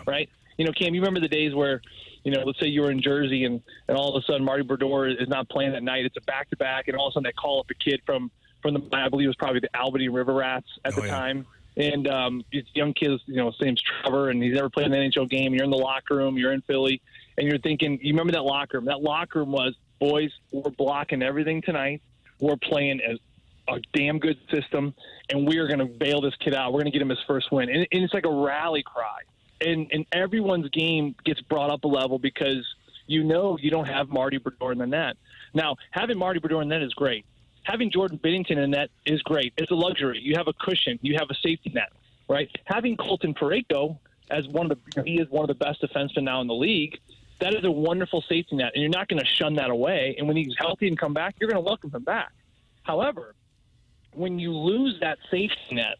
right? Cam, you remember the days where, let's say you were in Jersey and all of a sudden Marty Brodeur is not playing that night. It's a back-to-back, and all of a sudden they call up a kid from the, I believe it was probably the Albany River Rats at the time. And it's young kids, his name's Trevor, and he's never played an NHL game. You're in the locker room, you're in Philly, and you're thinking, you remember that locker room? That locker room was, boys, we're blocking everything tonight. We're playing a damn good system, and we are going to bail this kid out. We're going to get him his first win. And it's like a rally cry. And everyone's game gets brought up a level because you don't have Marty Brodeur in the net. Now, having Marty Brodeur in the net is great. Having Jordan Binnington in net is great. It's a luxury. You have a cushion. You have a safety net, right? Having Colton Parayko as he is one of the best defensemen now in the league, that is a wonderful safety net, and you're not going to shun that away. And when he's healthy and come back, you're going to welcome him back. However, when you lose that safety net,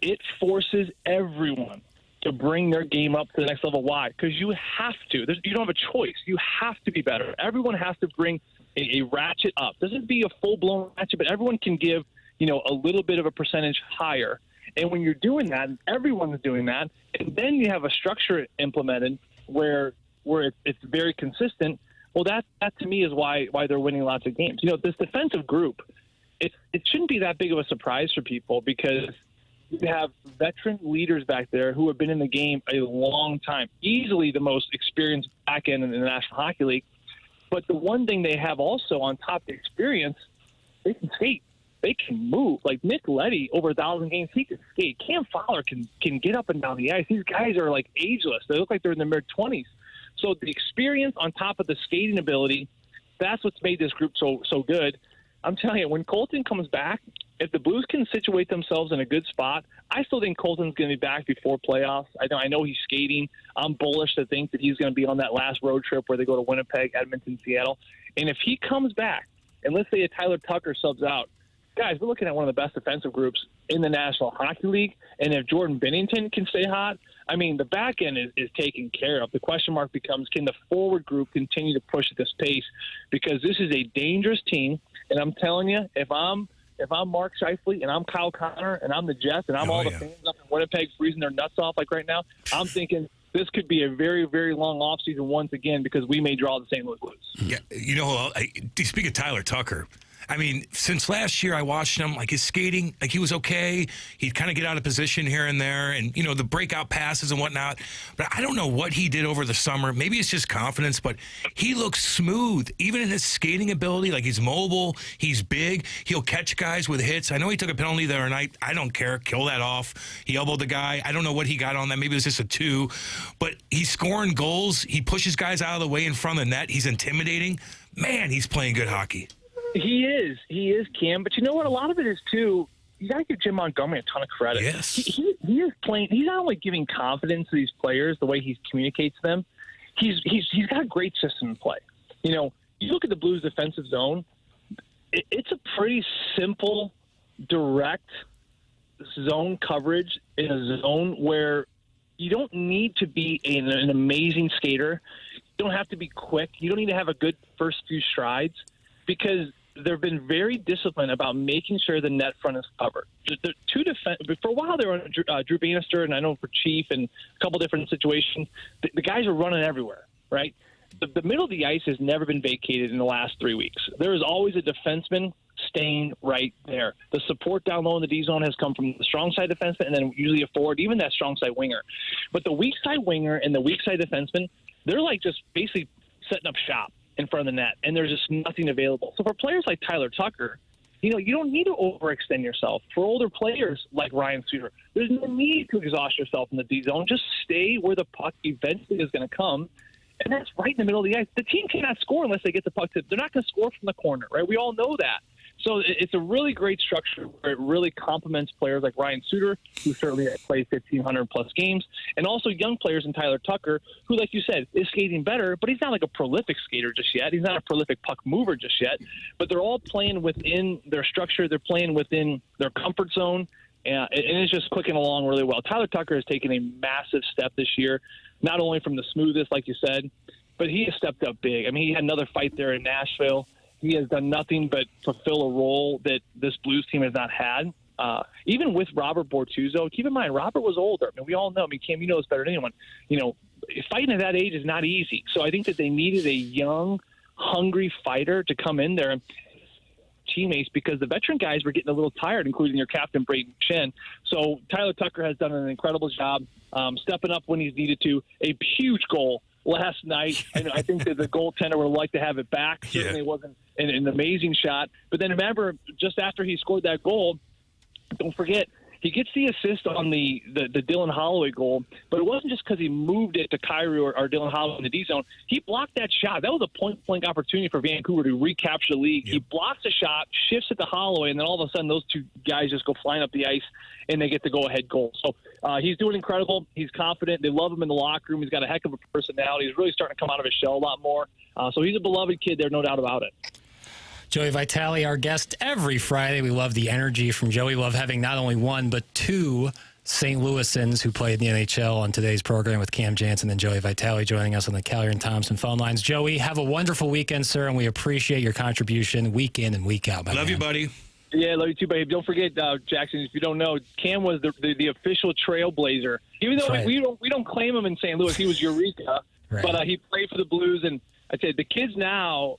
it forces everyone to bring their game up to the next level. Why? Because you have to. You don't have a choice. You have to be better. Everyone has to bring a ratchet up. Doesn't be a full-blown ratchet, but everyone can give, a little bit of a percentage higher. And when you're doing that, and everyone's doing that, and then you have a structure implemented where it's very consistent, that to me is why they're winning lots of games. This defensive group, it shouldn't be that big of a surprise for people because you have veteran leaders back there who have been in the game a long time, easily the most experienced back end in the National Hockey League. But the one thing they have also on top of the experience, they can skate. They can move. Like Nick Leddy, over 1,000 games, he can skate. Cam Fowler can get up and down the ice. These guys are like ageless. They look like they're in their mid-20s. So the experience on top of the skating ability, that's what's made this group so good. I'm telling you, when Colton comes back, if the Blues can situate themselves in a good spot, I still think Colton's going to be back before playoffs. I know he's skating. I'm bullish to think that he's going to be on that last road trip where they go to Winnipeg, Edmonton, Seattle. And if he comes back, and let's say a Tyler Tucker subs out, guys, we're looking at one of the best defensive groups in the National Hockey League. And if Jordan Binnington can stay hot, I mean, the back end is taken care of. The question mark becomes, can the forward group continue to push at this pace? Because this is a dangerous team. And I'm telling you, if I'm Mark Scheifele and I'm Kyle Connor and I'm the Jets and I'm all the fans up in Winnipeg freezing their nuts off like right now, I'm thinking this could be a very, very long offseason once again because we may draw the St. Louis Blues. Yeah, you speak of Tyler Tucker. I mean, since last year I watched him, like his skating, like he was okay. He'd kind of get out of position here and there and, the breakout passes and whatnot. But I don't know what he did over the summer. Maybe it's just confidence, but he looks smooth, even in his skating ability. Like he's mobile, he's big, he'll catch guys with hits. I know he took a penalty the other night. I don't care. Kill that off. He elbowed the guy. I don't know what he got on that. Maybe it was just a 2. But he's scoring goals. He pushes guys out of the way in front of the net. He's intimidating. Man, he's playing good hockey. He is, Cam. But you know what? A lot of it is, too, you got to give Jim Montgomery a ton of credit. Yes. He is playing. He's not only giving confidence to these players, the way he communicates them, he's got a great system in play. You look at the Blues defensive zone, it's a pretty simple, direct zone coverage in a zone where you don't need to be an amazing skater. You don't have to be quick. You don't need to have a good first few strides because they've been very disciplined about making sure the net front is covered. The two for a while they were on Drew Bannister, and I know for Chief and a couple different situations, the guys are running everywhere, right? The middle of the ice has never been vacated in the last 3 weeks. There is always a defenseman staying right there. The support down low in the D zone has come from the strong side defenseman and then usually a forward, even that strong side winger. But the weak side winger and the weak side defenseman, they're like just basically setting up shop in front of the net, and there's just nothing available. So for players like Tyler Tucker, you don't need to overextend yourself. For older players like Ryan Suter, there's no need to exhaust yourself in the D zone. Just stay where the puck eventually is going to come, and that's right in the middle of the ice. The team cannot score unless they get the puck. They're not going to score from the corner, right? We all know that. So it's a really great structure where it really complements players like Ryan Suter, who certainly plays 1,500-plus games, and also young players in Tyler Tucker, who, like you said, is skating better, but he's not like a prolific skater just yet. He's not a prolific puck mover just yet. But they're all playing within their structure. They're playing within their comfort zone, and it's just clicking along really well. Tyler Tucker has taken a massive step this year, not only from the smoothest, like you said, but he has stepped up big. I mean, he had another fight there in Nashville. He has done nothing but fulfill a role that this Blues team has not had. Even with Robert Bortuzzo, keep in mind, Robert was older. I mean, we all know. I mean, Cam, you know this better than anyone. Fighting at that age is not easy. So I think that they needed a young, hungry fighter to come in there and teammates because the veteran guys were getting a little tired, including your captain, Braden Chen. So Tyler Tucker has done an incredible job stepping up when he's needed to. A huge goal last night. I think that the goaltender would like to have it back. Certainly it wasn't an amazing shot. But then remember, just after he scored that goal, don't forget, he gets the assist on the Dylan Holloway goal, but it wasn't just because he moved it to Kyrie or Dylan Holloway in the D zone. He blocked that shot. That was a point-blank opportunity for Vancouver to recapture the lead. Yep. He blocks the shot, shifts it to Holloway, and then all of a sudden those two guys just go flying up the ice, and they get the go-ahead goal. So he's doing incredible. He's confident. They love him in the locker room. He's got a heck of a personality. He's really starting to come out of his shell a lot more. So he's a beloved kid there, no doubt about it. Joey Vitale, our guest every Friday. We love the energy from Joey. We love having not only one, but two St. Louisans who played in the NHL on today's program with Cam Jansen and Joey Vitale joining us on the Callier and Thompson phone lines. Joey, have a wonderful weekend, sir, and we appreciate your contribution week in and week out. Love you, buddy. Yeah, love you too, babe. Don't forget, Jackson, if you don't know, Cam was the official trailblazer. Even though we don't claim him in St. Louis, he was Eureka. Right. But he played for the Blues, and I'd say the kids now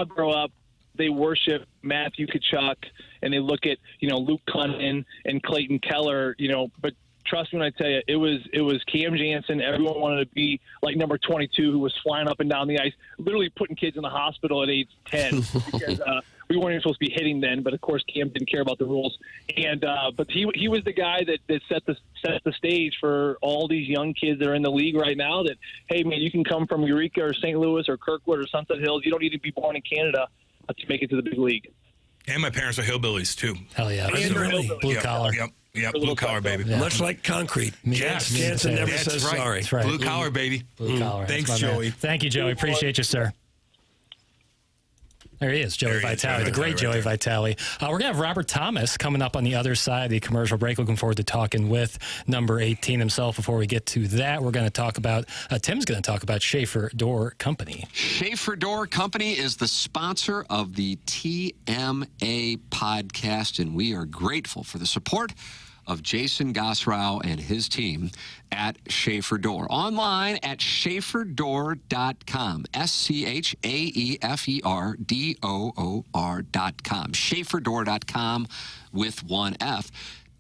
grow up. They worship Matthew Tkachuk, and they look at Luke Cunningham and Clayton Keller. But trust me when I tell you, it was Cam Jansen. Everyone wanted to be like number 22, who was flying up and down the ice, literally putting kids in the hospital at age 10 because we weren't even supposed to be hitting then. But of course, Cam didn't care about the rules. And but he was the guy that set the stage for all these young kids that are in the league right now. That hey man, you can come from Eureka or St. Louis or Kirkwood or Sunset Hills. You don't need to be born in Canada to make it to the big league. And my parents are hillbillies too. Hell yeah. Blue collar. Yep, blue collar, baby. Yeah. Much like concrete. Yes. Jansen never That's says right. sorry. That's right. Blue collar, baby. Blue collar. Thanks, That's my man. Joey. Thank you, Joey. Appreciate you, sir. There he is, Joey There he is, Vitale, Joey the great Vitale Joey right Vitale. We're going to have Robert Thomas coming up on the other side of the commercial break. Looking forward to talking with number 18 himself. Before we get to that, we're going to talk about, Tim's going to talk about Schaefer Door Company. Schaefer Door Company is the sponsor of the TMA podcast, and we are grateful for the support of Jason Gosrow and his team at Schaefer Door. Online at schaeferdoor.com. SCHAEFERDOOR.com. Schaeferdoor.com with one F.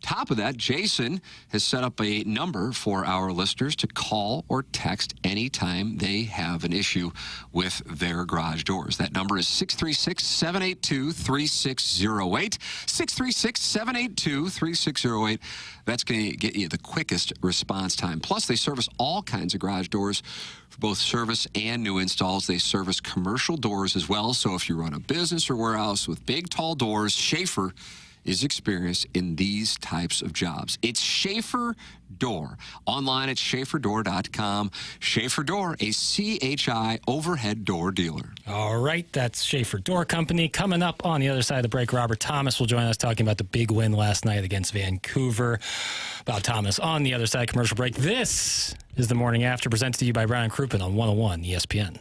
Top of that, Jason has set up a number for our listeners to call or text anytime they have an issue with their garage doors. That number is 636-782-3608. 636-782-3608. That's going to get you the quickest response time. Plus, they service all kinds of garage doors for both service and new installs. They service commercial doors as well. So if you run a business or warehouse with big, tall doors, Schaefer is experienced in these types of jobs. It's Schaefer Door. Online at schaeferdoor.com. Schaefer Door, a CHI overhead door dealer. All right, that's Schaefer Door Company. Coming up on the other side of the break, Robert Thomas will join us talking about the big win last night against Vancouver. About Thomas on the other side commercial break. This is The Morning After, presented to you by Brian Crouppen on 101 ESPN.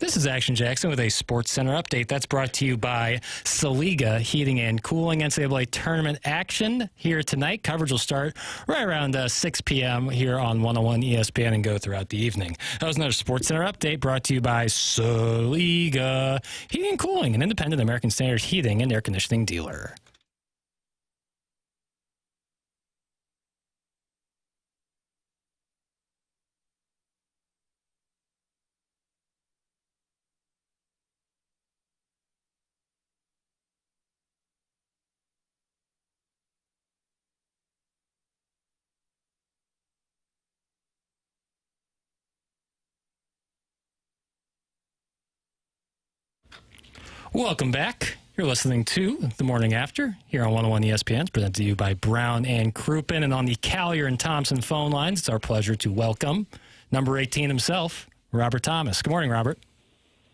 This is Action Jackson with a Sports Center update. That's brought to you by Saliga Heating and Cooling. NCAA tournament action here tonight. Coverage will start right around 6 p.m. here on 101 ESPN and go throughout the evening. That was another Sports Center update brought to you by Saliga Heating and Cooling, an independent American Standard heating and air conditioning dealer. Welcome back. You're listening to The Morning After here on 101 ESPN. It's presented to you by Brown and Crouppen. And on the Callier and Thompson phone lines, it's our pleasure to welcome number 18 himself, Robert Thomas. Good morning, Robert.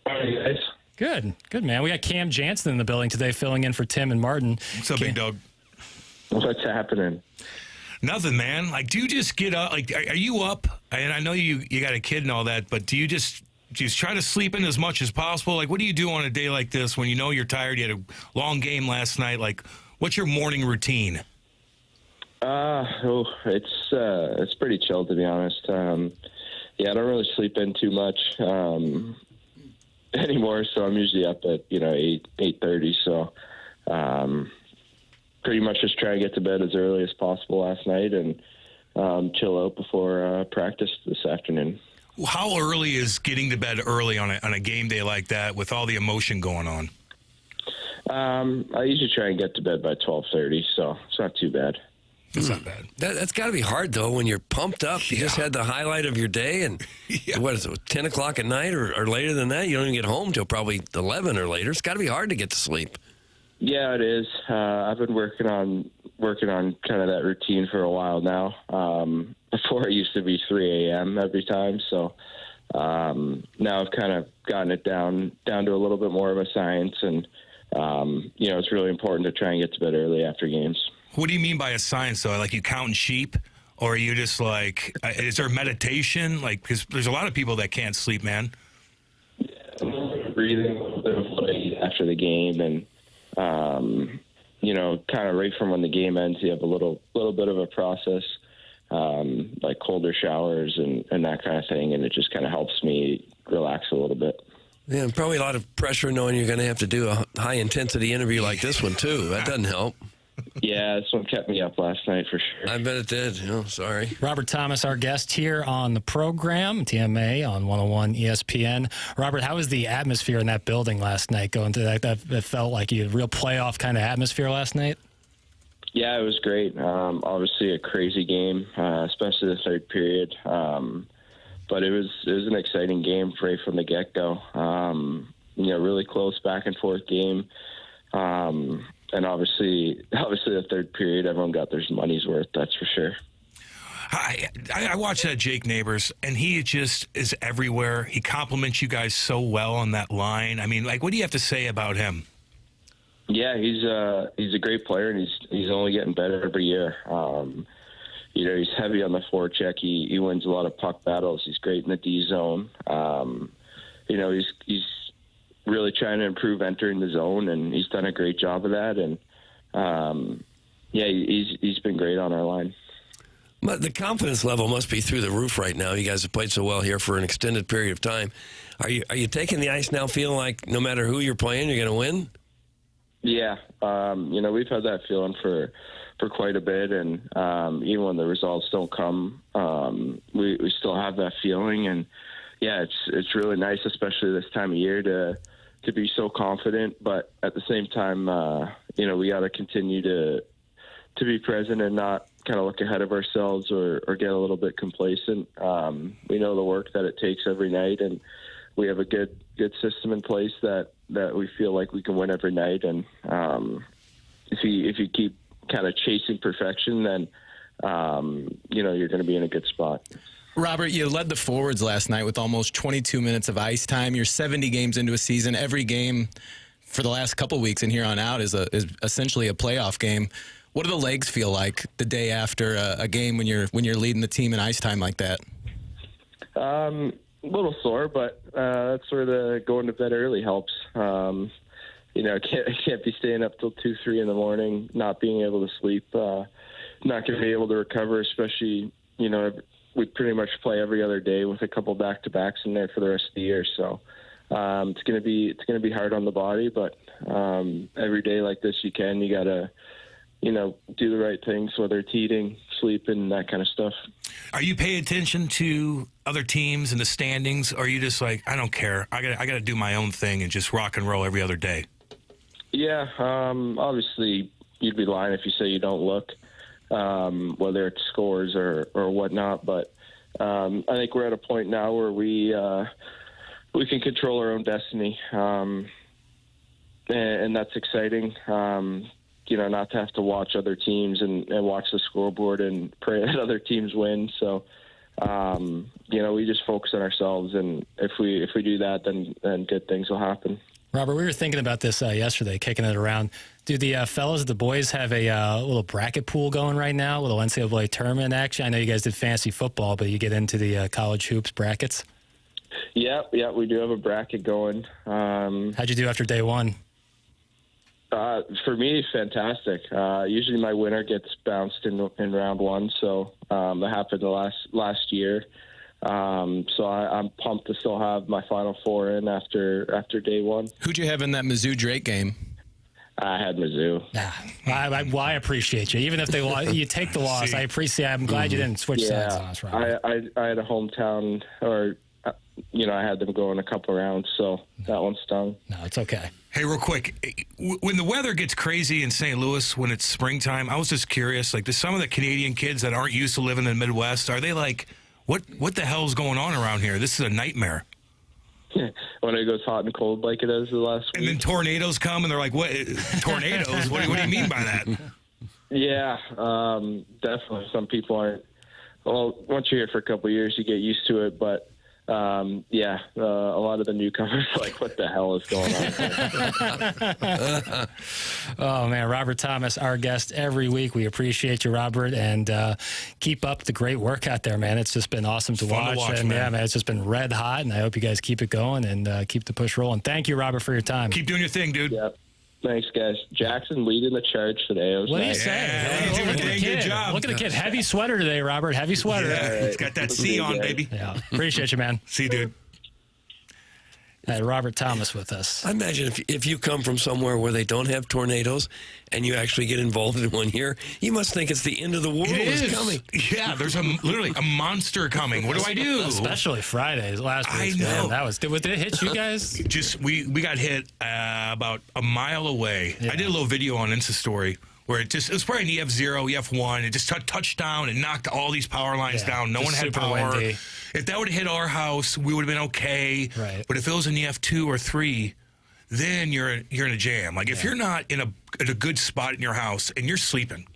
How are you guys? Good, man. We got Cam Jansen in the building today, filling in for Tim and Martin. What's up, big dog? What's happening? Nothing, man. Like, do you just get up? Like, are you up? And I know you got a kid and all that, but do you just try to sleep in as much as possible? Like, what do you do on a day like this when you know you're tired? You had a long game last night. Like, what's your morning routine? It's pretty chill, to be honest. I don't really sleep in too much anymore, so I'm usually up at 8:30. So pretty much just try to get to bed as early as possible last night and chill out before practice this afternoon. How early is getting to bed early on a game day like that with all the emotion going on? I usually try and get to bed by 12:30, so it's not too bad. It's not bad. That's got to be hard, though, when you're pumped up. You just had the highlight of your day, and what is it, 10 o'clock at night or later than that? You don't even get home till probably 11 or later. It's got to be hard to get to sleep. Yeah, it is. I've been working on kind of that routine for a while now. Before it used to be 3 a.m. every time, so now I've kind of gotten it down to a little bit more of a science, and it's really important to try and get to bed early after games. What do you mean by a science, though? Like, you counting sheep, or are you just like, is there meditation? Like, because there's a lot of people that can't sleep, man. Breathing a little bit of what I eat after the game, and kind of right from when the game ends, you have a little bit of a process. Like colder showers and that kind of thing, and it just kind of helps me relax a little bit. Yeah, and probably a lot of pressure knowing you're going to have to do a high-intensity interview like this one, too. That doesn't help. Yeah, this one kept me up last night for sure. I bet it did. Sorry. Robert Thomas, our guest here on the program, TMA on 101 ESPN. Robert, how was the atmosphere in that building last night going to that? That felt like you had a real playoff kind of atmosphere last night? Yeah, it was great. Obviously a crazy game, especially the third period. But it was an exciting game right from the get-go. Really close back and forth game. And obviously the third period, everyone got their money's worth, that's for sure. I watched that Jake Neighbors, and he just is everywhere. He compliments you guys so well on that line. I mean, like, what do you have to say about him? Yeah, he's a great player, and he's only getting better every year. He's heavy on the forecheck. He wins a lot of puck battles. He's great in the D zone. He's really trying to improve entering the zone, and he's done a great job of that. And he's been great on our line. But the confidence level must be through the roof right now. You guys have played so well here for an extended period of time. Are you taking the ice now, feeling like no matter who you're playing, you're going to win? Yeah, we've had that feeling for quite a bit, and even when the results don't come, we still have that feeling. And yeah, it's really nice, especially this time of year, to be so confident. But at the same time, we got to continue to be present and not kind of look ahead of ourselves or get a little bit complacent. We know the work that it takes every night, and we have a good system in place that we feel like we can win every night. And if you keep kind of chasing perfection, then you're going to be in a good spot. Robert, you led the forwards last night with almost 22 minutes of ice time. You're 70 games into a season. Every game for the last couple weeks and here on out is essentially a playoff game. What do the legs feel like the day after a game when you're leading the team in ice time like that? a little sore, but that's where the going to bed early helps. You know, I can't be staying up till 2, 3 in the morning, not being able to sleep, not going to be able to recover, especially, you know, we pretty much play every other day with a couple back-to-backs in there for the rest of the year. So it's going to be hard on the body, but every day like this you got to, you know, do the right things, whether it's eating, sleeping, that kind of stuff. Are you paying attention to other teams and the standings, or are you just like, I don't care, I got to do my own thing and just rock and roll every other day? Yeah, obviously you'd be lying if you say you don't look, whether it's scores or whatnot. But I think we're at a point now where we can control our own destiny, and that's exciting. You know, not to have to watch other teams and watch the scoreboard and pray that other teams win. So, you know, we just focus on ourselves, and if we do that, then good things will happen. Robert, we were thinking about this yesterday, kicking it around. Do the fellas, the boys, have a little bracket pool going right now, a little NCAA tournament action? I know you guys did fantasy football, but you get into the college hoops brackets? Yeah, we do have a bracket going. How'd you do after day one? For me, fantastic. Usually my winner gets bounced in round one, so that happened last year. So I'm pumped to still have my Final Four in after day one. Who'd you have in that Mizzou Drake game? I had Mizzou. I appreciate you. Even if you take the loss, I appreciate. I'm glad you didn't switch sides on us, Robert. I had a hometown, or you know, I had them go in a couple rounds, so that one stung. No, it's okay. Hey, real quick, when the weather gets crazy in St. Louis when it's springtime, I was just curious, like, do some of the Canadian kids that aren't used to living in the Midwest, are they like, what the hell's going on around here? This is a nightmare. When it goes hot and cold like it is the last week. And then tornadoes come, and they're like, what? Tornadoes? what do you mean by that? Yeah, definitely. Some people aren't. Well, once you're here for a couple of years, you get used to it, but a lot of the newcomers are like, what the hell is going on? Oh, man, Robert Thomas, our guest every week. We appreciate you, Robert, and keep up the great work out there, man. It's just been awesome to watch. And, man, it's just been red hot, and I hope you guys keep it going and keep the push rolling. Thank you, Robert, for your time. Keep doing your thing, dude. Yep. Thanks, guys. Jackson leading the charge today. It was what do you nice. say? Look at the kid. Good job. Look at the kid. Heavy sweater today, Robert. Heavy sweater. Yeah, it's got that C on, baby. Yeah. Appreciate you, man. See you, dude. Had Robert Thomas with us. I imagine if you come from somewhere where they don't have tornadoes and you actually get involved in one here, you must think it's the end of the world is coming. Yeah, there's literally a monster coming. What do I do? Especially Fridays last week. I know. Man, did it hit you guys? We got hit about a mile away. Yeah. I did a little video on Insta Story where it was probably an EF0, EF1. It just touched down and knocked all these power lines down. No one had power. Windy. If that would have hit our house, we would have been okay. Right. But if it was an EF2 or 3, then you're in a jam. Like if you're not in a good spot in your house and you're sleeping,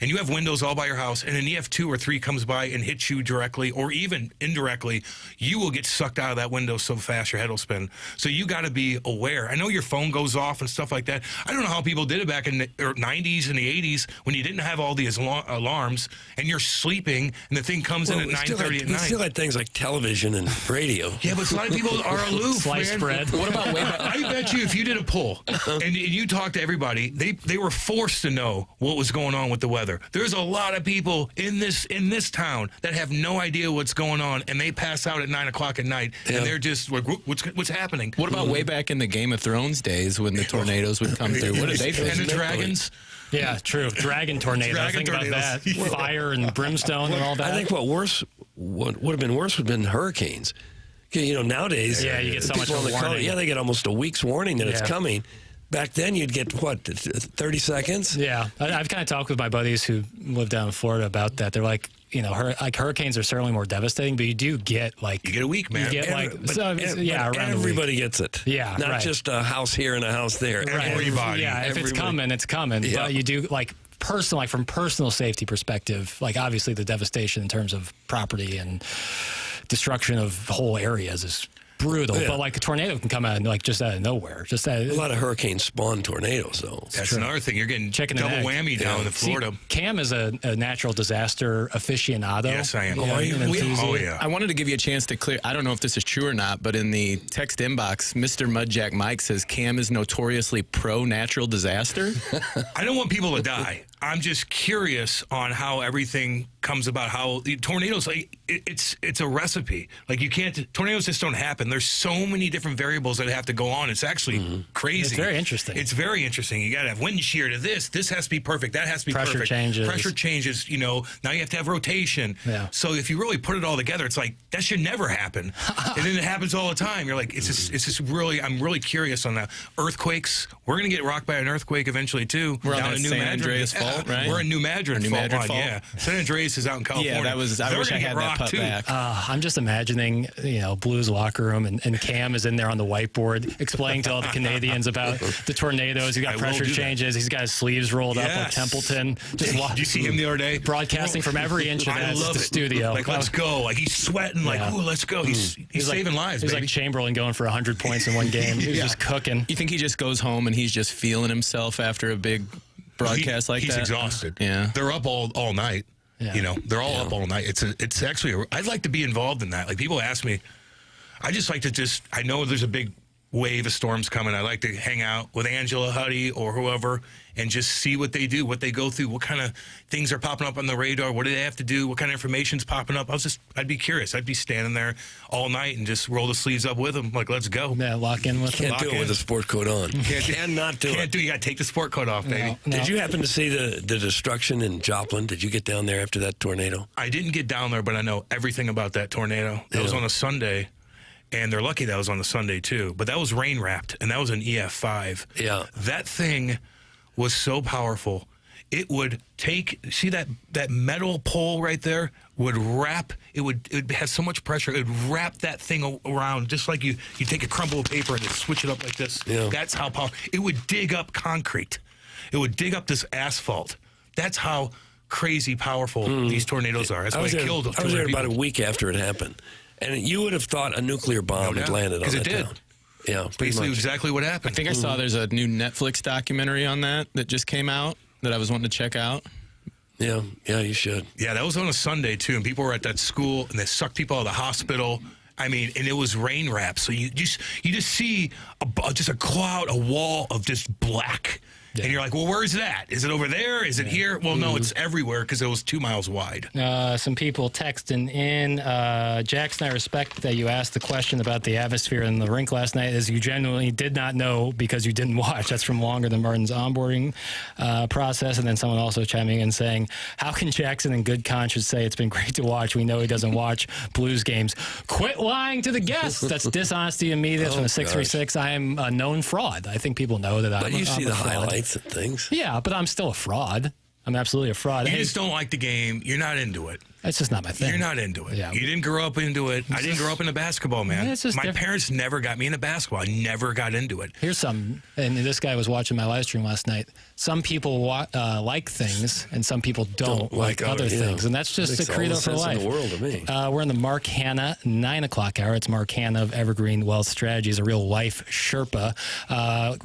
and you have windows all by your house, and an EF2 or 3 comes by and hits you directly or even indirectly, you will get sucked out of that window so fast your head will spin. So you got to be aware. I know your phone goes off and stuff like that. I don't know how people did it back in the 90s and the 80s when you didn't have all these alarms, and you're sleeping, and the thing comes in at 9:30 at night. We still had things like television and radio. Yeah, but a lot of people are aloof, Sliced bread. What about way back? I bet you if you did a poll and you talked to everybody, they were forced to know what was going on with the weather. There's a lot of people in this town that have no idea what's going on, and they pass out at 9 o'clock at night, and they're just like, what's happening? What about way back in the Game of Thrones days when the tornadoes would come through? What did they face? And the dragons? Yeah, true. Dragon tornadoes. Think about that. Fire and brimstone and all that. I think what would have been worse would have been hurricanes. You know, nowadays, you get so much warning. They get almost a week's warning that it's coming. Back then, you'd get, 30 seconds? Yeah. I've kind of talked with my buddies who live down in Florida about that. They're like, hurricanes are certainly more devastating, but you do get, you get a week, man. You get, everybody gets it. Yeah, Not just a house here and a house there. Right. Everybody. Yeah, if it's coming, it's coming. Yeah. But you do, from personal safety perspective, obviously the devastation in terms of property and destruction of whole areas is brutal. Yeah. But like a tornado can come out like just out of nowhere. Just out A lot of hurricanes spawn tornadoes, though. That's another thing. You're getting Chicken and double egg. whammy down in Florida. See, Cam is a natural disaster aficionado. Yes, I am. Yeah, an enthusiast. Oh, yeah. I wanted to give you a chance to clear. I don't know if this is true or not, but in the text inbox, Mr. Mudjack Mike says Cam is notoriously pro natural disaster. I don't want people to die. I'm just curious on how everything comes about. How the tornadoes, like it's a recipe. Like you can't. Tornadoes just don't happen. There's so many different variables that have to go on. It's actually crazy. It's very interesting. It's very interesting. You got to have wind shear to this. This has to be perfect. That has to be Pressure perfect. changes. Pressure changes. You know. Now you have to have rotation. Yeah. So if you really put it all together, it's like that should never happen, and then it happens all the time. You're like, it's just really. I'm really curious on that. Earthquakes. We're gonna get rocked by an earthquake eventually too. We're on down that in New San Madrid. Andreas fault, right? We're in New Madrid. New Madrid fault. Yeah. San Andreas is out in California. Yeah, that was. I They're wish I gonna had get that rocked, putt too. back. I'm just imagining, Blues locker room, and Cam is in there on the whiteboard explaining to all the Canadians about the tornadoes. He's got I will pressure do that. changes. He's got his sleeves rolled up like Yes. Templeton. Just Did you see him the other day? broadcasting from every inch of I that love it. studio. Like, let's go. Like, he's sweating. Like, Yeah. ooh, let's go. He's like- saving lives, He's baby. like Chamberlain going for 100 points in one game. He was Yeah. just cooking. You think he just goes home and he's just feeling himself after a big broadcast like he's that? exhausted. Yeah. They're up all night. Yeah. You know, they're all up all night. It's actually, I'd like to be involved in that. Like, people ask me, I just like to I know there's a big wave of storms coming. I like to hang out with Angela Huddy or whoever and just see what they do, what they go through, what kind of things are popping up on the radar, what do they have to do, what kind of information's popping up. I'd be curious. I'd be standing there all night and just roll the sleeves up with them. Like, let's go. Yeah, lock in with him. Can't do it with a sport coat on. Cannot do Can't it. do. You got to take the sport coat off, baby. No. Did you happen to see the destruction in Joplin? Did you get down there after that tornado? I didn't get down there, but I know everything about that tornado. That was on a Sunday, and they're lucky that was on the Sunday too. But that was rain wrapped, and that was an EF5. Yeah. That thing was so powerful. It would see that metal pole right there would wrap. It would have so much pressure. It would wrap that thing around just like you take a crumble of paper and just switch it up like this. Yeah. That's how powerful. It would dig up concrete. It would dig up this asphalt. That's how crazy powerful these tornadoes are. That's why it killed. I was there 200 about a people. week after it happened. And you would have thought a nuclear bomb had doubt. landed on 'Cause that it did. town. Yeah, pretty Basically, much. exactly what happened. I think I saw there's a new Netflix documentary on that just came out that I was wanting to check out. Yeah, you should. Yeah, that was on a Sunday too, and people were at that school, and they sucked people out of the hospital. I mean, and it was rain wrapped, so you just see just a cloud, a wall of just black. Yeah. And you're like, well, where's that? Is it over there? Is it here? Well, no, it's everywhere because it was 2 miles wide. Some people texting in. Jackson, I respect that you asked the question about the atmosphere in the rink last night, as you genuinely did not know because you didn't watch. That's from Longer Than Martin's onboarding process. And then someone also chiming in saying, how can Jackson in good conscience say it's been great to watch? We know he doesn't watch Blues games. Quit lying to the guests. That's dishonesty in me. That's from the 636. I am a known fraud. I think people know that But I'm you see a the fraud. highlights and things. Yeah, but I'm still a fraud. I'm absolutely a fraud. You Hey, just don't like the game. You're not into it. it's just not my thing. You're not into it. Yeah. You didn't grow up into it. I didn't grow up into basketball, man. Yeah, it's just My different. parents never got me into basketball. I never got into it. Here's some, and this guy was watching my live stream last night. Some people like things, and some people don't like other things, and that's just Makes a all credo the for sense life. in the world to me. We're in the Mark Hanna 9 o'clock hour. It's Mark Hanna of Evergreen Wealth Strategies, a real life Sherpa.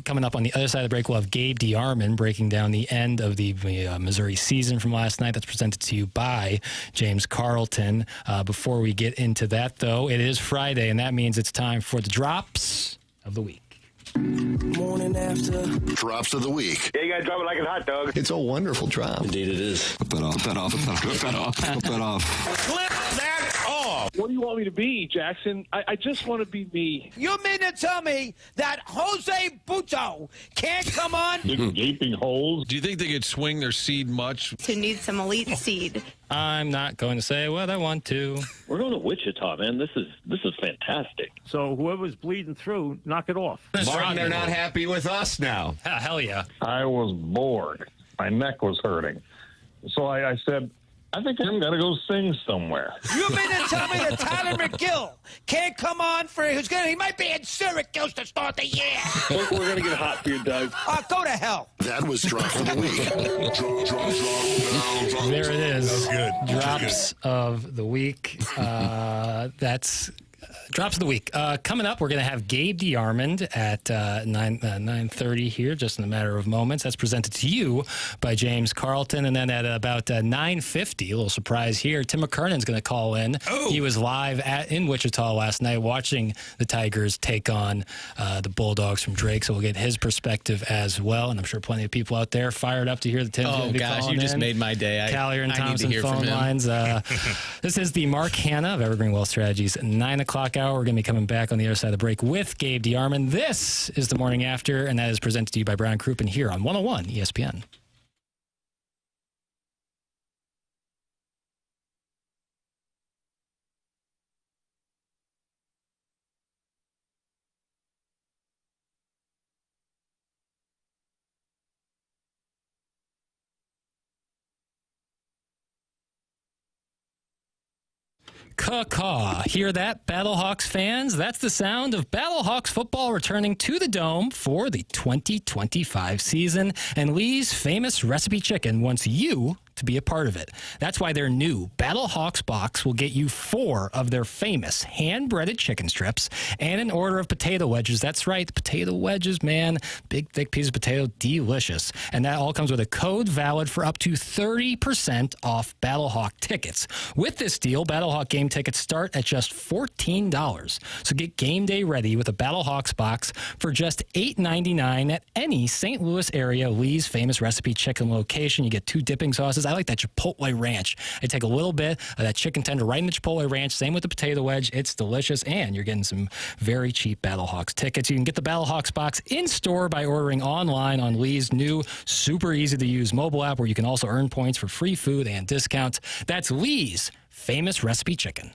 Coming up on the other side of the break, we'll have Gabe DeArmond breaking down the end of the Missouri season from last night. That's presented to you by James Carlton. Before we get into that, though, it is Friday, and that means it's time for the drops of the week. Morning after. Drops of the week. Yeah, you gotta drop it like a hot dog. It's a wonderful drop. Indeed it is. Flip that off. Flip that off. Flip that off. Flip that off. Flip that off. What do you want me to be, Jackson? I just want to be me. You mean to tell me that Jose Buto can't come on? Gaping holes. Do you think they could swing their seed much? To need some elite seed. I'm not going to say what I want to. We're going to Wichita, man. This is fantastic. So whoever's bleeding through, knock it off. Martin, they're not happy with us now. Hell yeah. I was bored. My neck was hurting. So I said, I think I'm going to go sing somewhere. You mean to tell me that Tyler McGill can't come on for he might be in Syracuse to start the year? Look, we're going to get hot for you, Doug. Go to hell. That was Drops of the Week. There it is. That was good. Drops of the week. That's Drops of the week. Coming up, we're going to have Gabe DeArmond at 9:30 here, just in a matter of moments. That's presented to you by James Carlton. And then at about 9:50, a little surprise here, Tim McKernan's going to call in. Oh. He was live in Wichita last night watching the Tigers take on the Bulldogs from Drake, so we'll get his perspective as well. And I'm sure plenty of people out there fired up to hear the Tim's going to be calling you just in. made my day. Callier and I need to Thompson hear from phone him. lines. This is the Mark Hanna of Evergreen Wealth Strategies 9 o'clock hour. We're going to be coming back on the other side of the break with Gabe DeArmond. This is the Morning After, and that is presented to you by Brian Crouppen here on 101 ESPN. Caw-caw. Hear that, Battlehawks fans? That's the sound of Battlehawks football returning to the Dome for the 2025 season. And Lee's famous recipe chicken wants you to be a part of it. That's why their new Battlehawks box will get you 4 of their famous hand-breaded chicken strips and an order of potato wedges. That's right, potato wedges, man. Big, thick piece of potato, delicious. And that all comes with a code valid for up to 30% off Battlehawk tickets. With this deal, Battlehawk game tickets start at just $14. So get game day ready with a Battlehawks box for just $8.99 at any St. Louis area Lee's famous recipe chicken location. You get 2 dipping sauces. I like that Chipotle Ranch. I take a little bit of that chicken tender right in the Chipotle Ranch. Same with the potato wedge. It's delicious, and you're getting some very cheap Battlehawks tickets. You can get the Battlehawks box in store by ordering online on Lee's new super easy-to-use mobile app, where you can also earn points for free food and discounts. That's Lee's famous recipe chicken.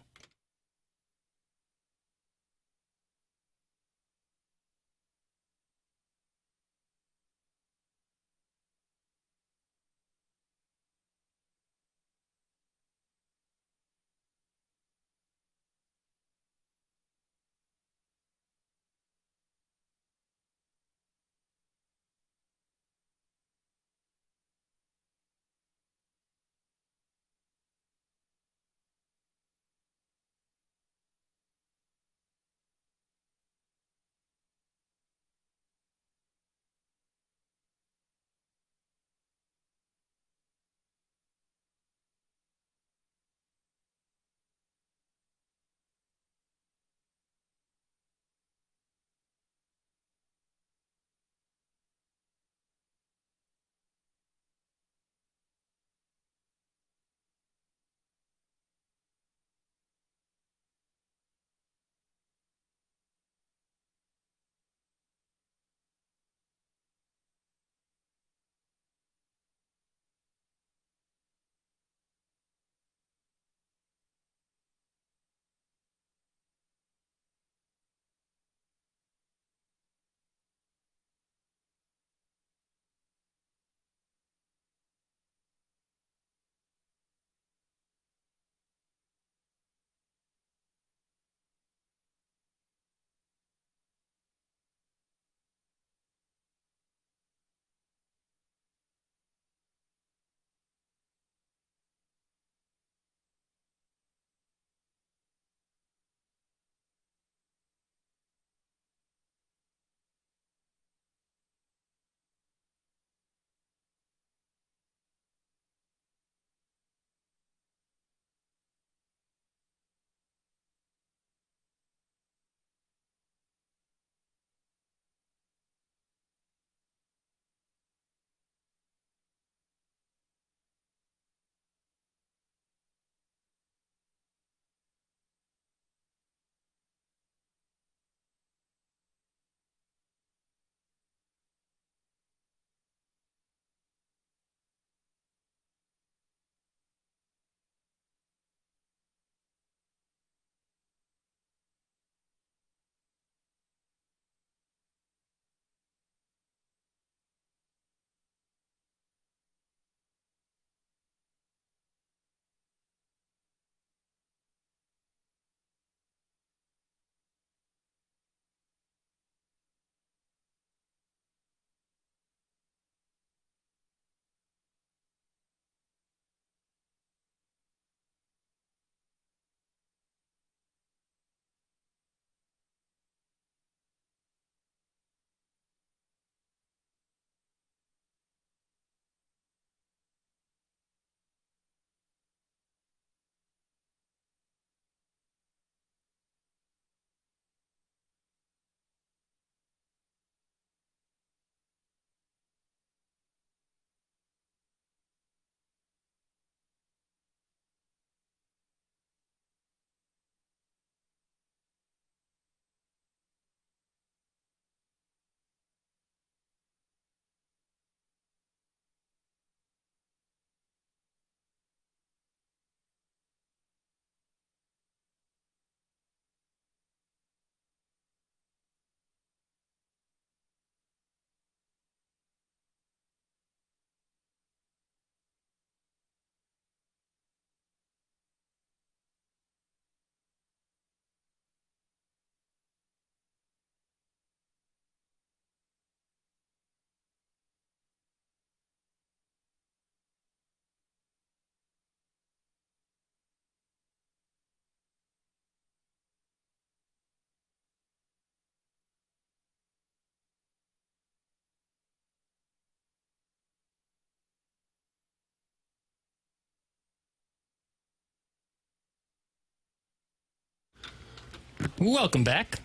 Welcome back.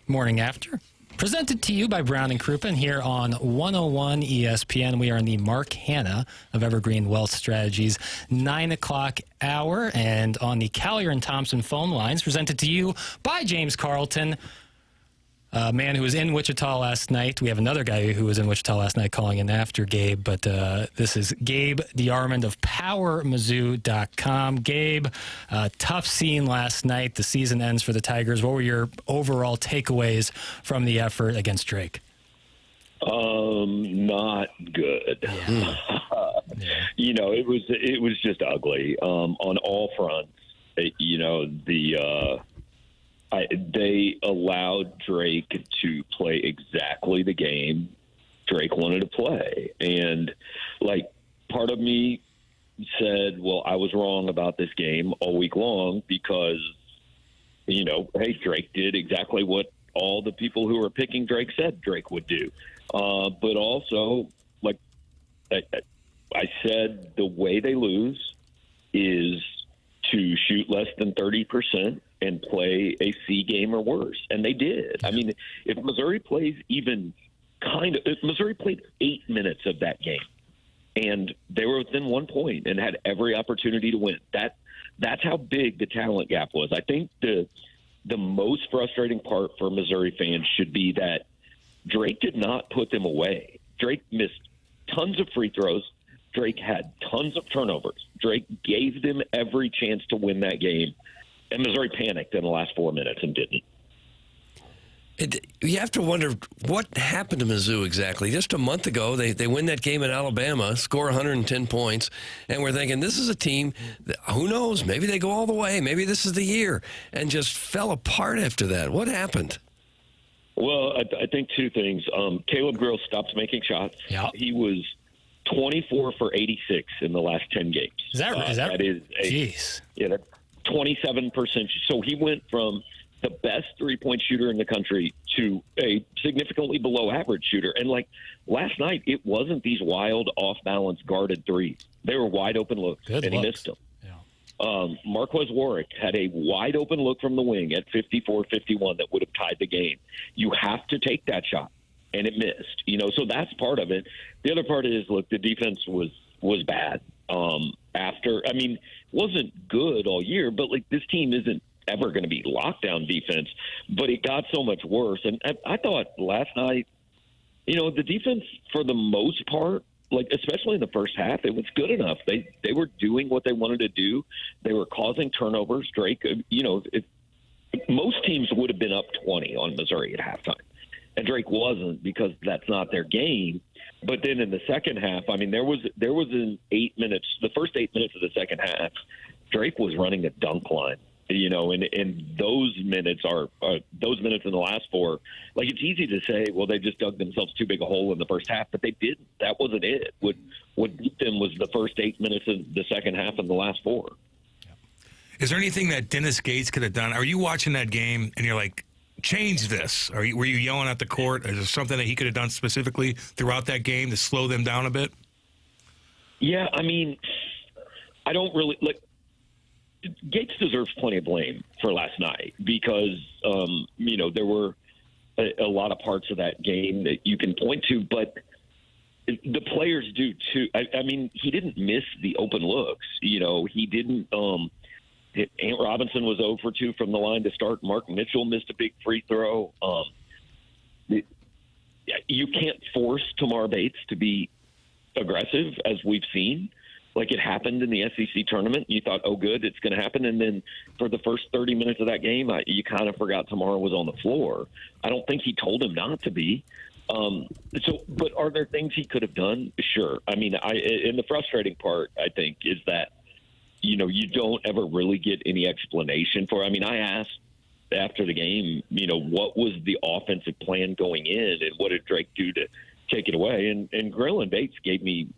Morning After. Presented to you by Brown and Crouppen here on 101 ESPN. We are in the Mark Hanna of Evergreen Wealth Strategies 9 o'clock hour, and on the Callier and Thompson phone lines, presented to you by James Carlton, a man who was in Wichita last night. We have another guy who was in Wichita last night calling in after Gabe, but this is Gabe DeArmond of PowerMizzou.com. Gabe, tough scene last night. The season ends for the Tigers. What were your overall takeaways from the effort against Drake? Not good. Yeah. You know, it was just ugly on all fronts. They allowed Drake to play exactly the game Drake wanted to play. And, part of me said, well, I was wrong about this game all week long because, hey, Drake did exactly what all the people who were picking Drake said Drake would do. But also, I said, the way they lose is to shoot less than 30% and play a C game or worse. And they did. I mean, if Missouri plays Missouri played 8 minutes of that game, and they were within 1 point and had every opportunity to win. That's how big the talent gap was. I think the most frustrating part for Missouri fans should be that Drake did not put them away. Drake missed tons of free throws. Drake had tons of turnovers. Drake gave them every chance to win that game. And Missouri panicked in the last 4 minutes and didn't. You have to wonder what happened to Mizzou exactly. Just a month ago, they win that game in Alabama, score 110 points, and we're thinking this is a team that, who knows, maybe they go all the way, maybe this is the year, and just fell apart after that. What happened? Well, I think two things. Caleb Grill stopped making shots. Yeah. He was 24 for 86 in the last 10 games. Is that jeez. Yeah, that's 27%. So he went from the best three-point shooter in the country to a significantly below average shooter. And last night, it wasn't these wild, off-balance, guarded threes. They were wide open looks, he missed them. Yeah. Marquez Warwick had a wide open look from the wing at 54-51 that would have tied the game. You have to take that shot, and it missed. So that's part of it. The other part is, the defense was bad. Wasn't good all year, but this team isn't ever going to be lockdown defense, but it got so much worse. And I thought last night, the defense for the most part, especially in the first half, it was good enough. They were doing what they wanted to do. They were causing turnovers. Drake, most teams would have been up 20 on Missouri at halftime, and Drake wasn't because that's not their game. But then in the second half, there was in 8 minutes, the first 8 minutes of the second half, Drake was running a dunk line, and those minutes are those minutes in the last four. It's easy to say, well, they just dug themselves too big a hole in the first half, but they didn't. That wasn't it. What beat them was the first 8 minutes of the second half and the last four. Is there anything that Dennis Gates could have done? Are you watching that game and you're like, change this? Were you yelling at the court? Is there something that he could have done specifically throughout that game to slow them down a bit? Yeah, I don't really Gates deserves plenty of blame for last night because there were a lot of parts of that game that you can point to, but the players do too. He didn't miss the open looks. He didn't. Ant Robinson was 0 for 2 from the line to start. Mark Mitchell missed a big free throw. You can't force Tamar Bates to be aggressive, as we've seen. It happened in the SEC tournament. You thought, oh, good, it's going to happen. And then for the first 30 minutes of that game, you kind of forgot Tamar was on the floor. I don't think he told him not to be. But are there things he could have done? Sure. And the frustrating part, I think, is that you don't ever really get any explanation for it. I asked after the game, what was the offensive plan going in and what did Drake do to take it away? And Grill and Bates gave me,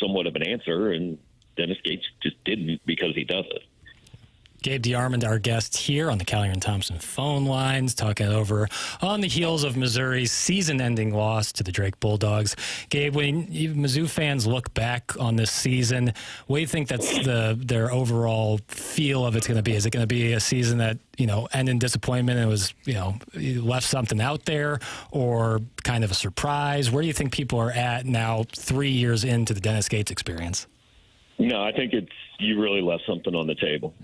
somewhat of an answer, and Dennis Gates just didn't because he doesn't. Gabe DeArmond, our guest here on the Callier and Thompson phone lines, talking over on the heels of Missouri's season-ending loss to the Drake Bulldogs. Gabe, when Mizzou fans look back on this season, what do you think that's their overall feel of it's going to be? Is it going to be a season that, end in disappointment and was, left something out there, or kind of a surprise? Where do you think people are at now 3 years into the Dennis Gates experience? No, I think you really left something on the table.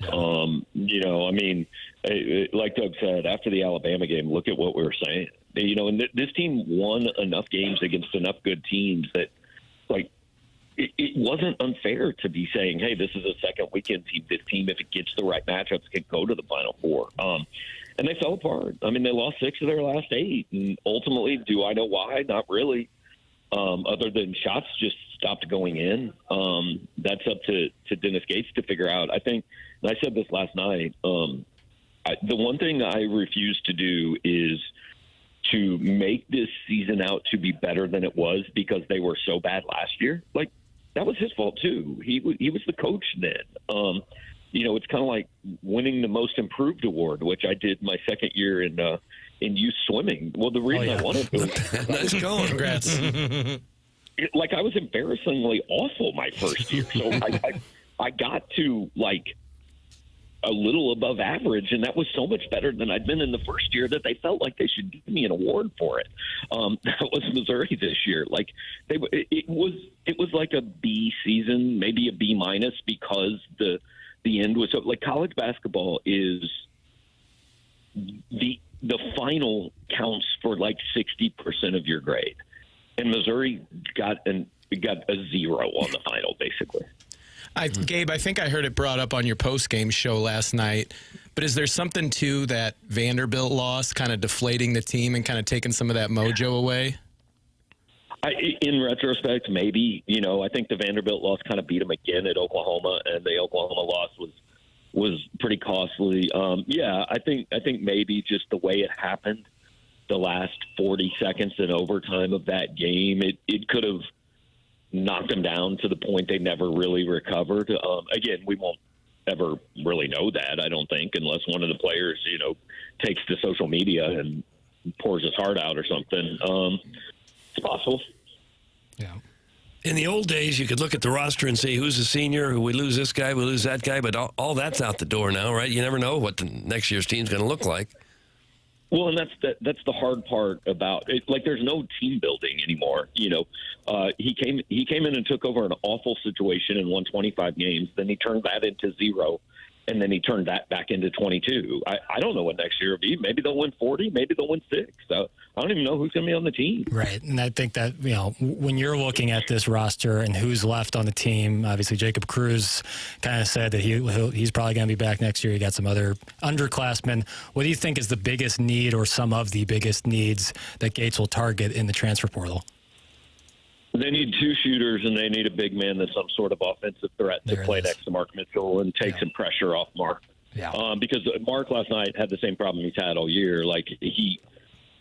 Like Doug said, after the Alabama game, look at what we were saying. And this team won enough games against enough good teams that, it wasn't unfair to be saying, hey, this is a second weekend team. This team, if it gets the right matchups, can go to the Final Four. And they fell apart. I mean, they lost 6 of their last 8. And ultimately, do I know why? Not really. Other than shots just stopped going in. That's up to Dennis Gates to figure out. I think, and I said this last night, the one thing I refuse to do is to make this season out to be better than it was because they were so bad last year. That was his fault too. He was the coach then. It's kind of like winning the most improved award, which I did my second year in youth swimming. Well, the reason I wanted to nice going. Congrats. I was embarrassingly awful my first year. So I got to a little above average, and that was so much better than I'd been in the first year that they felt like they should give me an award for it. That was Missouri this year. It was like a B season, maybe a B minus, because the end was so college basketball is the final counts for 60% of your grade, and Missouri got a 0 on the final basically. Gabe, I think I heard it brought up on your post-game show last night, but is there something to that Vanderbilt loss kind of deflating the team and kind of taking some of that mojo away? In retrospect, maybe. I think the Vanderbilt loss kind of beat them again at Oklahoma, and the Oklahoma loss was pretty costly. I think maybe just the way it happened, the last 40 seconds in overtime of that game, it could have knocked them down to the point they never really recovered. Again, we won't ever really know that, I don't think, unless one of the players, takes to social media and pours his heart out or something. It's possible. Yeah. In the old days, you could look at the roster and say, who's a senior, who we lose this guy, we lose that guy, but all that's out the door now, right? You never know what the next year's team's going to look like. Well, and that's the hard part about it. There's no team building anymore. He came in and took over an awful situation and won 25 games. Then he turned that into 0, and then he turned that back into 22. I don't know what next year will be. Maybe they'll win 40. Maybe they'll win 6. So I don't even know who's going to be on the team. Right, and I think that when you're looking at this roster and who's left on the team, obviously Jacob Cruz kind of said that he's probably going to be back next year. You got some other underclassmen. What do you think is the biggest need, or some of the biggest needs, that Gates will target in the transfer portal? They need 2 shooters, and they need a big man that's some sort of offensive threat to play next to Mark Mitchell and take some pressure off Mark. Yeah. Because Mark last night had the same problem he's had all year.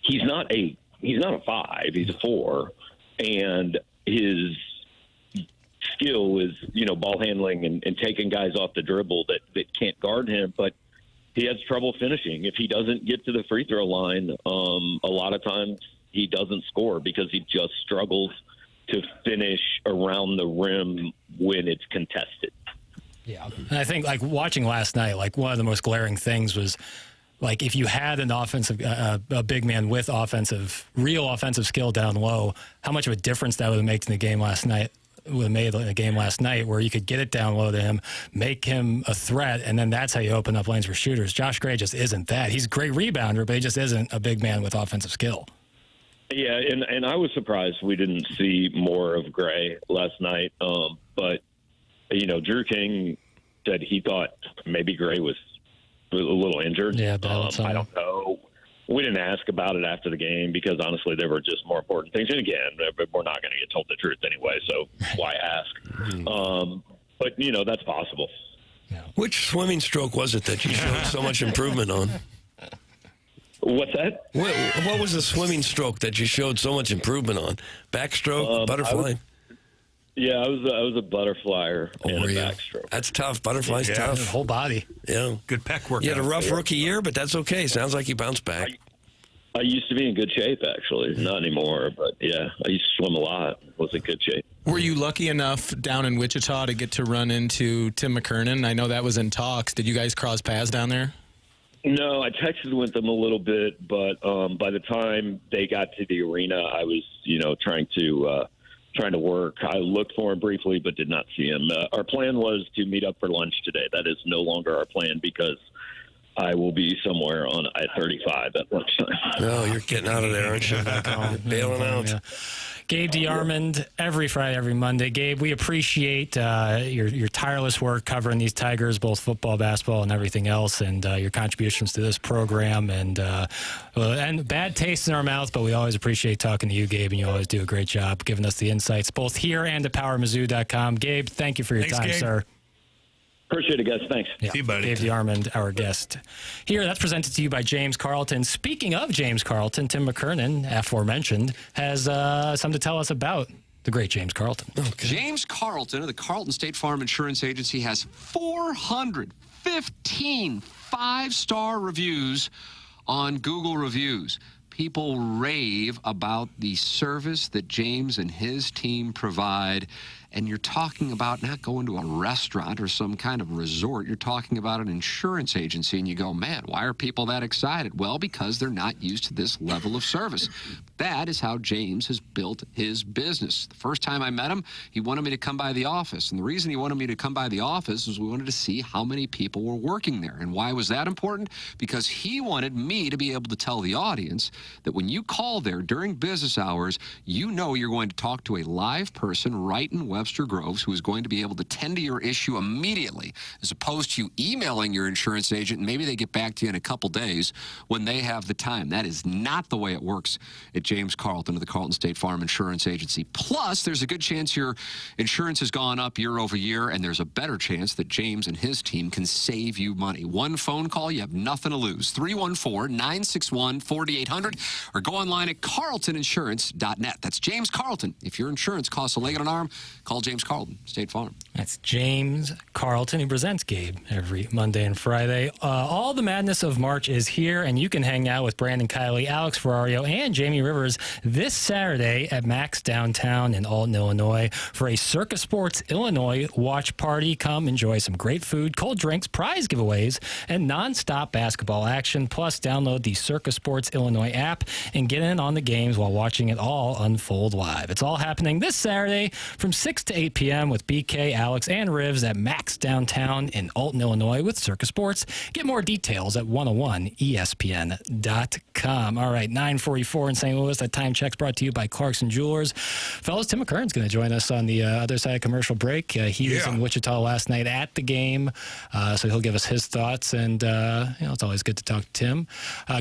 He's not a 5, he's a 4, and his skill is ball handling and taking guys off the dribble that can't guard him, but he has trouble finishing. If he doesn't get to the free throw line, a lot of times he doesn't score because he just struggles to finish around the rim when it's contested. Yeah. And I think watching last night, one of the most glaring things was if you had an offensive, a big man with real offensive skill down low, how much of a difference that would have made in the game last night. Would have made in a game last night where you could get it down low to him, make him a threat, and then that's how you open up lanes for shooters. Josh Gray just isn't that. He's a great rebounder, but he just isn't a big man with offensive skill. Yeah, and I was surprised we didn't see more of Gray last night. But, Drew King said he thought maybe Gray was a little injured. Yeah, I don't know. We didn't ask about it after the game because, honestly, there were just more important things. And, again, we're not going to get told the truth anyway, so why ask? But, that's possible. Yeah. Which swimming stroke was it that you showed so much improvement on? What's that? What was the swimming stroke that you showed so much improvement on? Backstroke, butterfly? Yeah, I was a butterflyer and a backstroke. That's tough. Butterfly's tough. Whole body. Yeah. Good pec work. You had a rough rookie year, but that's okay. Sounds like you bounced back. I used to be in good shape, actually. Not anymore, but yeah, I used to swim a lot. Was in good shape. Were you lucky enough down in Wichita to get to run into Tim McKernan? I know that was in talks. Did you guys cross paths down there? No, I texted with them a little bit, but by the time they got to the arena, I was, trying to work. I looked for him briefly, but did not see him. Our plan was to meet up for lunch today. That is no longer our plan because I will be somewhere on I-35 at lunchtime. Oh, you're getting out of there, aren't you? You're bailing out. Yeah. Gabe DeArmond, every Friday, every Monday. Gabe, we appreciate your tireless work covering these Tigers, both football, basketball, and everything else, and your contributions to this program. And bad taste in our mouth, but we always appreciate talking to you, Gabe, and you always do a great job giving us the insights, both here and at PowerMizzou.com. Gabe, thank you for your time, Gabe. sir. Appreciate it, guys. Thanks. Yeah. See you, buddy. Dave DeArmond, our guest. Here, that's presented to you by James Carlton. Speaking of James Carlton, Tim McKernan, aforementioned, has something to tell us about the great James Carlton. Okay. James Carlton of the Carlton State Farm Insurance Agency has 415 five-star reviews on Google Reviews. People rave about the service that James and his team provide. And you're talking about not going to a restaurant or some kind of resort. You're talking about an insurance agency, and you go, man, why are people that excited? Well, because they're not used to this level of service. That is how James has built his business. The first time I met him, he wanted me to come by the office. And the reason he wanted me to come by the office was we wanted to see how many people were working there. And why was that important? Because he wanted me to be able to tell the audience that when you call there during business hours, you know you're going to talk to a live person right in Webster Groves who is going to be able to tend to your issue immediately, as opposed to you emailing your insurance agent and maybe they get back to you in a couple days when they have the time. That is not the way it works at James Carlton of the Carlton State Farm Insurance Agency. Plus, there's a good chance your insurance has gone up year over year, and there's a better chance that James and his team can save you money. One phone call, you have nothing to lose. 314-961-4800, or go online at carltoninsurance.net. That's James Carlton. If your insurance costs a leg and an arm, call James Carlton, State Farm. That's James Carlton, who presents Gabe every Monday and Friday. All the madness of March is here, and you can hang out with Brandon Kiley, Alex Ferrario, and Jamie Rivers this Saturday at Max Downtown in Alton, Illinois for a Circus Sports Illinois watch party. Come enjoy some great food, cold drinks, prize giveaways, and nonstop basketball action. Plus, download the Circus Sports Illinois app and get in on the games while watching it all unfold live. It's all happening this Saturday from 6 to 8 p.m. with BK, Alex, and Rivs at Max Downtown in Alton, Illinois with Circus Sports. Get more details at 101ESPN.com. All right, 9:44 in St. Louis. That time check's brought to you by Clarkson Jewelers. Fellas, Tim McKernan's going to join us on the other side of commercial break. He was in Wichita last night at the game, so he'll give us his thoughts. And, it's always good to talk to Tim.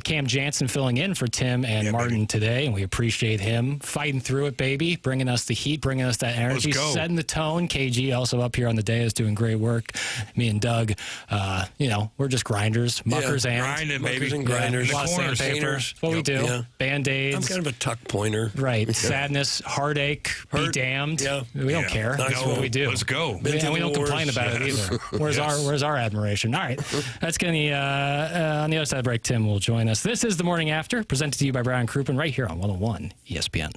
Cam Jansen filling in for Tim and Martin today, and we appreciate him fighting through it, baby, bringing us the heat, bringing us that energy, setting the tone. KG also up here on the day is doing great work. Me and Doug, we're just grinders, muckers and muckers and grinders. A lot of sandpaper. What we do. Yeah. Band-Aids. I'm kind of a tuck pointer. Right. Sadness, heartache, be damned. Yeah. We don't care. That's what we do. Let's go. And we don't complain about it either. Where's our admiration? All right. That's going to on the other side of the break, Tim will join us. This is The Morning After, presented to you by Brian Crouppen right here on 101 ESPN.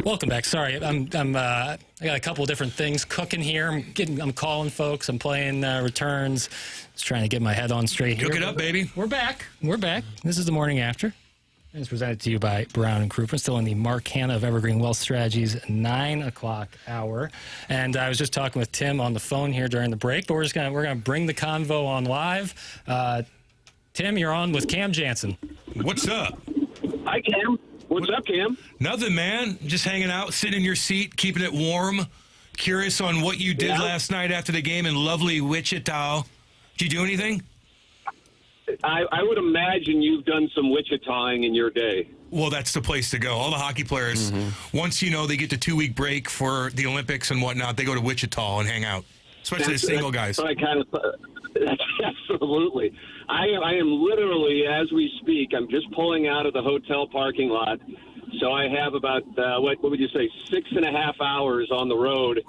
Welcome back. Sorry, I got a couple of different things cooking here. I'm calling folks. I'm playing returns. Just trying to get my head on straight here. Cook it up, baby. We're back. This is the morning after. It's presented to you by Brown and Crouppen, still in the Mark Hanna of Evergreen Wealth Strategies 9 o'clock hour. And I was just talking with Tim on the phone here during the break, but we're gonna bring the convo on live. Tim, you're on with Cam Jansen. What's up? Hi, Cam. What's up, Cam? Nothing, man. Just hanging out, sitting in your seat, keeping it warm. Curious on what you did last night after the game in lovely Wichita. Did you do anything? I would imagine you've done some Wichitaing in your day. Well, that's the place to go. All the hockey players, once they get the 2-week break for the Olympics and whatnot, they go to Wichita and hang out, especially the single guys. I kind of absolutely. I am literally, as we speak, I'm just pulling out of the hotel parking lot. So I have about, what would you say, 6.5 hours on the road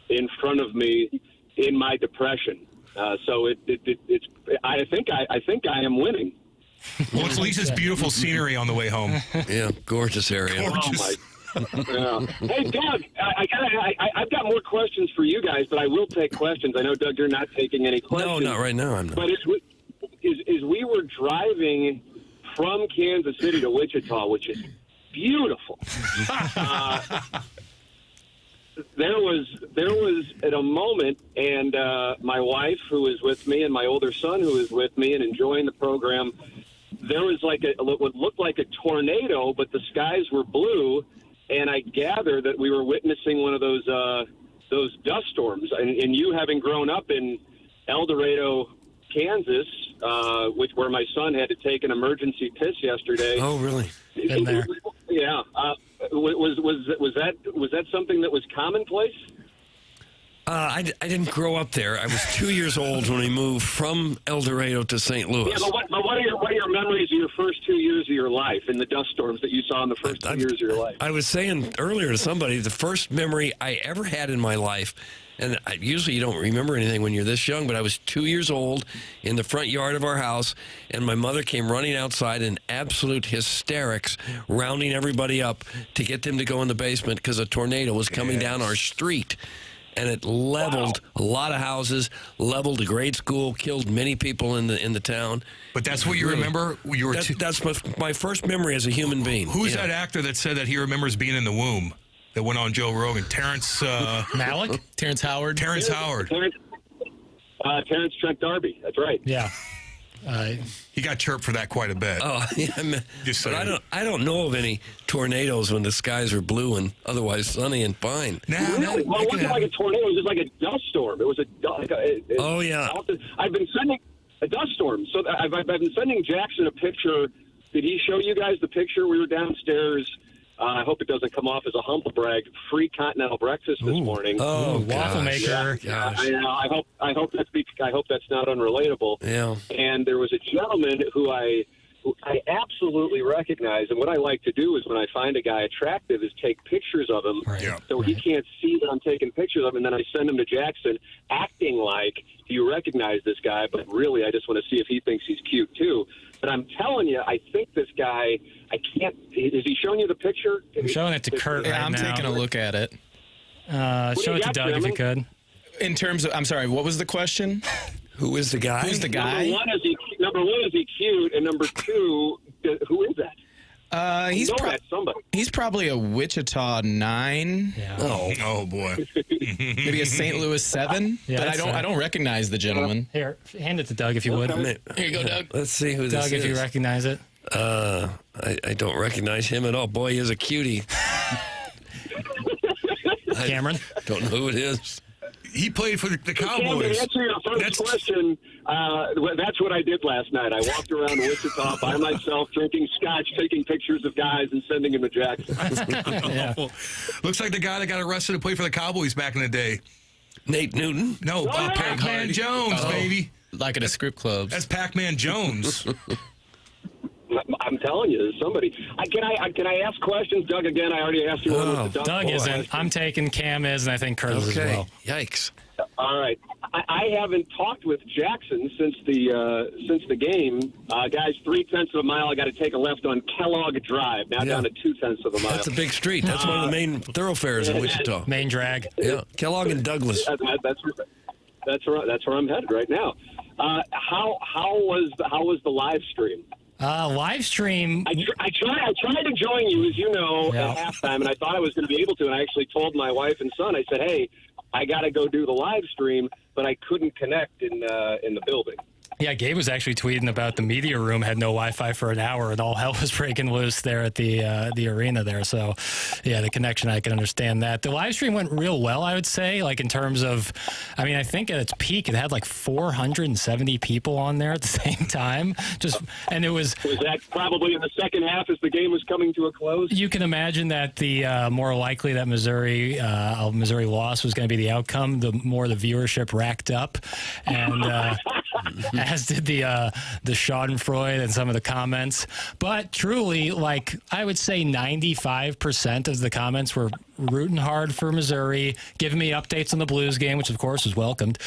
in front of me in my depression. So it's. I think I am winning. Well, it's Lisa's beautiful scenery on the way home. Yeah, gorgeous area. Gorgeous. Yeah. Hey, Doug, I've got more questions for you guys, but I will take questions. I know, Doug, you're not taking any questions. No, not right now. I'm not. But as we were driving from Kansas City to Wichita, which is beautiful, there was at a moment, and my wife, who was with me, and my older son, who was with me, and enjoying the program, there was what looked like a tornado, but the skies were blue, and I gather that we were witnessing one of those dust storms. And you, having grown up in El Dorado, Kansas, where my son had to take an emergency piss yesterday. Oh, really? Been there. Yeah. Was that something that was commonplace? I didn't grow up there. I was 2 years old when we moved from El Dorado to St. Louis. Yeah, but what are your memories of your first 2 years of your life and the dust storms that you saw in the first 2 years of your life? I was saying earlier to somebody, the first memory I ever had in my life, and usually you don't remember anything when you're this young, but I was 2 years old in the front yard of our house, and my mother came running outside in absolute hysterics, rounding everybody up to get them to go in the basement because a tornado was coming down our street. And it leveled a lot of houses, leveled a grade school, killed many people in the town. But that's what you remember? That's my first memory as a human being. Who's that actor that said that he remembers being in the womb that went on Joe Rogan? Terrence Malick? Terrence Howard? Terrence Howard. Terrence Trent D'Arby. That's right. Yeah. He got chirped for that quite a bit. Oh, yeah. Just but I don't know of any tornadoes when the skies are blue and otherwise sunny and fine. Really? Well, it wasn't like a tornado. It was just like a dust storm. It was oh, yeah. I've been sending a dust storm. So I've been sending Jackson a picture. Did he show you guys the picture? We were downstairs. I hope it doesn't come off as a humble brag. Free continental breakfast this morning. Oh, waffle maker. Yeah, I hope that's not unrelatable. Yeah. And there was a gentleman who I absolutely recognize, and what I like to do is when I find a guy attractive is take pictures of him, so he can't see that I'm taking pictures of him, and then I send him to Jackson, acting like, do you recognize this guy? But really, I just want to see if he thinks he's cute too. But I'm telling you, I think this guy, I can't. Is he showing you the picture? I'm showing it to Kurt right I'm now. taking a look at it. Show it to Doug if you could. In terms of, I'm sorry, what was the question? Who is the guy? Who's the guy? Number one, is he cute? And number two, who is that? He's probably a Wichita 9. Yeah. Oh boy. Maybe a St. Louis 7. Yeah, but I don't recognize the gentleman. Here, hand it to Doug if you would. Here you go, Doug. Let's see who Doug, this is. if you recognize it. I don't recognize him at all. Boy, he is a cutie. Cameron? Don't know who it is. He played for the Cowboys. Cam, to answer your first question, that's what I did last night. I walked around Wichita by myself, drinking scotch, taking pictures of guys, and sending them to Jackson. Looks like the guy that got arrested to play for the Cowboys back in the day. Nate Newton? No, Pac-Man Jones, baby. Like at a script club. That's Pac-Man Jones. I'm telling you, there's somebody. Can I ask questions, Doug? Again, I already asked you one with the Doug isn't. I'm taking Cam is, and I think Kurt is as well. Yikes. All right. I haven't talked with Jackson since the game. Guys, 0.3 of a mile. I got to take a left on Kellogg Drive, now down to 0.2 of a mile. That's a big street. That's one of the main thoroughfares in Wichita. Main drag. Yeah, Kellogg and Douglas. That's where I'm headed right now. How was the live stream? Live stream. I tried to join you, as you know, at halftime, and I thought I was going to be able to. And I actually told my wife and son, I said, "Hey, I got to go do the live stream," but I couldn't connect in the building. Yeah, Gabe was actually tweeting about the media room had no Wi-Fi for an hour, and all hell was breaking loose there at the arena there. So, yeah, the connection, I can understand that. The live stream went real well, I would say, like in terms of, I mean, I think at its peak it had like 470 people on there at the same time. And it was that probably in the second half as the game was coming to a close? You can imagine that the more likely that Missouri loss was going to be the outcome, the more the viewership racked up, and. As did the Schadenfreude and some of the comments. But truly, like, I would say 95% of the comments were rooting hard for Missouri, giving me updates on the Blues game, which of course was welcomed.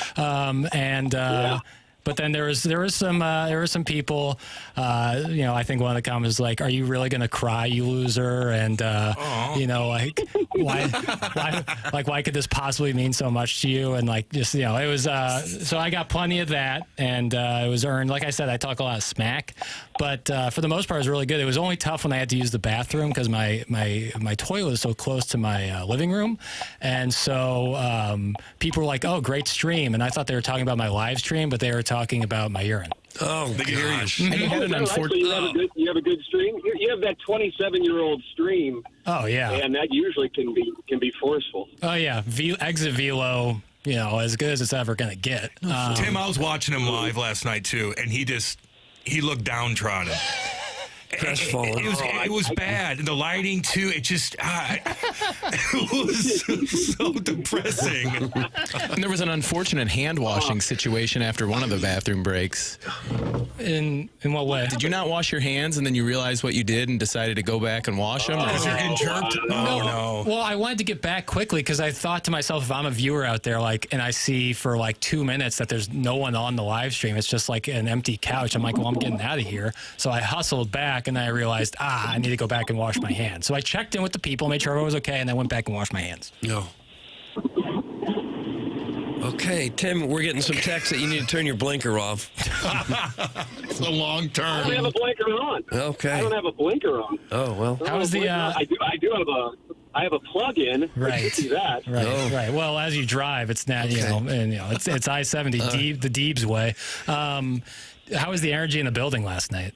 But then there was some people, I think one of the comments was like, "Are you really going to cry, you loser?" And why could this possibly mean so much to you? And like, just, it was so I got plenty of that, and it was earned. Like I said, I talk a lot of smack, but for the most part, it was really good. It was only tough when I had to use the bathroom because my toilet is so close to my living room, and so people were like, "Oh, great stream," and I thought they were talking about my live stream, but they were talking about my urine. Oh, gosh. And you had an you have a good stream. You have that 27-year-old stream. Oh yeah, and that usually can be forceful. Oh yeah, exit velo. As good as it's ever going to get. Tim, I was watching him live last night too, and he looked downtrodden. It was bad. The lighting too. It just it was so depressing. And there was an unfortunate hand washing situation after one of the bathroom breaks. In what way? Did you not wash your hands and then you realized what you did and decided to go back and wash them? Because you're getting jerked. No. Well, I wanted to get back quickly because I thought to myself, if I'm a viewer out there, and I see for 2 minutes that there's no one on the live stream, it's just like an empty couch. I'm like, well, I'm getting out of here. So I hustled back. And then I realized, I need to go back and wash my hands. So I checked in with the people, made sure everyone was okay, and then went back and washed my hands. No. Okay, Tim, we're getting some text that you need to turn your blinker off. It's a long term. I don't have a blinker on. Okay. I don't have a blinker on. Oh, well. How was the... I have a plug-in. Right. I can see that. Right. Well, as you drive, it's not, it's I-70, the Deeb's way. How was the energy in the building last night?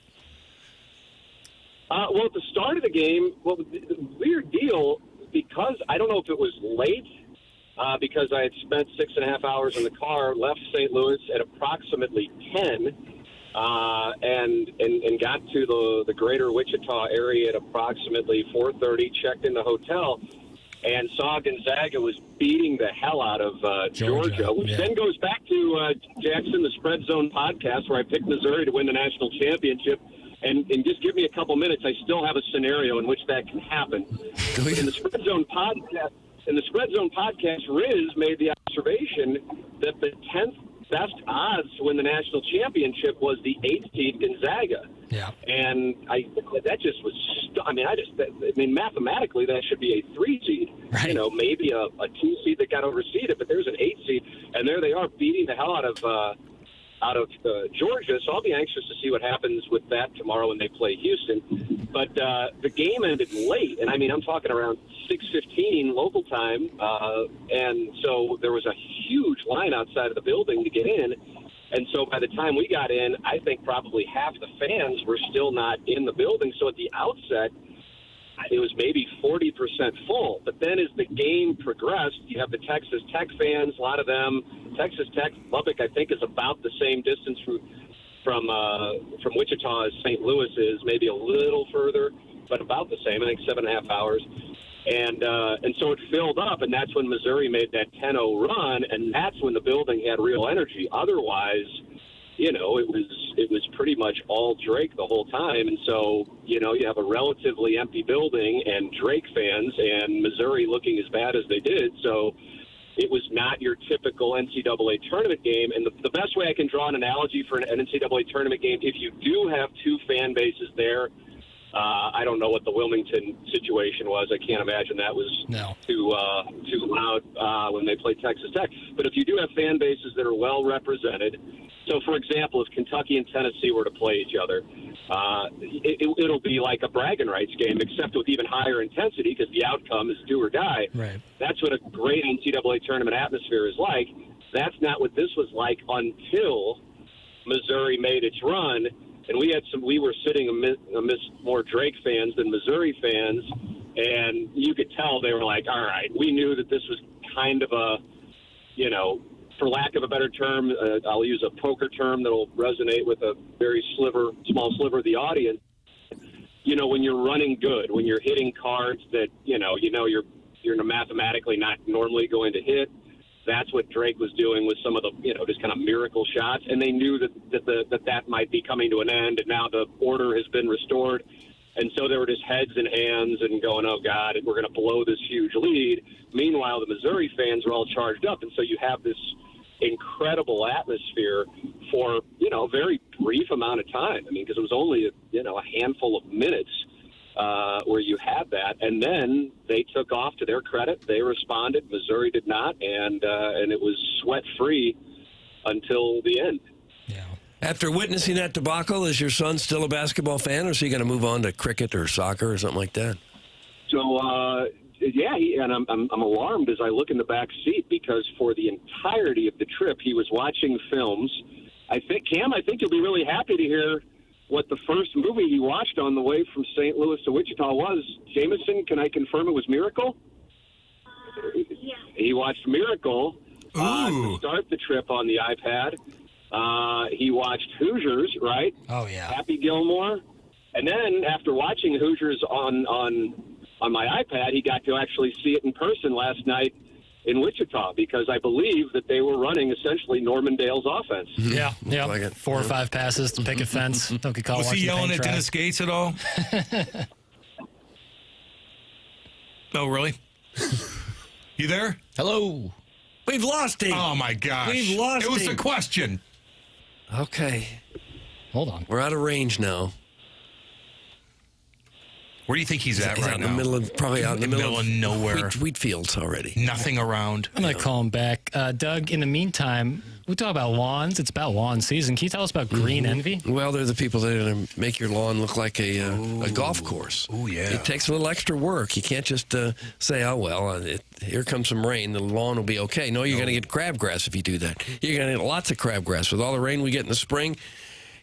Well, at the start of the game, the weird deal, because I don't know if it was late, because I had spent 6.5 hours in the car, left St. Louis at approximately 10, and got to the greater Wichita area at approximately 4:30, checked in the hotel, and saw Gonzaga was beating the hell out of Georgia, which then goes back to Jackson, the Spread Zone podcast, where I picked Missouri to win the national championship. And just give me a couple minutes. I still have a scenario in which that can happen. In the Spread Zone podcast, Riz made the observation that the 10th best odds to win the national championship was the 8th seed Gonzaga. Yeah. And that just was. Mathematically that should be a 3 seed. Right. Maybe a 2 seed that got overseeded, but there's an 8 seed, and there they are beating the hell out of Georgia, so I'll be anxious to see what happens with that tomorrow when they play Houston. But the game ended late, and I'm talking around 6:15 local time, and so there was a huge line outside of the building to get in. And so by the time we got in, I think probably half the fans were still not in the building. So at the outset, it was maybe 40% full. But then as the game progressed, you have the Texas Tech fans, a lot of them. Texas Tech, Lubbock, I think, is about the same distance from Wichita as St. Louis is, maybe a little further, but about the same, I think 7.5 hours. And so it filled up, and that's when Missouri made that 10-0 run, and that's when the building had real energy. Otherwise, it was pretty much all Drake the whole time. And so, you have a relatively empty building and Drake fans and Missouri looking as bad as they did. So it was not your typical NCAA tournament game. And the best way I can draw an analogy for an NCAA tournament game, if you do have two fan bases there, I don't know what the Wilmington situation was. I can't imagine that was too loud when they played Texas Tech. But if you do have fan bases that are well represented, so for example, if Kentucky and Tennessee were to play each other, it'll be like a bragging rights game, except with even higher intensity because the outcome is do or die. Right. That's what a great NCAA tournament atmosphere is like. That's not what this was like until Missouri made its run. And we were sitting amidst more Drake fans than Missouri fans, and you could tell they were like, all right, we knew that this was kind of a, for lack of a better term, I'll use a poker term that'll resonate with a very small sliver of the audience. When you're running good, when you're hitting cards that, you're mathematically not normally going to hit, that's what Drake was doing with some of the, just kind of miracle shots. And they knew that might be coming to an end, and now the order has been restored. And so they were just heads and hands and going, oh, God, we're going to blow this huge lead. Meanwhile, the Missouri fans are all charged up. And so you have this incredible atmosphere for, a very brief amount of time. I mean, because it was only, a handful of minutes where you had that, and then they took off. To their credit, they responded. Missouri did not, and it was sweat-free until the end. Yeah. After witnessing that debacle, is your son still a basketball fan, or is he going to move on to cricket or soccer or something like that? So, and I'm alarmed as I look in the back seat because for the entirety of the trip, he was watching films. I think you'll be really happy to hear what the first movie he watched on the way from St. Louis to Wichita was. Jameson, can I confirm it was Miracle? Yeah. He watched Miracle to start the trip on the iPad. He watched Hoosiers, right? Oh, yeah. Happy Gilmore. And then after watching Hoosiers on my iPad, he got to actually see it in person last night in Wichita because I believe that they were running essentially Norman Dale's offense. Yeah. Like 4 or 5 passes to pick a fence. Don't get caught was he yelling at Dennis Gates at all? Oh, really? You there? Hello. We've lost him. Oh, my gosh. We've lost him. It was a question. Okay. Hold on. We're out of range now. Where do you think he's at right now? Probably out in the middle of nowhere. Wheat fields already. Nothing around. I'm going to call him back. Doug, in the meantime, we talk about lawns. It's about lawn season. Can you tell us about green envy? Well, they're the people that are going to make your lawn look like a golf course. Oh, yeah. It takes a little extra work. You can't just say, oh, well, here comes some rain. The lawn will be okay. No, you're going to get crabgrass if you do that. You're going to get lots of crabgrass. With all the rain we get in the spring,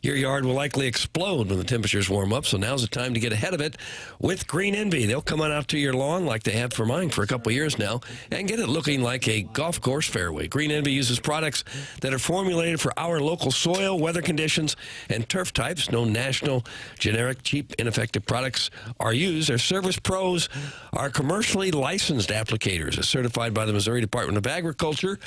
your yard will likely explode when the temperatures warm up, so now's the time to get ahead of it with Green Envy. They'll come on out to your lawn like they have for mine for a couple of years now and get it looking like a golf course fairway. Green Envy uses products that are formulated for our local soil, weather conditions, and turf types. No national, generic, cheap, ineffective products are used. Their service pros are commercially licensed applicators, as certified by the Missouri Department of Agriculture.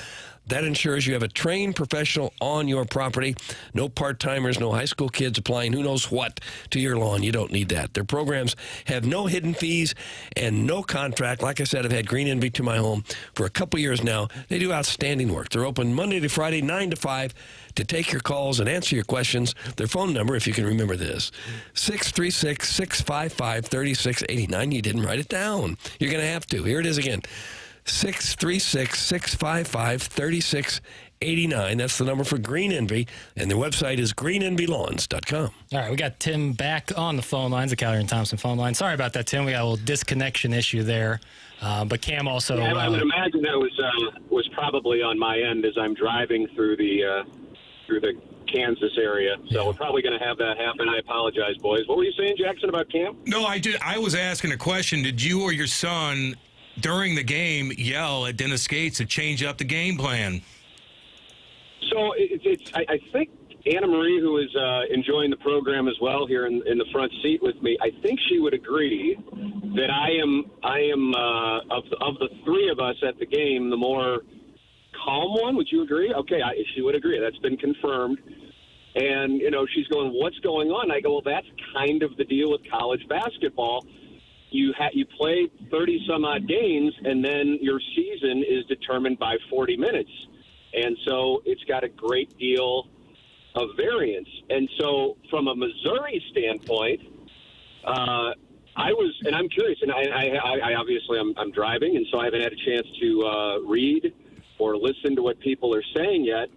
That ensures you have a trained professional on your property. No part-timers, no high school kids applying who knows what to your lawn. You don't need that. Their programs have no hidden fees and no contract. Like I said, I've had Green Envy to my home for a couple years now. They do outstanding work. They're open Monday to Friday, 9 to 5, to take your calls and answer your questions. Their phone number, if you can remember this, 636-655-3689. You didn't write it down. You're going to have to. Here it is again. 636-655-3689. That's the number for Green Envy, and their website is greenenvylawns.com. All right, we got Tim back on the phone lines, the Calgary and Thompson phone line. Sorry about that, Tim. We got a little disconnection issue there. But Cam also... Yeah, I would imagine that was probably on my end as I'm driving through the Kansas area. So we're probably going to have that happen. I apologize, boys. What were you saying, Jackson, about Cam? No, I did. I was asking a question. Did you or your son... during the game, yell at Dennis Gates to change up the game plan? So I think Anna Marie, who is enjoying the program as well here in the front seat with me, I think she would agree that I am of the three of us at the game, the more calm one. Would you agree? Okay, she would agree. That's been confirmed. And, she's going, what's going on? I go, well, that's kind of the deal with college basketball. you play 30 some odd games, and then your season is determined by 40 minutes, and so it's got a great deal of variance. And so, from a Missouri standpoint, I'm curious, and I obviously I'm driving, and so I haven't had a chance to read or listen to what people are saying yet.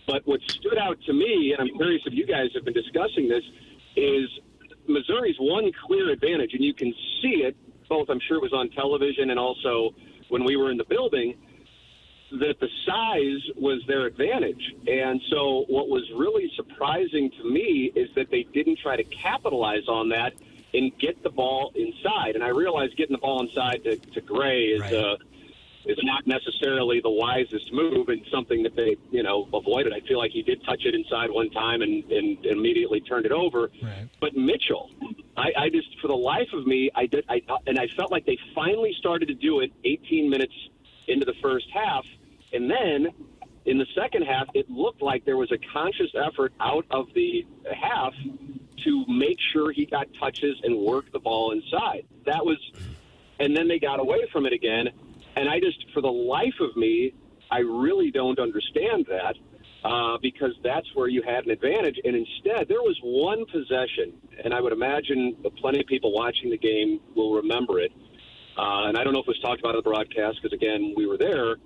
But what stood out to me, and I'm curious if you guys have been discussing this, is Missouri's one clear advantage, and you can see it both. I'm sure it was on television and also when we were in the building, that the size was their advantage. And so what was really surprising to me is that they didn't try to capitalize on that and get the ball inside. And I realize getting the ball inside to Gray is not necessarily the wisest move and something that they, avoided. I feel like he did touch it inside one time and immediately turned it over. Right. But Mitchell, I just, for the life of me, I felt like they finally started to do it 18 minutes into the first half. And then in the second half, it looked like there was a conscious effort out of the half to make sure he got touches and work the ball inside. And then they got away from it again. And I just, for the life of me, I really don't understand that because that's where you had an advantage. And instead, there was one possession, and I would imagine plenty of people watching the game will remember it. And I don't know if it was talked about on the broadcast because, again, we were there.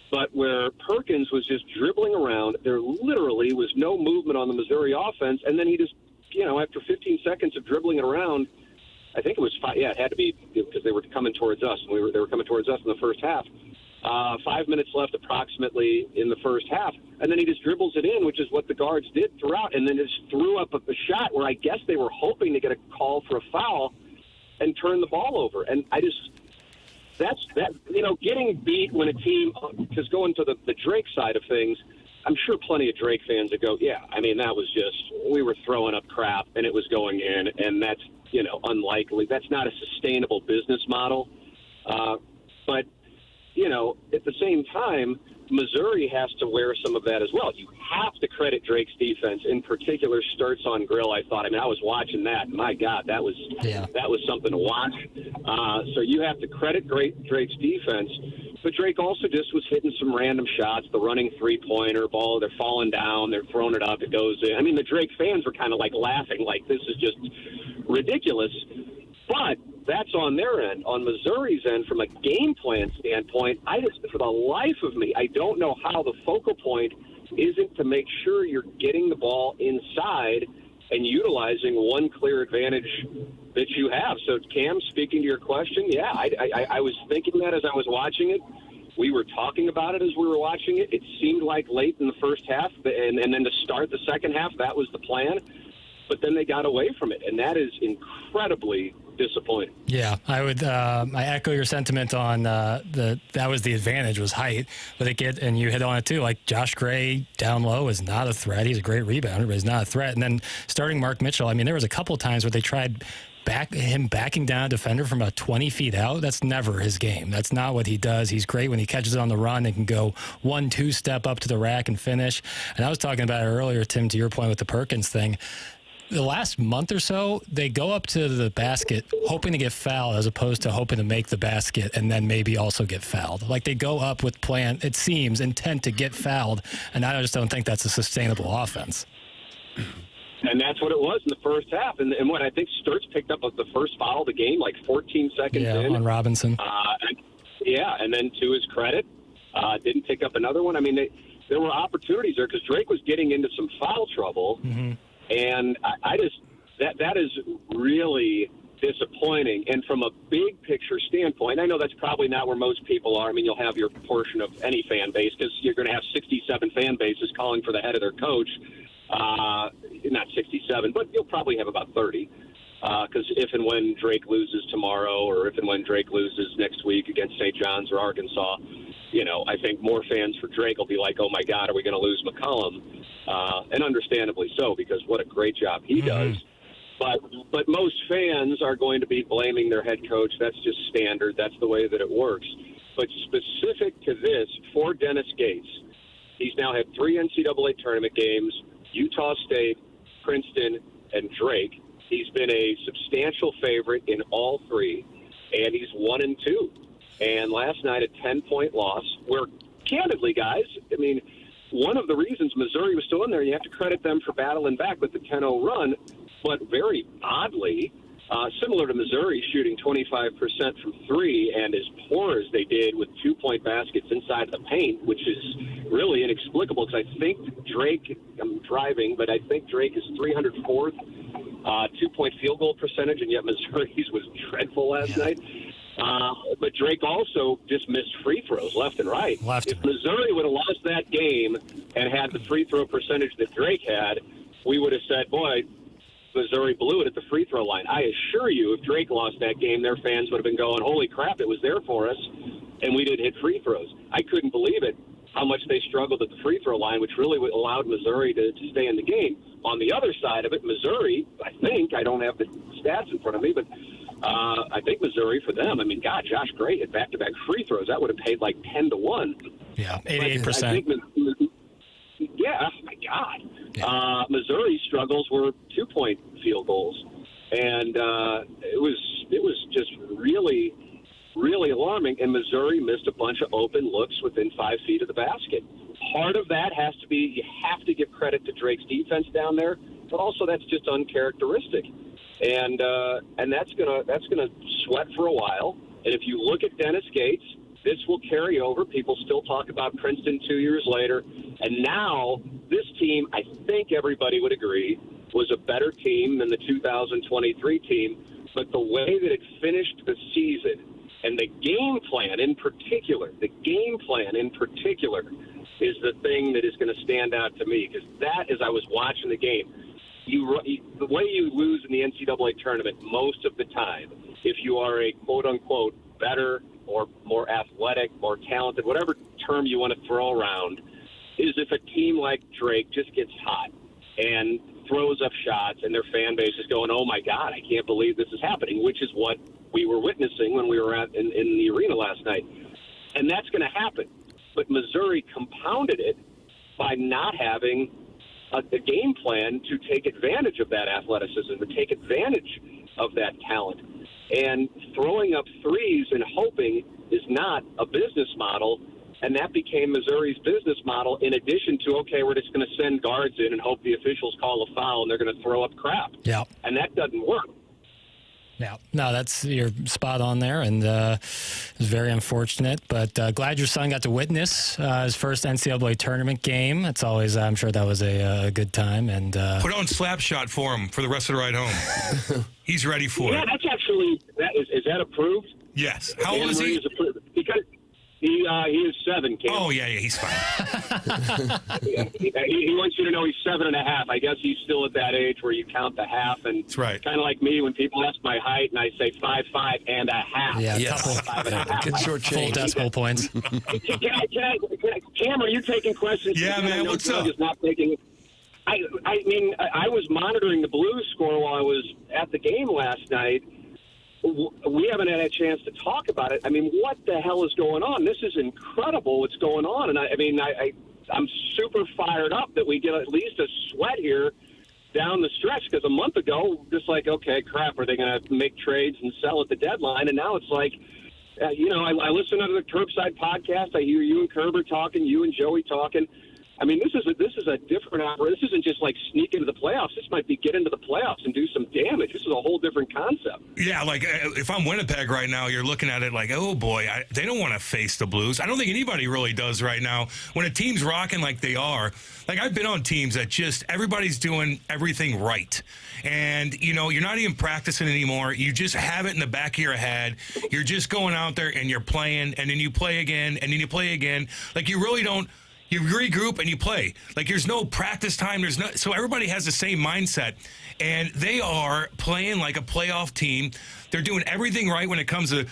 But where Perkins was just dribbling around, there literally was no movement on the Missouri offense. And then he just, after 15 seconds of dribbling it around, I think it was it had to be because they were coming towards us, and they were coming towards us in the first half. 5 minutes left approximately in the first half, and then he just dribbles it in, which is what the guards did throughout, and then just threw up a shot where I guess they were hoping to get a call for a foul and turn the ball over. And getting beat when a team, because going to the Drake side of things, I'm sure plenty of Drake fans would go, yeah, I mean, that was just, we were throwing up crap and it was going in, and that's, unlikely. That's not a sustainable business model. But, at the same time, Missouri has to wear some of that as well. You have to credit Drake's defense, in particular Sturts on Grill. I was watching that. My God, that was something to watch. So you have to credit Drake's defense. But Drake also just was hitting some random shots, the running three-pointer ball. They're falling down. They're throwing it up. It goes in. I mean, the Drake fans were kind of like laughing, like this is just ridiculous. But that's on their end. On Missouri's end, from a game plan standpoint, for the life of me, I don't know how the focal point isn't to make sure you're getting the ball inside and utilizing one clear advantage that you have. So, Cam, speaking to your question, yeah, I was thinking that as I was watching it. We were talking about it as we were watching it. It seemed like late in the first half, and then to start the second half, that was the plan. But then they got away from it, and that is incredibly disappointing. Yeah, I would. I echo your sentiment on that was the advantage was height, but and you hit on it too. Like Josh Gray down low is not a threat. He's a great rebounder, but he's not a threat. And then starting Mark Mitchell. I mean, there was a couple of times where they tried backing down a defender from about 20 feet out. That's never his game. That's not what he does. He's great when he catches it on the run and can go 1-2 step up to the rack and finish. And I was talking about it earlier, Tim, to your point with the Perkins thing. The last month or so, they go up to the basket hoping to get fouled as opposed to hoping to make the basket and then maybe also get fouled. Like they go up with it seems, intent to get fouled, and I just don't think that's a sustainable offense. And that's what it was in the first half. And what I think Sturts picked up the first foul of the game, like 14 seconds in. On Robinson. And then to his credit, didn't pick up another one. I mean, there were opportunities there because Drake was getting into some foul trouble. Mm-hmm. And I just that is really disappointing. And from a big picture standpoint, I know that's probably not where most people are. I mean, you'll have your portion of any fan base because you're going to have 67 fan bases calling for the head of their coach. Not 67, but you'll probably have about 30. Because if and when Drake loses tomorrow or if and when Drake loses next week against St. John's or Arkansas, I think more fans for Drake will be like, oh, my God, are we going to lose McCollum? And understandably so, because what a great job he does. But most fans are going to be blaming their head coach. That's just standard. That's the way that it works. But specific to this, for Dennis Gates, he's now had 3 NCAA tournament games, Utah State, Princeton, and Drake. He's been a substantial favorite in all three, and he's 1-2. And last night, a 10-point loss where, candidly, guys, I mean, one of the reasons Missouri was still in there, you have to credit them for battling back with the 10-0 run, but very oddly, similar to Missouri shooting 25% from three and as poor as they did with 2-point baskets inside the paint, which is really inexplicable because I think Drake, I'm driving, but I think Drake is 304th 2-point field goal percentage, and yet Missouri's was dreadful last night. But Drake also just missed free throws left and right. If Missouri would have lost that game and had the free throw percentage that Drake had, we would have said, boy, Missouri blew it at the free throw line. I assure you, if Drake lost that game, their fans would have been going, holy crap, it was there for us, and we didn't hit free throws. I couldn't believe it, how much they struggled at the free throw line, which really allowed Missouri to stay in the game. On the other side of it, Missouri, I don't have the stats in front of me, but I think Missouri for them, I mean, God, Josh Gray hit back-to-back free throws. That would have paid like 10-1. Yeah, 88%. Yeah, oh my God. Yeah. Missouri's struggles were 2-point field goals, and it was just really, really alarming. And Missouri missed a bunch of open looks within 5 feet of the basket. Part of that has to be you have to give credit to Drake's defense down there, but also that's just uncharacteristic, and that's gonna sweat for a while. And if you look at Dennis Gates, this will carry over. People still talk about Princeton 2 years later. And now this team, I think everybody would agree, was a better team than the 2023 team. But the way that it finished the season and the game plan in particular is the thing that is going to stand out to me. Because that, as I was watching the game, the way you lose in the NCAA tournament most of the time, if you are a quote-unquote better or more athletic, more talented, whatever term you want to throw around, is if a team like Drake just gets hot and throws up shots and their fan base is going, oh, my God, I can't believe this is happening, which is what we were witnessing when we were in the arena last night. And that's going to happen. But Missouri compounded it by not having a game plan to take advantage of that athleticism, to take advantage of that talent. And throwing up threes and hoping is not a business model, and that became Missouri's business model in addition to, okay, we're just going to send guards in and hope the officials call a foul and they're going to throw up crap. Yeah. And that doesn't work. Yeah, no, you're spot on there, and it's very unfortunate. But glad your son got to witness his first NCAA tournament game. It's always, I'm sure that was a good time. And put on Slapshot for him for the rest of the ride home. He's ready for it. Yeah, that's actually is that approved? Yes. How old is he? Because he is 7. Cam. Oh yeah, he's fine. He wants you to know he's 7.5. I guess he's still at that age where you count the half, and that's right. Kind of like me when people ask my height and I say 5'5.5". Yeah, yes. Good short change. Full decimal points. Cam, are you taking questions? Yeah, man. What's up? Is not taking. I mean, I was monitoring the Blues score while I was at the game last night. We haven't had a chance to talk about it. I mean, what the hell is going on? This is incredible what's going on. And I'm super fired up that we get at least a sweat here down the stretch, because a month ago, just like, okay, crap, are they going to make trades and sell at the deadline? And now it's like, I listen to the Curbside podcast. I hear you and Kerber talking, you and Joey talking. I mean, this is a different operation. This isn't just like sneak into the playoffs. This might be get into the playoffs and do some damage. This is a whole different concept. Yeah, like if I'm Winnipeg right now, you're looking at it like, oh boy, they don't want to face the Blues. I don't think anybody really does right now. When a team's rocking like they are, like I've been on teams that just everybody's doing everything right. And, you're not even practicing anymore. You just have it in the back of your head. You're just going out there and you're playing, and then you play again, and then you play again. Like you really don't. You regroup and you play. Like there's no practice time. So everybody has the same mindset, and they are playing like a playoff team. They're doing everything right when it comes to,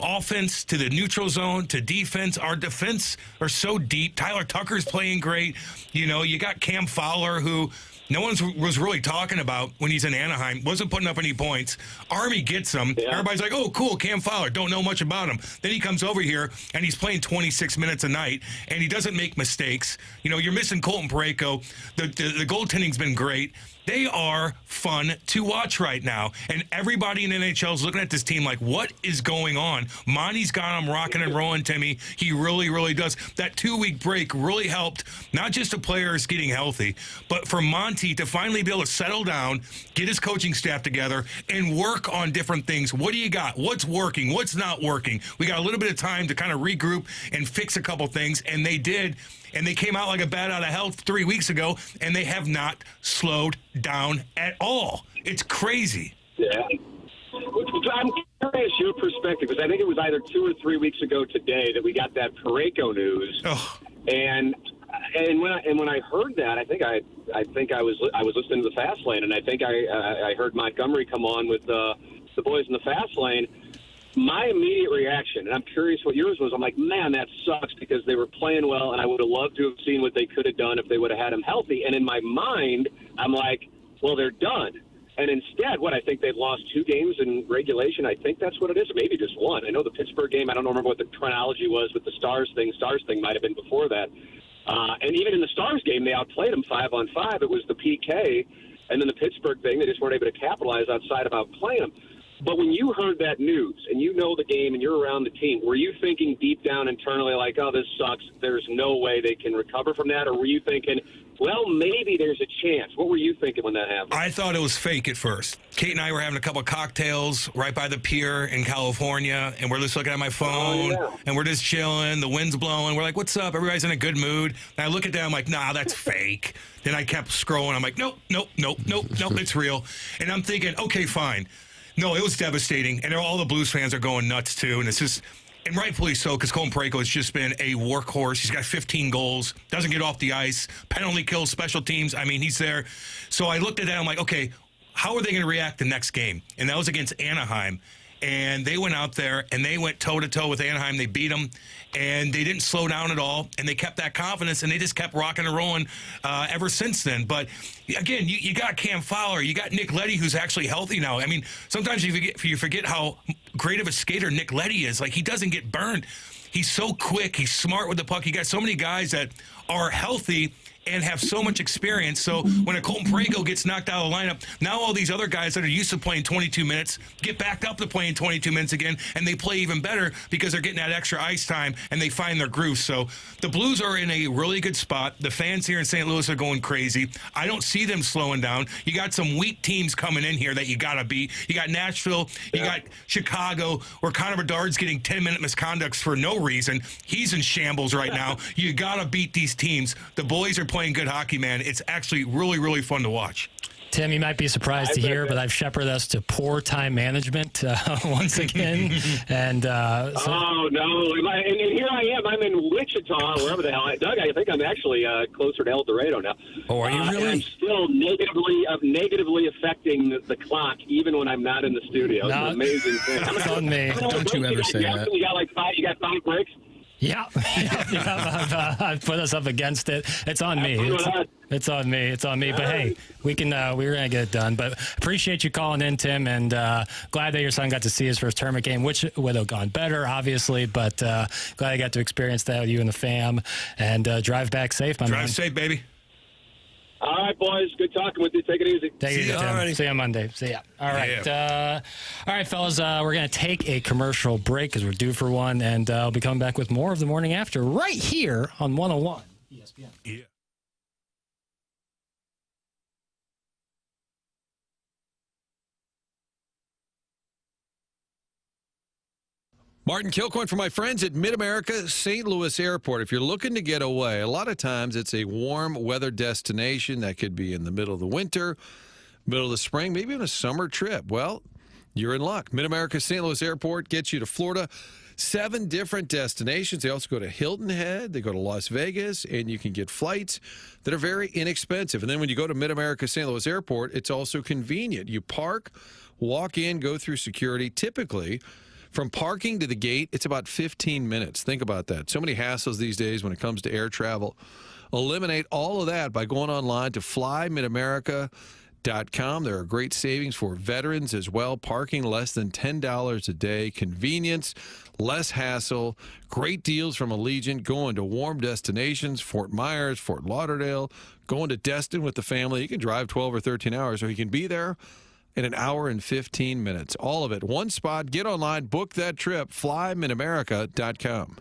offense, to the neutral zone, to defense. Our defense are so deep. Tyler Tucker's playing great. You got Cam Fowler, who no one was really talking about when he's in Anaheim. Wasn't putting up any points. Army gets him. Yeah. Everybody's like, oh, cool, Cam Fowler. Don't know much about him. Then he comes over here, and he's playing 26 minutes a night, and he doesn't make mistakes. You know, you're missing Colton Parayko. The goaltending's been great. They are fun to watch right now. And everybody in the NHL is looking at this team like, what is going on? Monty's got them rocking and rolling, Timmy. He really, really does. That 2-week break really helped, not just the players getting healthy, but for Monty to finally be able to settle down, get his coaching staff together, and work on different things. What do you got? What's working? What's not working? We got a little bit of time to kind of regroup and fix a couple things, and they did. And they came out like a bat out of hell 3 weeks ago, and they have not slowed down at all. It's crazy. Yeah. I'm curious your perspective, because I think it was either 2 or 3 weeks ago today that we got that Parayko news. Oh. And when I heard that, I think I was listening to the Fast Lane, and I think I heard Montgomery come on with the boys in the Fast Lane. My immediate reaction, and I'm curious what yours was, I'm like, man, that sucks because they were playing well, and I would have loved to have seen what they could have done if they would have had him healthy. And in my mind, I'm like, well, they're done. And instead, I think they've lost 2 games in regulation. I think that's what it is, or maybe just 1. I know the Pittsburgh game, I don't remember what the chronology was with the Stars thing. Stars thing might have been before that. And even in the Stars game, they outplayed them 5-on-5. It was the PK, and then the Pittsburgh thing, they just weren't able to capitalize outside of outplaying them. But when you heard that news and you know the game and you're around the team, were you thinking deep down internally like, oh, this sucks, there's no way they can recover from that? Or were you thinking, well, maybe there's a chance? What were you thinking when that happened? I thought it was fake at first. Kate and I were having a couple of cocktails right by the pier in California, and we're just looking at my phone, and we're just chilling. The wind's blowing. We're like, what's up? Everybody's in a good mood. And I look at that. I'm like, nah, that's fake. Then I kept scrolling. I'm like, nope, it's real. And I'm thinking, okay, fine. No, it was devastating, and all the Blues fans are going nuts too. And it's just, and rightfully so, because Colton Parayko has just been a workhorse. He's got 15 goals, doesn't get off the ice, penalty kills, special teams. I mean, he's there. So I looked at that. I'm like, okay, how are they going to react the next game? And that was against Anaheim. And they went out there, and they went toe-to-toe with Anaheim. They beat them, and they didn't slow down at all, and they kept that confidence, and they just kept rocking and rolling ever since then. But, again, you got Cam Fowler. You got Nick Leddy, who's actually healthy now. I mean, sometimes you forget how great of a skater Nick Leddy is. Like, he doesn't get burned. He's so quick. He's smart with the puck. You got so many guys that are healthy and have so much experience. So when a Colton Parayko gets knocked out of the lineup, now all these other guys that are used to playing 22 minutes get back up to playing 22 minutes again, and they play even better because they're getting that extra ice time and they find their groove. So the Blues are in a really good spot. The fans here in St. Louis are going crazy. I don't see them slowing down. You got some weak teams coming in here that you got to beat. You got Nashville. You got Chicago, where Connor Bedard's getting 10-minute misconducts for no reason. He's in shambles right now. You got to beat these teams. The boys are playing good hockey, man. It's actually really, really fun to watch. Tim, you might be surprised to hear, but I've shepherded us to poor time management once again. And oh, no. And here I am. I'm in Wichita, wherever the hell. Doug, I think I'm actually closer to El Dorado now. Oh, are you really? I'm still negatively affecting the clock, even when I'm not in the studio. It's an amazing thing. It's on me. Don't you ever say that. You got 5 breaks? Yeah. I've put us up against it. It's on me. It's on me. It's on me. But hey, we're gonna get it done. But appreciate you calling in, Tim, and glad that your son got to see his first tournament game, which would have gone better, obviously. But glad I got to experience that with you and the fam. And drive back safe, my man. Drive safe, baby. All right, boys. Good talking with you. Take it easy. Take it easy, Tim. See you on Monday. See ya. All right. All right, fellas. We're going to take a commercial break because we're due for one, and I'll be coming back with more of the morning after right here on 101 ESPN. Yeah. Martin Kilcoyne for my friends at Mid-America St. Louis Airport. If you're looking to get away, a lot of times it's a warm weather destination that could be in the middle of the winter, middle of the spring, maybe even a summer trip. Well, you're in luck. Mid-America St. Louis Airport gets you to Florida. 7 different destinations. They also go to Hilton Head. They go to Las Vegas, and you can get flights that are very inexpensive. And then when you go to Mid-America St. Louis Airport, it's also convenient. You park, walk in, go through security. Typically, from parking to the gate, it's about 15 minutes. Think about that. So many hassles these days when it comes to air travel. Eliminate all of that by going online to flymidamerica.com. There are great savings for veterans as well. Parking less than $10 a day. Convenience, less hassle. Great deals from Allegiant. Going to warm destinations, Fort Myers, Fort Lauderdale. Going to Destin with the family. You can drive 12 or 13 hours, or you can be there in an hour and 15 minutes. All of it. One spot. Get online. Book that trip. flymidamerica.com.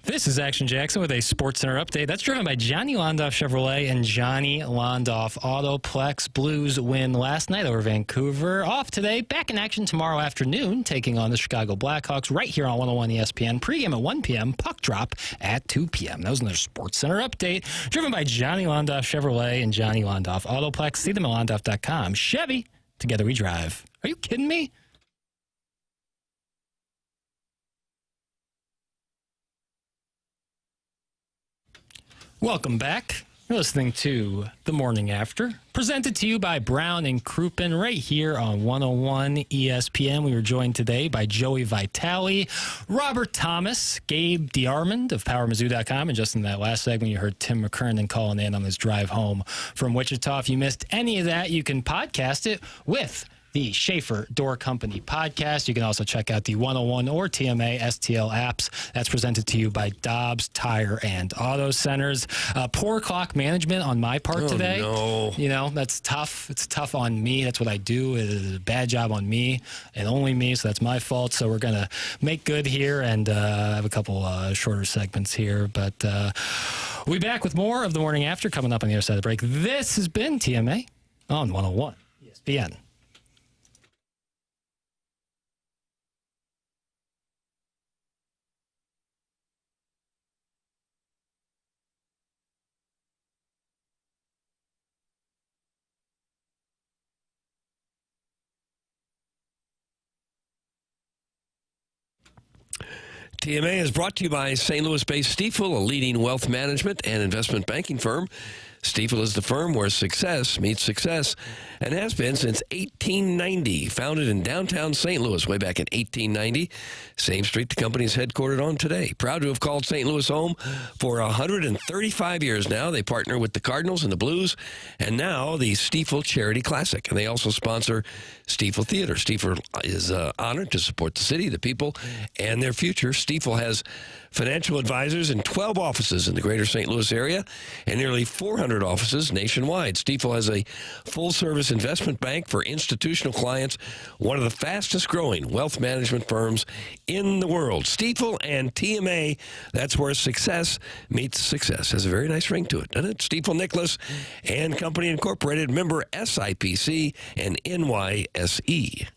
This is Action Jackson with a Sports Center update. That's driven by Johnny Londoff Chevrolet and Johnny Londoff Autoplex. Blues win last night over Vancouver. Off today, back in action tomorrow afternoon, taking on the Chicago Blackhawks right here on 101 ESPN. Pregame at 1 p.m., puck drop at 2 p.m. That was another Sports Center update, driven by Johnny Londoff Chevrolet and Johnny Londoff Autoplex. See them at londoff.com. Chevy, together we drive. Are you kidding me? Welcome back. You're listening to The Morning After, presented to you by Brown and Crouppen right here on 101 ESPN. We were joined today by Joey Vitale, Robert Thomas, Gabe DeArmond of PowerMizzou.com, and just in that last segment, you heard Tim McKernan calling in on his drive home from Wichita. If you missed any of that, you can podcast it with the Schaefer Door Company podcast. You can also check out the 101 or TMA STL apps. That's presented to you by Dobbs Tire and Auto Centers. Poor clock management on my part today. No. You know, that's tough. It's tough on me. That's what I do. It is a bad job on me and only me, so that's my fault. So we're going to make good here and have a couple shorter segments here. But we'll be back with more of The Morning After coming up on the other side of the break. This has been TMA on 101 ESPN. TMA is brought to you by St. Louis-based Stifel, a leading wealth management and investment banking firm. Stifel is the firm where success meets success and has been since 1890. Founded in downtown St. Louis way back in 1890. Same street the company is headquartered on today. Proud to have called St. Louis home for 135 years now. They partner with the Cardinals and the Blues and now the Stifel Charity Classic. And they also sponsor Stifel Theater. Stifel is honored to support the city, the people, and their future. Stifel has financial advisors in 12 offices in the greater St. Louis area and nearly 400 offices nationwide. Stifel has a full-service investment bank for institutional clients, one of the fastest-growing wealth management firms in the world. Stifel and TMA, that's where success meets success. Has a very nice ring to it, doesn't it? Stifel Nicholas and Company Incorporated, member SIPC and NYSE.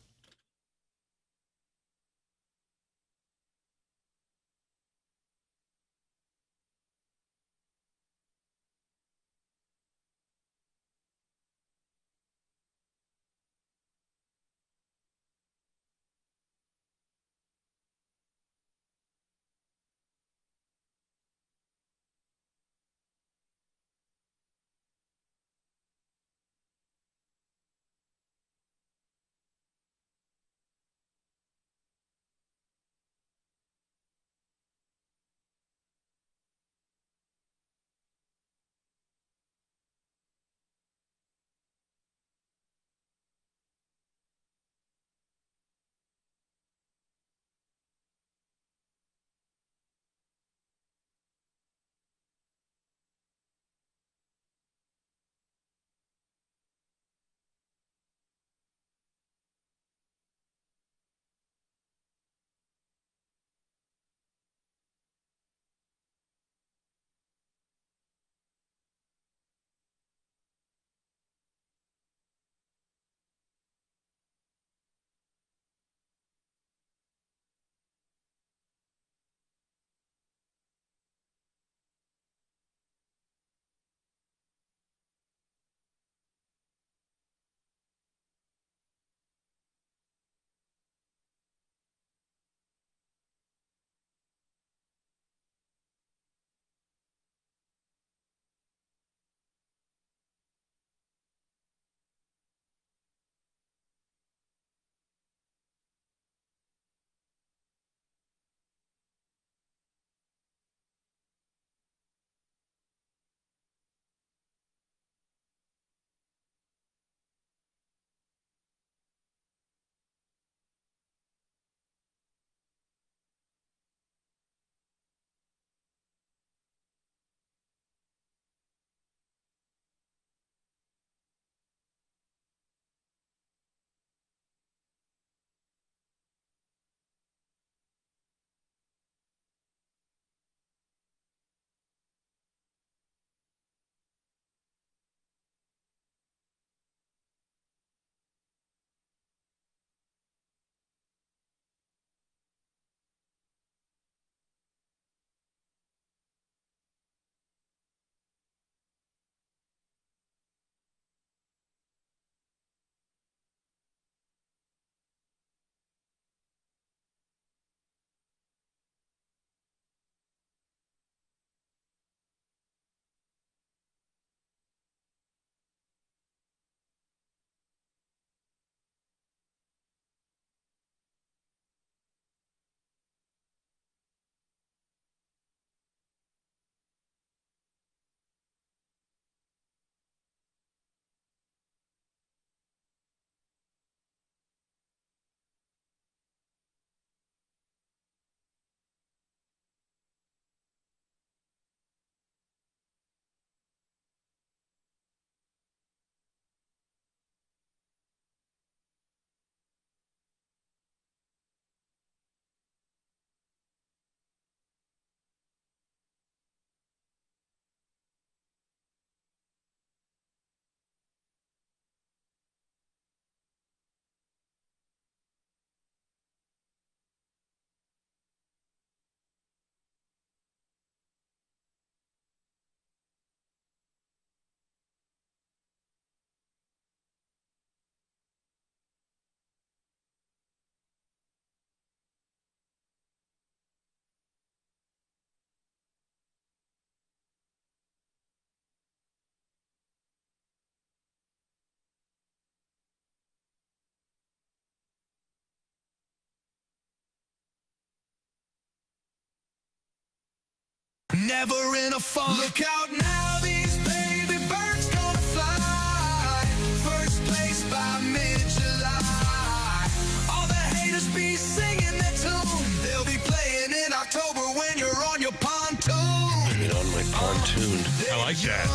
never in a funk. Look out now, these baby birds gonna fly. First place by mid-July. All the haters be singing their tune. They'll be playing in October when you're on your pontoon. I mean, on my pontoon. I like that.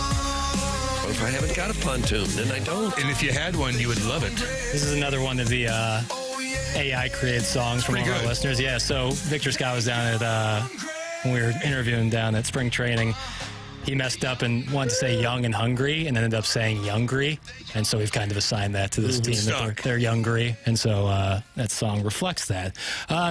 What if I haven't got a pontoon? Then I don't. And if you had one, you would love it. This is another one of the AI created songs from one of our listeners. Yeah, so Victor Scott was down at, when we were interviewing him down at spring training, he messed up and wanted to say young and hungry and ended up saying youngry. And so we've kind of assigned that to this team. That they're youngry. And so that song reflects that.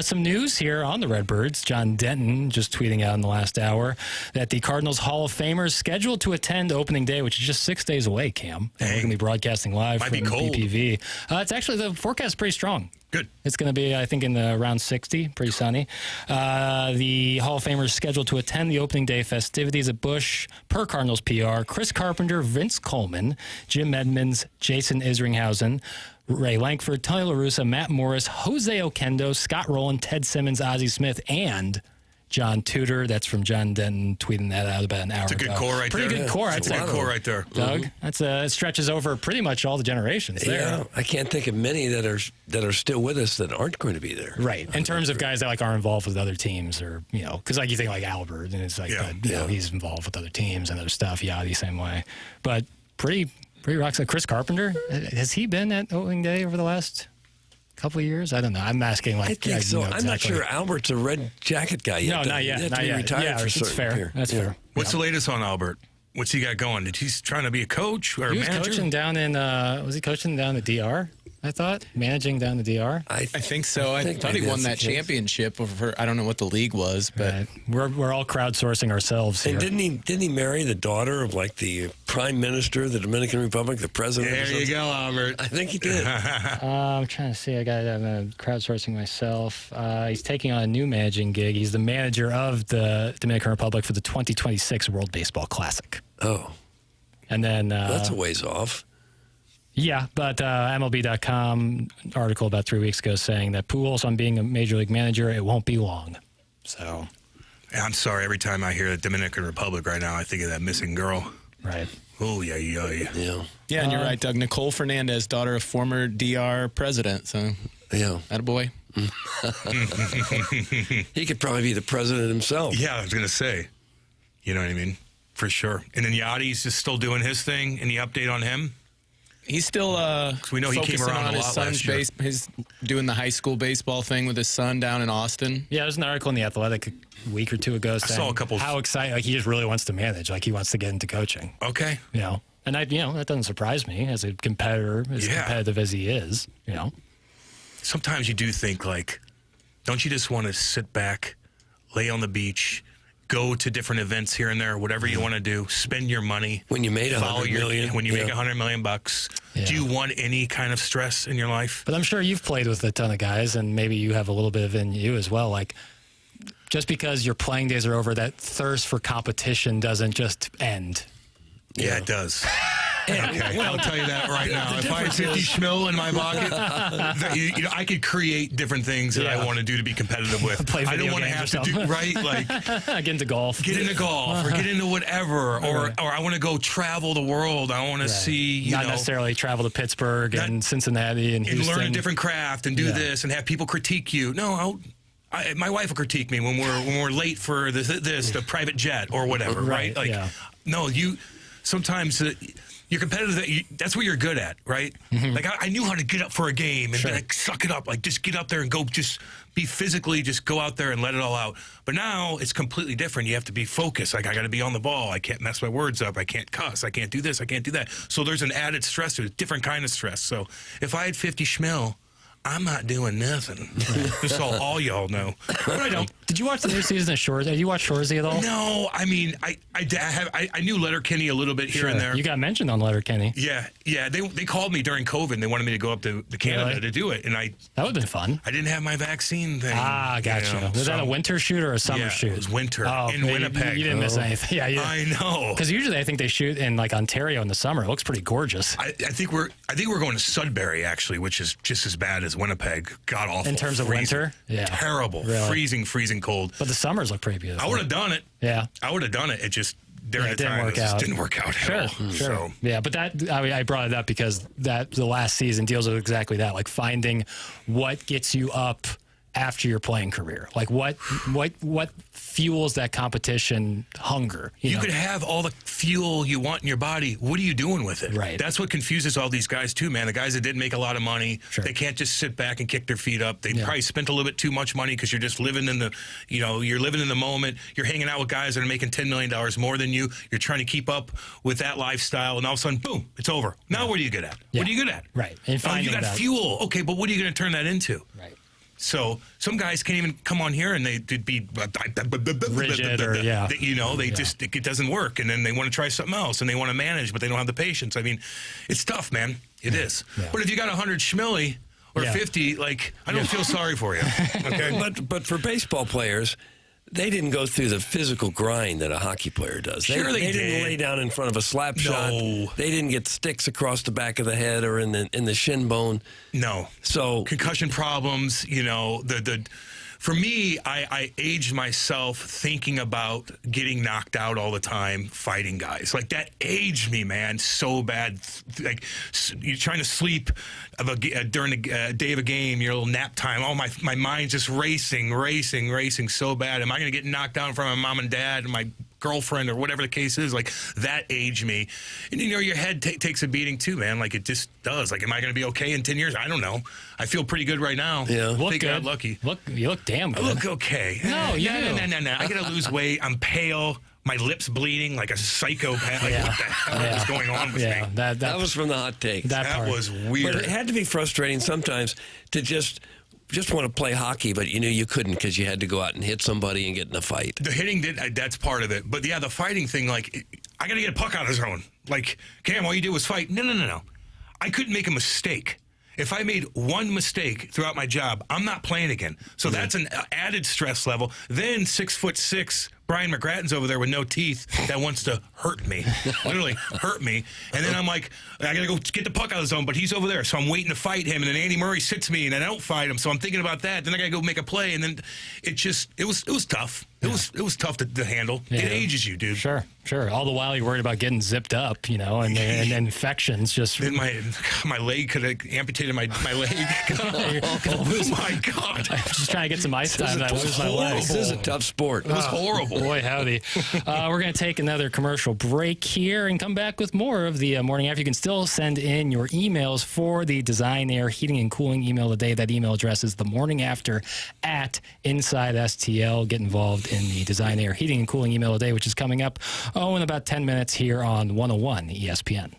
Some news here on the Redbirds. John Denton just tweeting out in the last hour that the Cardinals Hall of Famers scheduled to attend opening day, which is just 6 days away, Cam. And we're going to be broadcasting live from BPV. It's actually, the forecast is pretty strong. Good. It's going to be, I think, in the around 60, pretty sunny. The Hall of Famers scheduled to attend the opening day festivities at Busch, per Cardinals PR, Chris Carpenter, Vince Coleman, Jim Edmonds, Jason Isringhausen, Ray Lankford, Tony La Russa, Matt Morris, Jose Oquendo, Scott Rowland, Ted Simmons, Ozzie Smith, and John Tudor. That's from John Denton tweeting that out about an hour ago. It's a good core right there. Pretty good core. It's a good core right there. Doug, that's it stretches over pretty much all the generations there. Yeah, I can't think of many that are still with us that aren't going to be there. Right. In terms of guys that like are involved with other teams, or because like you think like Albert, and it's like he's involved with other teams and other stuff. Yachty same way, but pretty rocks. Like Chris Carpenter, has he been at opening day over the last couple of years? I don't know. I'm asking like. I think so. I'm not sure Albert's a red jacket guy yet. No, not yet. Not yet. Retired for it's fair. period. That's fair. What's the latest on Albert? What's he got going? He's trying to be a coach or a manager? He was coaching down in. Was he coaching down the DR? I thought managing down the DR. I think so. I thought he won that championship over. I don't know what the league was, but we're all crowdsourcing ourselves here. And didn't he marry the daughter of like the prime minister of the Dominican Republic, the president? There you go, Albert. I think he did. I'm trying to see. I'm crowdsourcing myself. He's taking on a new managing gig. He's the manager of the Dominican Republic for the 2026 World Baseball Classic. Oh, and then that's a ways off. Yeah, but MLB.com article about 3 weeks ago saying that Pujols on being a major league manager, it won't be long. So, I'm sorry. Every time I hear the Dominican Republic right now, I think of that missing girl. Right. Oh yeah. Yeah, and you're right, Doug. Nicole Fernandez, daughter of former DR president. So, yeah, attaboy. He could probably be the president himself. Yeah, I was gonna say. You know what I mean? For sure. And then Yachty's just still doing his thing. Any update on him? He's still we know he came around on a his lot son's last year. He's doing the high school baseball thing with his son down in Austin. Yeah, there's an article in The Athletic a week or two ago saying saw a couple how excited, like he just really wants to manage, like he wants to get into coaching. Okay. And that doesn't surprise me as a competitor, as competitive as he is, Sometimes you do think like, don't you just want to sit back, lay on the beach, go to different events here and there, whatever you want to do, spend your money. When you made $100 million. When you make $100 million bucks, do you want any kind of stress in your life? But I'm sure you've played with a ton of guys, and maybe you have a little bit of it in you as well. Like, just because your playing days are over, that thirst for competition doesn't just end. Yeah, it does. Okay, I'll tell you that right now. If I had 50 schmil in my pocket, I could create different things that I want to do to be competitive with. I don't want to have to do like get into golf, or get into whatever, or I want to go travel the world. I want to see, not necessarily travel to Pittsburgh and Cincinnati and Houston. Learn a different craft and do this and have people critique you. No, my wife will critique me when we're late for the private jet or whatever, right? Like, no, sometimes. You're competitive. That's what you're good at, right? Mm-hmm. Like I knew how to get up for a game and like suck it up, like just get up there and go, just be physically, just go out there and let it all out. But now it's completely different. You have to be focused. Like I got to be on the ball. I can't mess my words up. I can't cuss. I can't do this. I can't do that. So there's an added stress to it, different kind of stress. So if I had 50 schmil, I'm not doing nothing. Just so all y'all know. But I don't. Did you watch the new season of Shoresy? Have you watched Shoresy at all? No, I mean, I knew Letterkenny a little bit here and there. You got mentioned on Letterkenny. Yeah. They called me during COVID and they wanted me to go up to Canada to do it. And that would have been fun. I didn't have my vaccine thing. Ah, gotcha. Was that a winter shoot or a summer shoot? It was winter in Winnipeg. You didn't miss anything. Yeah, I know. Because usually I think they shoot in like Ontario in the summer. It looks pretty gorgeous. I think we're going to Sudbury actually, which is just as bad as Winnipeg. God awful. In terms of winter? Yeah. Terrible. Really? Freezing freezing cold. But the summers look pretty beautiful. I would have done it. Yeah. I would have done it. It just during it the time didn't it work out. didn't work out at all. Sure. So. Yeah, but I brought it up because the last season deals with exactly that, like finding what gets you up after your playing career. Like what fuels that competition hunger? You know? could have all the fuel you want in your body. What are you doing with it? Right. That's what confuses all these guys too, man. The guys that didn't make a lot of money, they can't just sit back and kick their feet up. They probably spent a little bit too much money because you're just living in the, you're living in the moment. You're hanging out with guys that are making $10 million more than you. You're trying to keep up with that lifestyle, and all of a sudden, boom, it's over. Now what are you good at? What are you good at? Right. And You got fuel. Okay, but what are you going to turn that into? Right. So some guys can't even come on here and they'd be rigid or just it doesn't work, and then they want to try something else and they want to manage, but they don't have the patience. I mean, it's tough, man. It is. Yeah. But if you got 100 schmilly or 50, like I don't feel sorry for you. Okay, but for baseball players, they didn't go through the physical grind that a hockey player does. They didn't lay down in front of a slap shot. They didn't get sticks across the back of the head or in the shin bone. No. So concussion problems, for me, I aged myself thinking about getting knocked out all the time, fighting guys. Like, that aged me, man, so bad. Like, you're trying to sleep during the day of a game, your little nap time. Oh, my mind's just racing so bad. Am I going to get knocked out in front of my mom and dad and my girlfriend or whatever the case is? Like, that aged me. And, your head takes a beating, too, man. Like, it just does. Like, am I going to be okay in 10 years? I don't know. I feel pretty good right now. Yeah. Look good. good. Lucky. You look damn good. I look okay. No. I got to lose weight. I'm pale. My lips bleeding like a psychopath. Like, what the hell is going on with me? That was from the hot take. That was weird. But it had to be frustrating sometimes to just want to play hockey, but you couldn't because you had to go out and hit somebody and get in a fight. The hitting that's part of it. But yeah, the fighting thing, like, I got to get a puck out of the zone. Like, Cam, all you do was fight. No. I couldn't make a mistake. If I made one mistake throughout my job, I'm not playing again. So that's an added stress level. Then 6'6" Brian McGrattan's over there with no teeth that wants to hurt me, literally hurt me. And then I'm like, I got to go get the puck out of the zone, but he's over there. So I'm waiting to fight him. And then Andy Murray sits me and I don't fight him. So I'm thinking about that. Then I got to go make a play. And then it was tough. It was tough to handle. Yeah. It ages you, dude. Sure. All the while you're worried about getting zipped up, and infections just. Then my leg could have amputated my leg. Oh my God! I'm just trying to get some ice time. I lose my leg. This is a tough sport. It was horrible. Boy, howdy. We're going to take another commercial break here and come back with more of the morning after. You can still send in your emails for the Design Air Heating and Cooling email today. That email address is themorningafter@InsideSTL. Get involved in the Design Air Heating and Cooling email today, which is coming up in about 10 minutes here on 101 ESPN.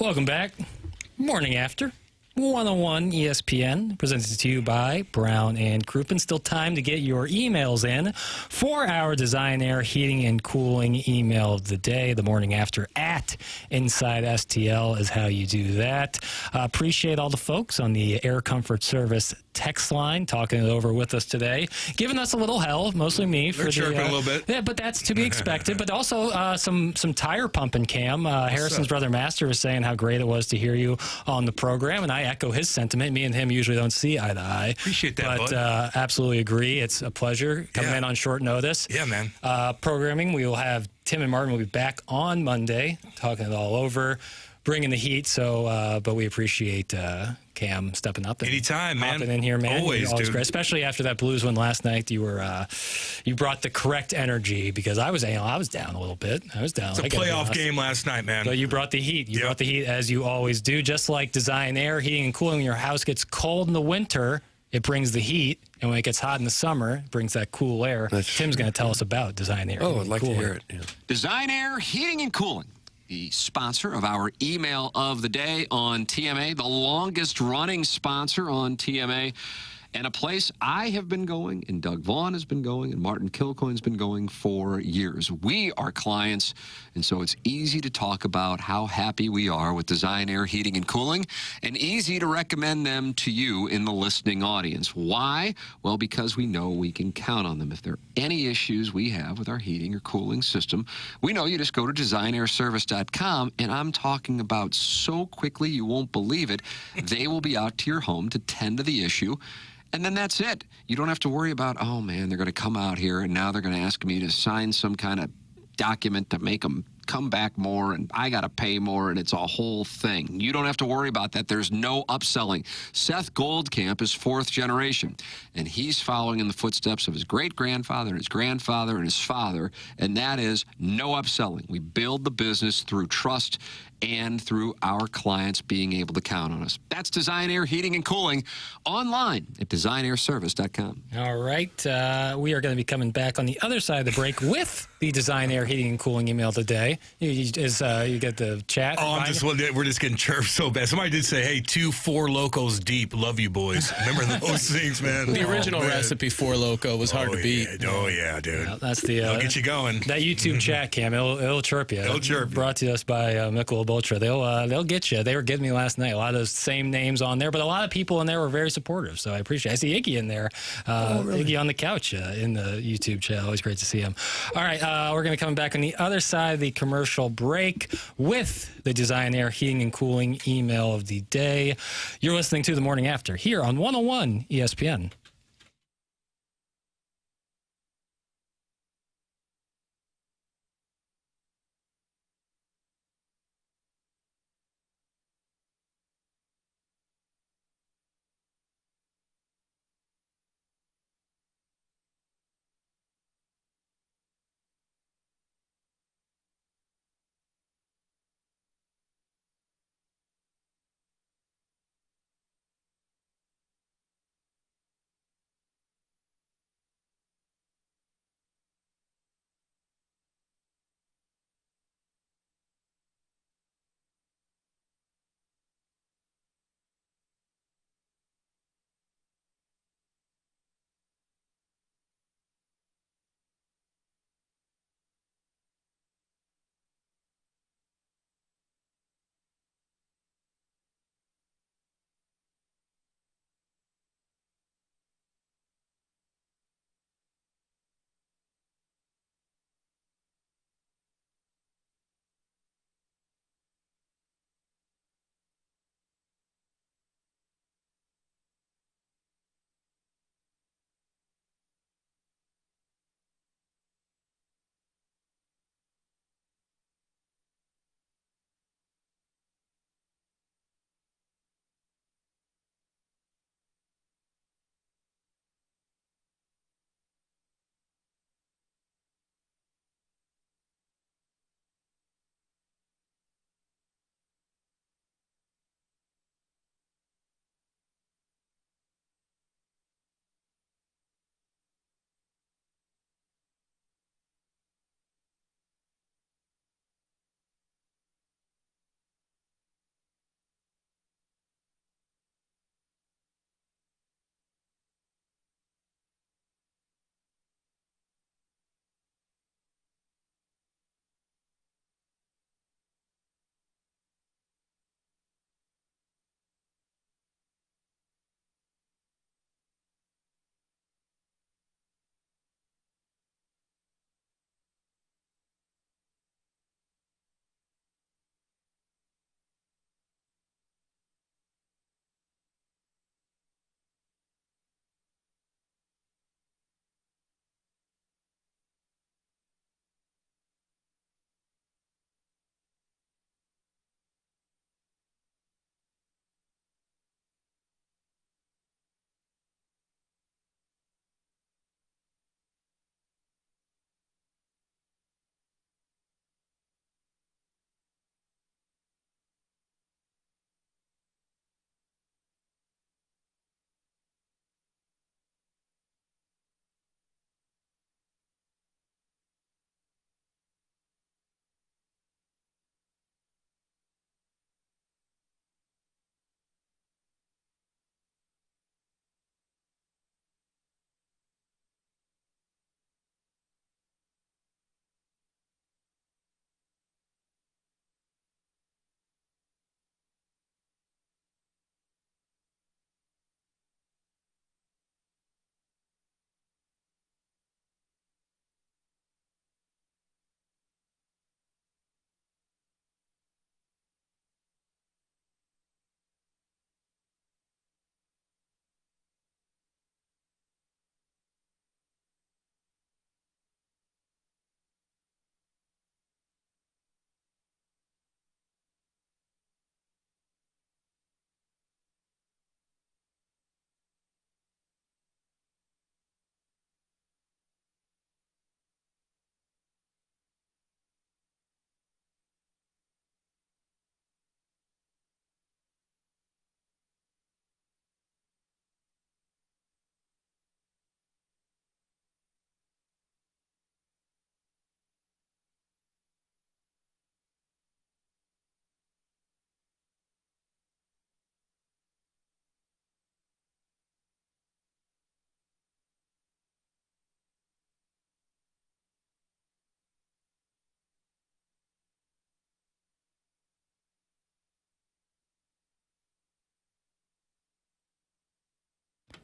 Welcome back. Morning After. 101 ESPN, presented to you by Brown and Crouppen. Still time to get your emails in for our Design Air Heating and Cooling email of the day. The morning after at Inside STL is how you do that. Appreciate all the folks on the Air Comfort Service text line talking it over with us today, giving us a little hell, mostly me. They're chirping a little bit. Yeah, but that's to be expected. But also some tire pumping, Cam. Harrison's brother Master is saying how great it was to hear you on the program, and I echo his sentiment. Me and him usually don't see eye to eye. Appreciate that, but bud. absolutely agree. It's a pleasure coming in on short notice. Yeah, man. Programming, we will have Tim and Martin will be back on Monday, talking it all over, bringing the heat. So, but we appreciate Cam stepping up. Anytime, man. Hopping in here, man. Always, dude. Great. Especially after that Blues win last night. You brought the correct energy because I was down a little bit. I was down. It's a playoff game last night, man. But you brought the heat. You brought the heat as you always do. Just like Design Air Heating and Cooling, when your house gets cold in the winter, it brings the heat. And when it gets hot in the summer, it brings that cool air. Tim's going to tell us about Design Air. Oh, I'd like to hear it. Yeah. Design Air Heating and Cooling, the sponsor of our email of the day on TMA, the longest running sponsor on TMA, and a place I have been going, and Doug Vaughn has been going, and Martin Kilcoyne's been going for years. We are clients, and so it's easy to talk about how happy we are with Design Air Heating and Cooling, and easy to recommend them to you in the listening audience. Why? Well, because we know we can count on them. If there are any issues we have with our heating or cooling system, we know you just go to designairservice.com, and I'm talking about so quickly you won't believe it. They will be out to your home to tend to the issue. And then that's it. You don't have to worry about, oh, man, they're going to come out here, and now they're going to ask me to sign some kind of document to make them come back more, and I got to pay more, and it's a whole thing. You don't have to worry about that. There's no upselling. Seth Goldcamp is fourth generation, and he's following in the footsteps of his great-grandfather and his grandfather and his father, and that is no upselling. We build the business through trust and through our clients being able to count on us. That's Design Air Heating and Cooling online at designairservice.com. All right. We are going to be coming back on the other side of the break with the Design Air Heating and Cooling email today. You get the chat. Oh, we're just getting chirped so bad. Somebody did say, hey, 4 locos deep. Love you, boys. Remember those things, man? The original recipe for Loco was hard to beat. Yeah. Oh, yeah, dude. Yeah, that's the. I'll get you going. That YouTube chat, Cam, it'll chirp you. It'll chirp you. Brought to us by Michelob Ultra. They'll get you. They were getting me last night. A lot of those same names on there, but a lot of people in there were very supportive. So I appreciate it. I see Iggy in there. Really? Iggy on the couch in the YouTube chat. Always great to see him. All right, we're going to come back on the other side of the commercial break with the Design Air Heating and Cooling email of the day. You're listening to The Morning After here on 101 ESPN.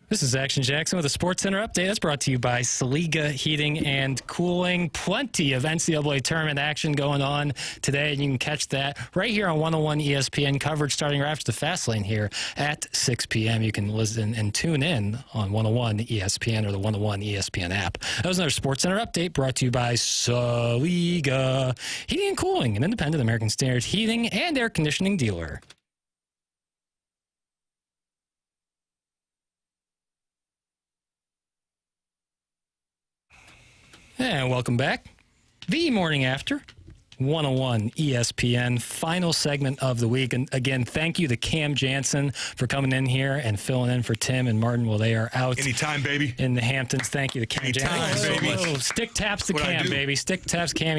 This is Action Jackson with a Sports Center update. That's brought to you by Saliga Heating and Cooling. Plenty of NCAA tournament action going on today, and you can catch that right here on 101 ESPN coverage starting right after the Fast Lane here at 6 p.m. You can listen and tune in on 101 ESPN or the 101 ESPN app. That was another Sports Center update brought to you by Saliga Heating and Cooling, an independent American Standard heating and air conditioning dealer. And welcome back. The morning after 101 ESPN, final segment of the week. And again, thank you to Cam Jansen for coming in here and filling in for Tim and Martin while they are out. Anytime, baby. In the Hamptons. Thank you to Cam Jansen. Baby. Oh, stick taps to Cam, baby. Stick taps Cam.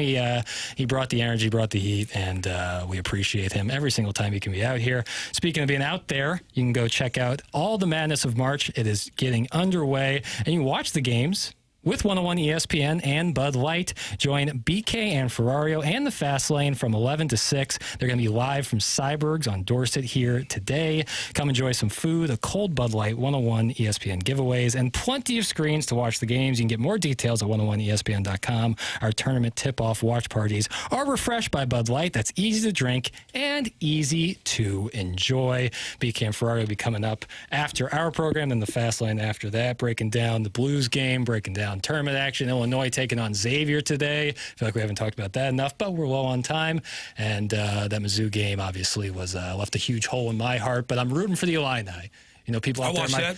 He brought the energy, brought the heat, and we appreciate him every single time he can be out here. Speaking of being out there, you can go check out all the madness of March. It is getting underway, and you can watch the games with 101 ESPN and Bud Light. Join BK and Ferrario and the Fast Lane from 11 to 6. They're going to be live from Cyberg's on Dorset here today. Come enjoy some food, a cold Bud Light, 101 ESPN giveaways, and plenty of screens to watch the games. You can get more details at 101ESPN.com. Our tournament tip-off watch parties are refreshed by Bud Light. That's easy to drink and easy to enjoy. BK and Ferrario will be coming up after our program and the Fast Lane after that, breaking down the Blues game, breaking down tournament action. Illinois taking on Xavier today. I feel like we haven't talked about that enough, but we're well on time. And that Mizzou game obviously was left a huge hole in my heart, but I'm rooting for the Illini. You know, people out there.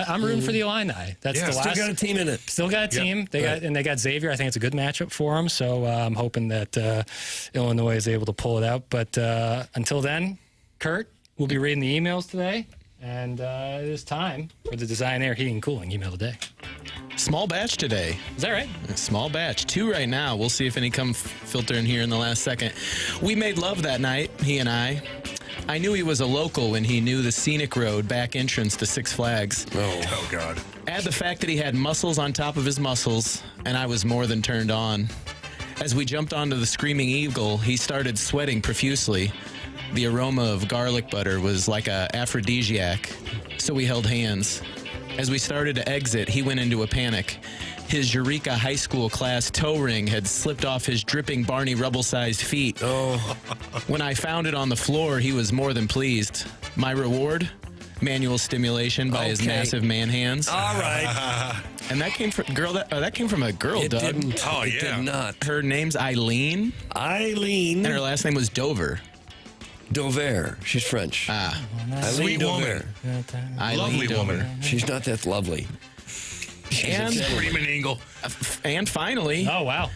I'm rooting for the Illini. That's the last. Still got a team in it. Still got a team. They got Xavier. I think it's a good matchup for them. So I'm hoping that Illinois is able to pull it out. But until then, Kurt, we'll be reading the emails today. And it is time for the Design Air Heating and Cooling email today. Small batch today. Is that right? A small batch. 2 right now. We'll see if any come filter in here in the last second. We made love that night, he and I. I knew he was a local when he knew the scenic road back entrance to Six Flags. Oh God. Add the fact that he had muscles on top of his muscles, and I was more than turned on. As we jumped onto the Screaming Eagle, he started sweating profusely. The aroma of garlic butter was like a aphrodisiac, so we held hands. As we started to exit, he went into a panic. His Eureka High School class toe ring had slipped off his dripping Barney Rubble-sized feet. Oh. When I found it on the floor, he was more than pleased. My reward? Manual stimulation by his massive man hands. All right. And that came from that came from a girl, It Doug. didn't. Oh, It yeah. did not. Her name's Eileen. Eileen. And her last name was Dover. Dover. She's French. Ah. Eileen Sweet Dover. woman. Eileen Lovely Dover. woman. She's not that lovely. And, Screaming Eagle. and finally, Oh, wow.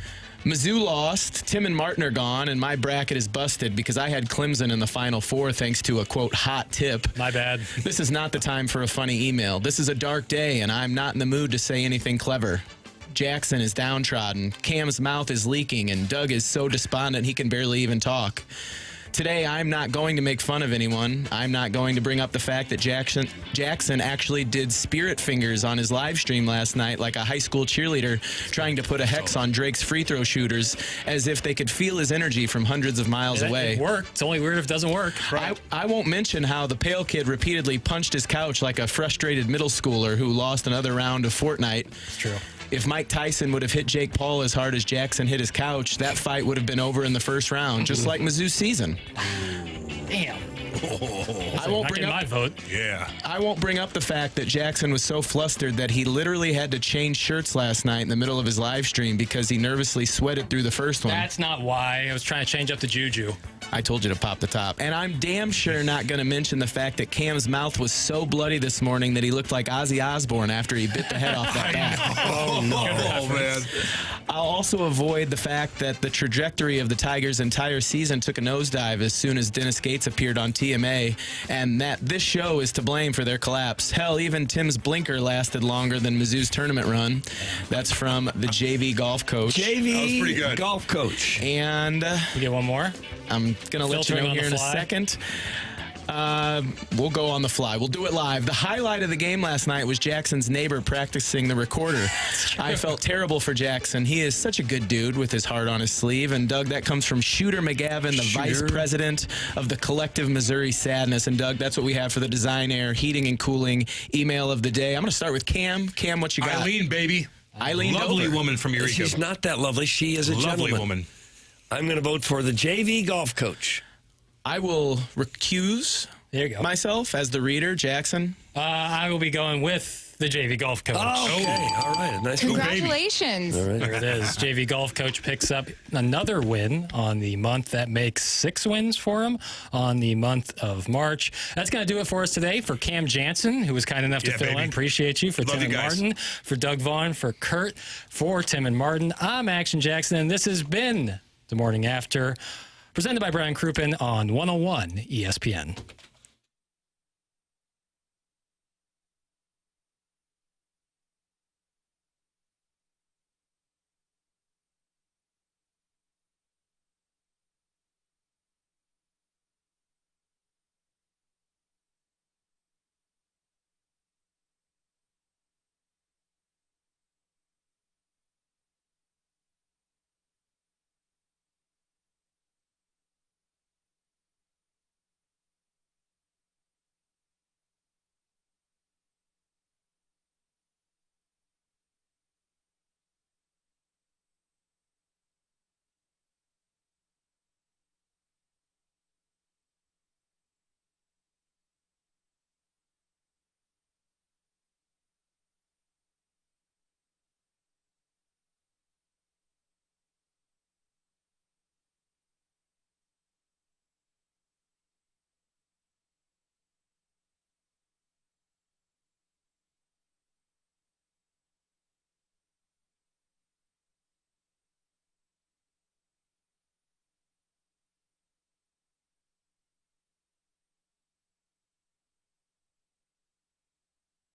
Mizzou lost. Tim and Martin are gone, and my bracket is busted because I had Clemson in the Final Four thanks to a, quote, hot tip. My bad. This is not the time for a funny email. This is a dark day, and I'm not in the mood to say anything clever. Jackson is downtrodden. Cam's mouth is leaking, and Doug is so despondent he can barely even talk. Today, I'm not going to make fun of anyone. I'm not going to bring up the fact that Jackson actually did spirit fingers on his live stream last night like a high school cheerleader trying to put a hex on Drake's free throw shooters as if they could feel his energy from hundreds of miles away. It worked. It's only weird if it doesn't work. Right? I won't mention how the pale kid repeatedly punched his couch like a frustrated middle schooler who lost another round of Fortnite. It's true. If Mike Tyson would have hit Jake Paul as hard as Jackson hit his couch, that fight would have been over in the first round, just like Mizzou's season. Damn. I won't bring up my vote. Yeah. I won't bring up the fact that Jackson was so flustered that he literally had to change shirts last night in the middle of his live stream because he nervously sweated through the first one. That's not why. I was trying to change up the juju. I told you to pop the top. And I'm damn sure not going to mention the fact that Cam's mouth was so bloody this morning that he looked like Ozzy Osbourne after he bit the head off that bat. Oh, no. Oh, man. I'll also avoid the fact that the trajectory of the Tigers' entire season took a nosedive as soon as Dennis Gates appeared on TMA, and that this show is to blame for their collapse. Hell, even Tim's blinker lasted longer than Mizzou's tournament run. That's from the JV golf coach. JV That was pretty good. golf coach. And You get one more? I'm going to let you Filtering know on here the in a fly. second. We'll go on the fly. We'll do it live. The highlight of the game last night was Jackson's neighbor practicing the recorder. I felt terrible for Jackson. He is such a good dude with his heart on his sleeve. And, Doug, that comes from Shooter McGavin, the vice president of the Collective Missouri Sadness. And, Doug, that's what we have for the Design Air Heating and Cooling email of the day. I'm going to start with Cam. Cam, what you got? Eileen, baby. Eileen Lovely Dover. woman from Eureka. She's not that lovely. She is a Lovely gentleman. woman. I'm going to vote for the JV golf coach. I will recuse There you go. myself as the reader, Jackson. I will be going with the JV golf coach. Oh, okay. All right. Nice. Congratulations. All right. There it is. JV golf coach picks up another win on the month. That makes 6 wins for him on the month of March. That's going to do it for us today. For Cam Jansen, who was kind enough to fill in. Appreciate you. For Love Tim you and guys. Martin. For Doug Vaughn. For Kurt. For Tim and Martin. I'm Action Jackson, and this has been The Morning After, presented by Brian Crouppen on 101 ESPN.